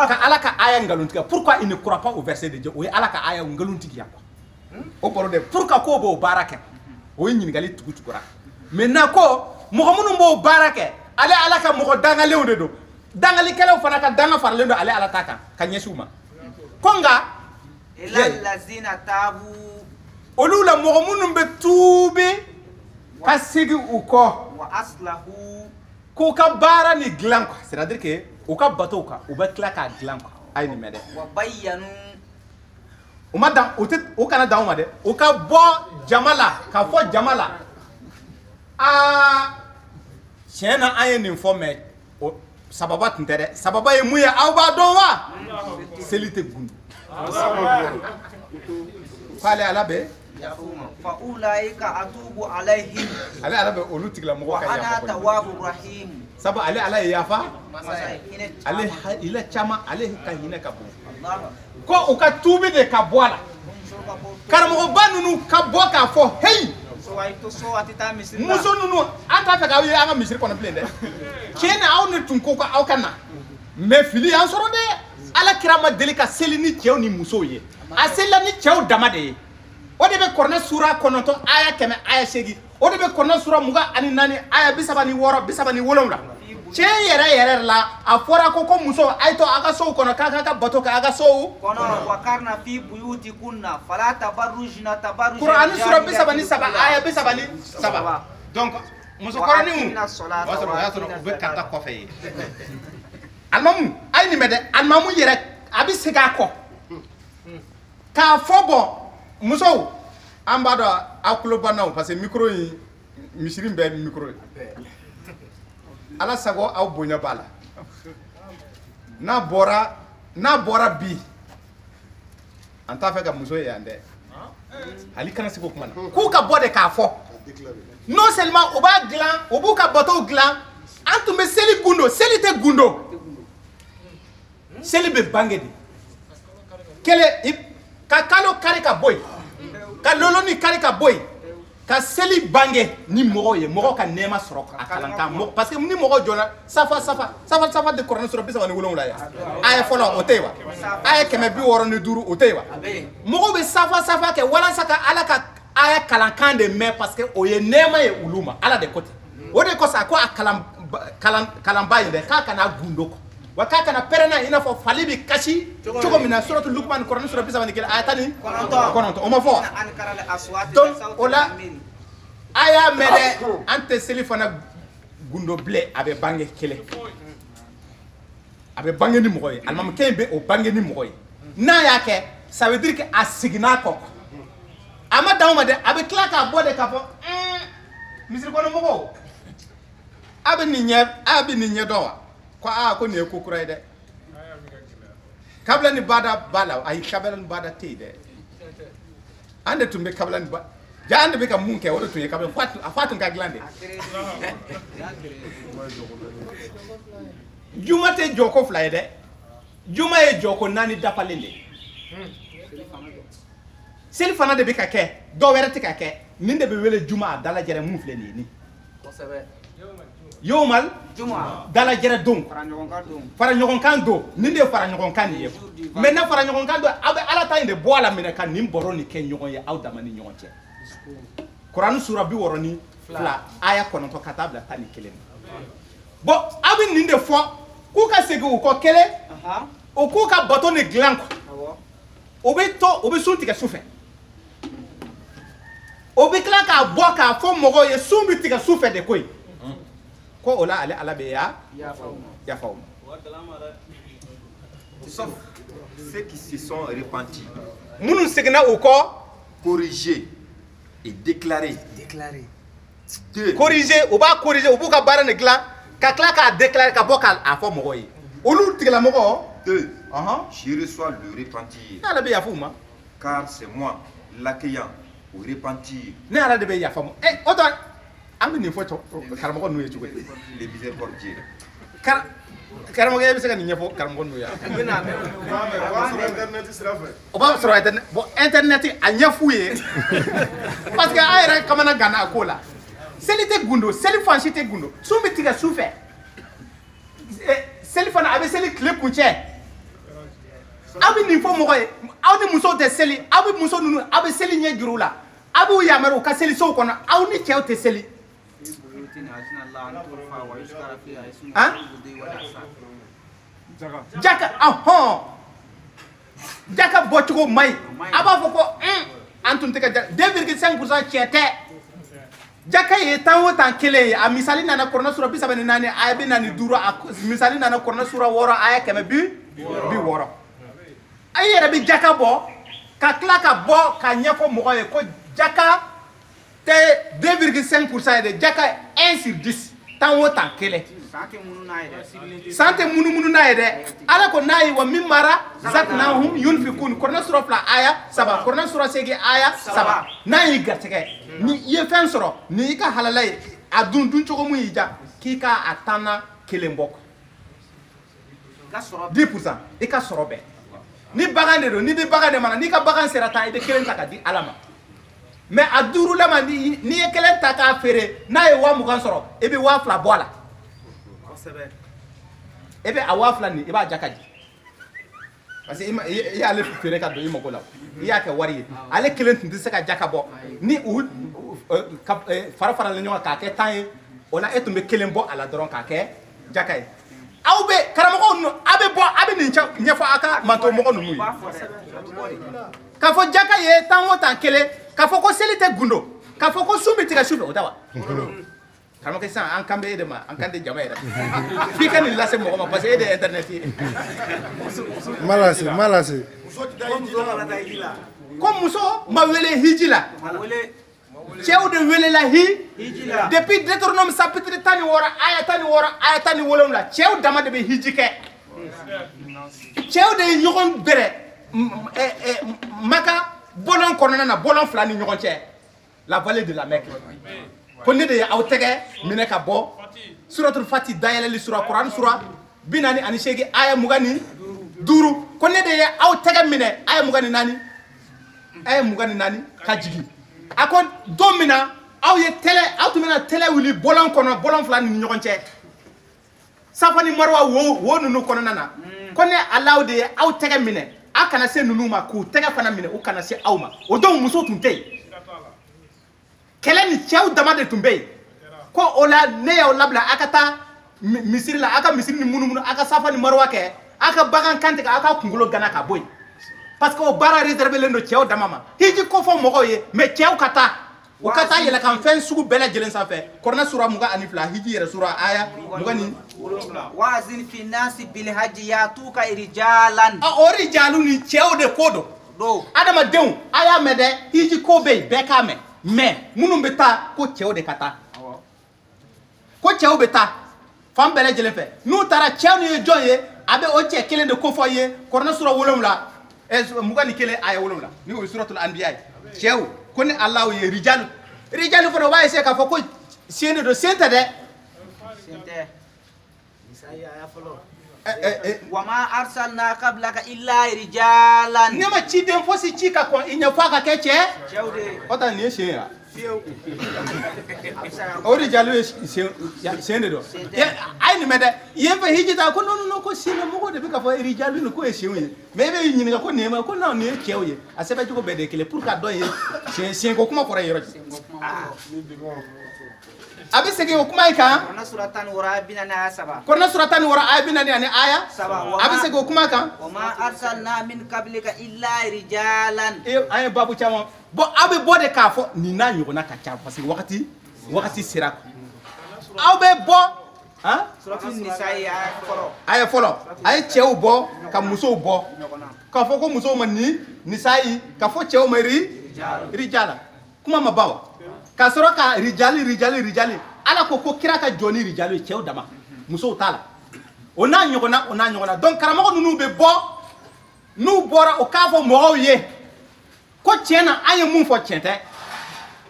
ka ala ka aya nkalontigiya pourquoi il ne croit pas au verset de Dieu o ye ala ka aya nkalontigiya quoi o baro de pourquoi ko b'o baara kɛ o ye ɲininkali tugura maintenant ko mɔgɔ minnu b'o baara kɛ ale ala ka mɔgɔ dangalenw de don dangalikɛlaw fana ka danga faralen don ale ala ta kan ka ɲɛsin u ma ko nka illallazina tabu olu la mɔgɔ minnu bɛ tuube ka segin u kɔ wa aslahu k'u ka baara ni dilan quoi c'est à dire que u ka bateau kan u bɛ tila k'a dilan quoi a ye nin mɛn dɛ wa bayyanu u ma dan u kana dan u ma dɛ u ka bɔ jama la ka fɔ jama la tiɲɛ na an ye nin fɔ mɛ sababa tun tɛ dɛ sababa ye mun ye aw b'a dɔn wa seli tɛ gundu k'ale ala bɛ fa ulaika atubu alaihim ale ala bɛ olu tigilamɔgɔ wa ka ana yafa tawwabur rahim. sabu ale ala ye yafa Hinɛ ale caman. hinɛ caman ale ka hinɛ ka bon Allah. ko u ka tuubi de ka bɔ a la karamɔgɔba ninnu ka bɔ k'a fɔ heyi So ay to so ati ta misiri la. muso ninnu an t'a fɛ k'aw ye an ka misiri kɔnɔ bilen dɛ tiɲɛ na aw ne tun ko aw ka na mais fili y'an sɔrɔ dɛ ala kira ma deli ka seli ni cɛw ni musow ye a selila ni cɛw dama de ye o de bɛ kɔrɔnɛ sura 9 aya 100 aya 8 o de bɛ kɔrɔnɛ sura 24 aya 36 37 cɛ yɛrɛ la a fɔra ko muso a ye to a ka sow kɔnɔ k'a ka bato kɛ a ka sow Kono wakarna fi buyutikunna fala tabarrujna tabarruj. Qur'an sura 37 aya 37 donc muso kɔrɔninw o y'a sɔrɔ u bɛ kata kɔfɛ ye alimamu a ye nin mɛn dɛ alimamu yɛrɛ a bɛ segin a kɔ k'a fɔ bɔn musow an b'a dɔn aw tulo bannaw parce que micro in misiri bɛɛ ye micro ye ala sago aw bonya b'a la n'a bɔra bi an t'a fɛ ka muso ye yan dɛ hali kana se k'o kuma na k'u ka bɔ de k'a fɔ non seulement u b'a dilan u b'u ka bateau dilan an tun bɛ seli gundo seli tɛ gundo seli bɛ bange de kelen ka kalo kari ka bɔ yen ka loloni kari ka bɔ yen ka seli bange ni mɔgɔw ye mɔgɔ ka nɛɛma sɔrɔ a kalankan parce que ni mɔgɔ jɔra safa de kɔrɔni sɔrɔ 37 ye a ye fɔlɔ o tɛ yen wa a ye 165 o tɛ yen wa mɔgɔw bɛ safa kɛ walasa ka ala ka aya kalankan de mɛn parce que o ye nɛɛma ye olu ma ala de ko ten o de kosɔn a ko a kalanba in dɛ k'a kana gundo kɔ wa k'a kana pɛrɛnna i n'a fɔ fali bɛ kasi cogo min na suratu lukman kɔrɔni sura 31 aya 19 o ma fɔ donc o la a y'a mɛn dɛ an tɛ seli fana gundo bilen a bɛ bange kelen a bɛ bange ni mɔgɔ ye alimamukɛ in bɛ o bange ni mɔgɔ ye n'a y'a kɛ ça veut dire que a seginna kɔ a ma dan o ma dɛ a bɛ tila k'a bɔ de k'a fɔ misiri kɔnɔ mɔgɔw a bɛ nin ɲɛ dɔn wa ko ko nin ye ko kura ye dɛ kabila ni bada b'a la ayi kabila ni bada tɛ yen dɛ an de tun bɛ kabila ni bada ja an de bɛ ka mun kɛ o de tun ye kabila a fa tun ka dilan de juma tɛ jɔko 2 ye dɛ juma ye jɔko 4 dafalen de ye seli fana de bɛ ka kɛ dɔw wɛrɛ tɛ ka kɛ nin de bɛ wele juma a dalajɛrɛ mun filɛ nin ye nin yomal dalajɛrɛ don fara ɲɔgɔnkan don nin de ye fara ɲɔgɔnkan nin ye mais ne fara ɲɔgɔnkan don aw bɛ ala ta in de bɔ a la minɛ ka nin baro nin kɛ ɲɔgɔn ye aw dama ni ɲɔgɔn cɛ Qur'an sura 62 aya 9 ka taa bila 11 bon aw bɛ nin de fɔ k'u ka segin u kɔ kelen o k'u ka bato ni dilan kɔ o bɛ sun tigɛ su fɛ o bɛ tila k'a bɔ k'a fɔ mɔgɔw ye sun bɛ tigɛ su fɛ de koyi ko o la ale ala bɛ yafa o ma Sauf ceux qui se sont repentis, Munu segna au corps, corrigés et déclarés. Deux, corriger, ou pas corriger, ou pas barrer le gland, ka déclarer ka bokal a fo mogoy. Olu tigla mogo. deux, Aha. je reçois le repentir, Na la be ya fuma. car c'est moi l'accueillant au repentir, Ne ala de be ya famo. Eh, oto ambi ni foto karamo nu ye chugo. les miséricordieux. Karamo ye be se ka ni nyefo karamo nu ya. Internet sera fait. O ba soro internet, bo internet a nyefu ye. Parce que ayra kamana gana akola. Selite gundo, seli fanchite gundo. Sumbi tiga souffert. Seli fana abe seli clé kunche. Abi ni fo mogoy, aw ni muso te seli, abi muso nunu, abi seli nye jurula. Abi yamaru ka seli so kono, aw ni chew te seli. Hein? Jaka ahon. Jaka botugo mai. Aba foko antun te ka 2,5% chete. Jaka ye tanwo tan kele a misali nana korona sura bisa bani nani aya be nani duro a misali nana korona sura woro aya keme bi woro. Ayere bi jaka bo ka kla ka bo ka nyefo mogo ye ko jaka te 2,5% de jaka 1 sur 10 tanwo tan kele. Sante munu na yede ala ko nayi wa mimara zaknahum yunfikun korna sura fla aya saba korna sura sege aya saba nayi gatege ni ye fen soro ni ka halalay adun dun chogo mu yija ki ka atana kelembok 10% e ka soro be ni bagande do ni be bagande mana ni ka bagan serata e be kelen taka di alama mais aduru lama ni ye kelen taka fere nayi wa mugan soro e be wa fla bola ebe awafla ni eba jakaji parce que il ale fere ka do imoko la il a ke wari ale kelen tin se ka jakabo ni u fara le nyoma ka ke tan ona etumbe kelen bo ala doron ka ke jakai awbe karamo no abe bo abe ni nyefo aka manto mo no nuyi ka fo jakaye tan wotan kele ka fo ko selite gundo ka fo ko sumbi tiga shufe otawa Kamu kisah angkat beda mah, angkat di jamai dah. Fikir ni lase mau apa pasal ada internet ni. Malasi. Kom muso mawele hijila. Ceu de wele la hijila. Depuis Deutéronome chapitre tani wora ayatani wolom la. Ceu dama de be hijike. Ceu de nyogon bere. Maka bolon korona na bolon flani nyogon che. La vallée de la Mecque. Konne de aw tege mine ka bo suratul fati dayala li sura quran sura binani ani shegi aya mugani duru konne de aw tege mine aya mugani nani ka jigi akon domina aw ye tele aw tumina tele wuli bolon kono bolon flani ni nyogonche safani marwa wo nunu kono nana konne alaw de aw tege mine akana se nunu ma ku tege fana mine o kana se awma o don muso tunte kelen ni cɛw dama de tun bɛ yen ko o la ne y'aw labila a ka taa misiri la a ka misiri ni munumunu a ka safa ni marwa kɛ a ka bagan kan tigɛ a ka kunkolo gana ka bɔ yen parce que o baara réservélen don cɛw dama ma hiji ko fɔ mɔgɔw ye mais cɛw ka taa u ka taa yɛlɛkan fɛn sugu bɛɛ lajɛlen sanfɛ kɔrɔnɛ sura 22 hiji yɛrɛ sura aya 20 wazin fi nasi bil haji yatuka rijalan o rijalu ni cɛw de ko don adamadenw a y'a mɛn dɛ hiji ko bɛ yen bɛɛ k'a mɛn mais munun bɛ taa ko cɛw de ka taa ko cɛw bɛ taa fan bɛɛ lajɛlen fɛ n'u taara cɛw ni ye jɔn ye a bɛ o cɛ kelen de ko fɔ ye kɔrɔnɛ sura 7 mugan ni kelen aya 7 ni o ye suratul anbiya ye cɛw ko ni Allahu ye rijalu fana o b'a essayer k'a fɔ ko sen de don sen tɛ dɛ wama arsalna qablaka illa rijalan ne ma ciden fosi ci ka kon i ɲɛfɔ a ka kɛ cɛ cewde o ta nin ye sen ya o rijalu ye sen de don a ye nin mɛn dɛ yen fɛ hijita ko non ko sen mɔgɔw de bɛ ka fɔ rijalu ni ko ye senw ye mais e bɛ ɲininka ko nin ye ma ko non nin ye cɛw ye a sɛbɛn cogo bɛɛ de ye kelen pour que a dɔn ye sen ko kuma fɔra yɔrɔ a bɛ segin o kuma in kan kɔrɔnɛ sura 10 wara aya 47 kɔrɔnɛ sura 10 wara aya 40 ani aya a bɛ segin o kuma kan wama arsalna min qablika illa rijalan an ye babu caman bon aw bɛ bɔ de k'a fɔ nin n'a ɲɔgɔnna ka ca parce que wagati sera aw bɛ bɔ hein suratul nisa ya foro aya fɔlɔ a ye cɛw bɔ ka musow bɔ k'a fɔ ko musow ma ni nisayi ka fɔ cɛw ma rijala kuma ma ban wa ka sɔrɔ ka rijali ala ko kira ka jɔ ni rijali ye cɛw dama musow t'a la o n'a ɲɔgɔnna donc karamɔgɔ ninnu bɛ bɔ n'u bɔra o k'a fɔ mɔgɔw ye ko tiɲɛ na an ye mun fɔ tiɲɛ tɛ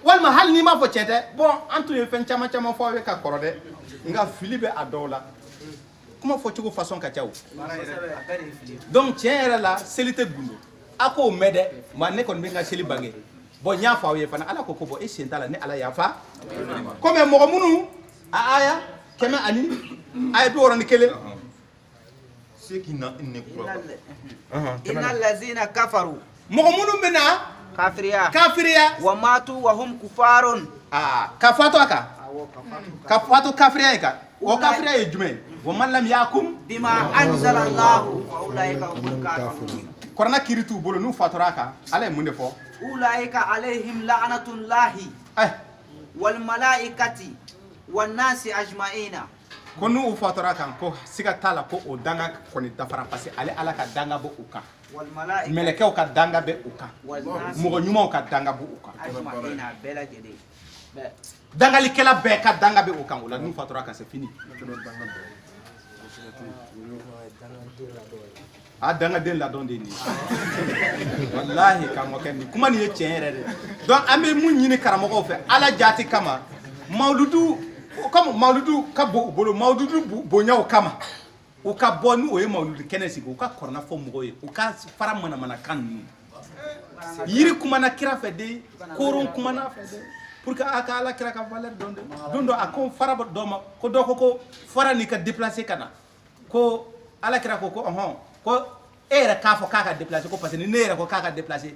walima hali n'i m'a fɔ tiɲɛ tɛ bon an tun ye fɛn caman fɔ aw ye ka kɔrɔ dɛ nka fili bɛ a dɔw la kuma fɔcogo façon ka ca o donc tiɲɛ yɛrɛ la seli tɛ gundo a k'o mɛn dɛ ma ne kɔni bɛ n ka seli bange bon n y'a fɔ aw ye fana ala ko bon e sen t'a la ni ala yafa komi mɔgɔ minnu a aya 100 aya 61 ceux qui ne croient pas. innal lazina kafaru mɔgɔ minnu bɛ na kafiriya wa matu wa hum kufarun ka fatu a kan ka fatu kafiriya ye kan o kafiriya ye jumɛn wa man lam yakum bima anzala Allah wa ulaika humul kafirun korona kiri t'u bolo n'u fatura a kan ala ye mun de fɔ ulaika alaihim la'natullahi wal malaikati wan nasi ajma'ina ko n'u fatura a kan ko siga t'a la ko o danga kɔni dafara parce que ale ala ka danga bɔ u kan mɛlɛkɛw ka danga bɛ u kan mɔgɔ ɲumanw ka danga bɛ u kan ajma'ina bɛɛ lajɛlen dangalikɛla bɛɛ ka danga bɛ u kan o la n'u fatura a kan c'est fini a dangaden ladɔn de ye nin wallahi karamɔgɔkɛ nin kuma nin ye tiɲɛ yɛrɛ de donc an bɛ mun ɲini karamɔgɔw fɛ ala jaati kama mawludu ka bɔ u bolo mawludu bonyaw kama u ka bɔ ni o ye mawludu kɛnɛ sigi u ka kɔrɔna fɔ mɔgɔw ye u ka fara manamanakan ninnu yiri kumana kira fɛ de koron kumana fɛ de pour que a ka ala kira ka valeur dɔn de don dɔ a ko fara dɔ ma ko dɔ ko fara ni ka déplacer ka na ko ala kira ko ɔhɔn ko e yɛrɛ k'a fɔ k'a ka déplacer ko parce que ni ne yɛrɛ ko k'a ka déplacer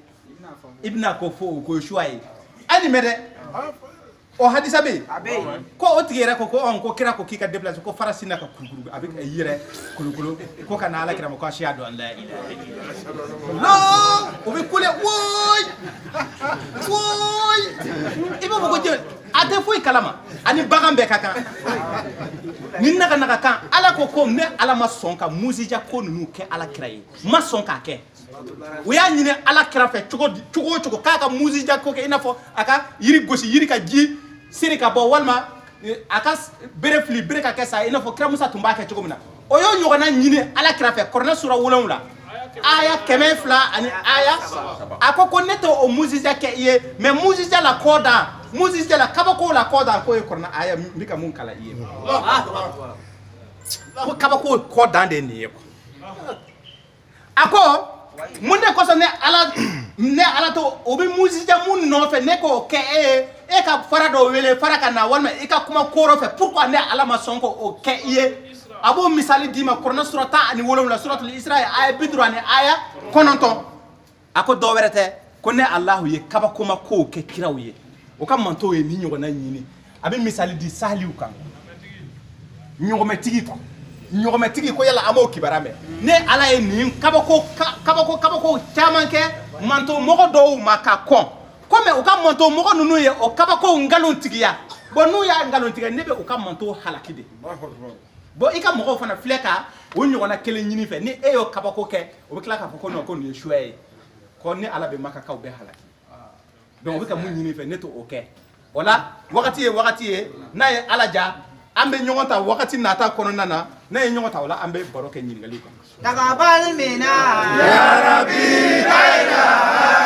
i bɛna ko fɔ o ko choix ye a nin mɛ dɛ o hadisa bɛ yen ko o tigi yɛrɛ ko ko kira ko k'i ka déplacer ko fara sinna ka kurukuru a bɛ yɛrɛ kolokolo ko ka na ala kira ma ko a siya dɔn la non o bɛ kule woyi i b'a fɔ ko jɛ a tɛ foyi kalama ani bagan bɛɛ ka kan ni naga kan ala ko ne ala ma sɔn ka musija ko ninnu kɛ ala kira ye ma sɔn k'a kɛ o y'a ɲini ala kira fɛ cogo k'a ka musija ko kɛ i n'a fɔ a ka yiri gosi yiri ka ji siri ka bɔ walima a ka bere fili bere ka kɛ sa i n'a fɔ kira musa tun b'a kɛ cogo min na o y'o ɲɔgɔnna ɲini ala kira fɛ kɔrɔnɛ sura 7 aya 200 ani aya a ko ne tɛ o musija kɛ i ye mais musija la kɔdan musija la kabako la kɔdan k'o ye kɔrɔnɛ aya n bɛ ka mun kala i ye ko kabako kɔdan de ye nin ye a ko mun de kosɔn ne ala to o bɛ musija mun nɔfɛ ne k'o kɛ e ka fara dɔ wele fara ka na walima i ka kuma koro fɛ pourquoi ne ala ma sɔn k'o kɛ i ye a b'o misali d'i ma kɔrɔnɛ sura 17 suratul Isra aya 50 ani aya 9 a ko dɔ wɛrɛ tɛ ko ne alahu ye kabakoma kow kɛ kiraw ye o ka mantow ye ni ɲɔgɔnna ɲini a bɛ misali di sahaliw kan ɲɔgɔmɛtigi ko yala an b'o kibaruya mɛn ne ala ye nin kabako caman kɛ manto mɔgɔ dɔw ma ka kɔn komi u ka manto mɔgɔ ninnu ye o kabako nkalon tigiya bon n'u y'a nkalon tigɛ ne bɛ u ka manto halaki de bon i ka mɔgɔw fana filɛ ka o ɲɔgɔnna kelen ɲini fɛ ni e y'o kabako kɛ o bɛ tila k'a fɔ ko non ko nin ye suya ye ko ni ala bɛ makakaw bɛɛ halaki donc o bɛ ka mun ɲini fɛ ne t'o kɛ o la wagati ye n'a ye ala ja an bɛ ɲɔgɔn ta wagati nata kɔnɔna na n'a ye ɲɔgɔn ta o la an bɛ baro kɛ ɲininkali kan. Taqabbal minna ya rabbi la ilaha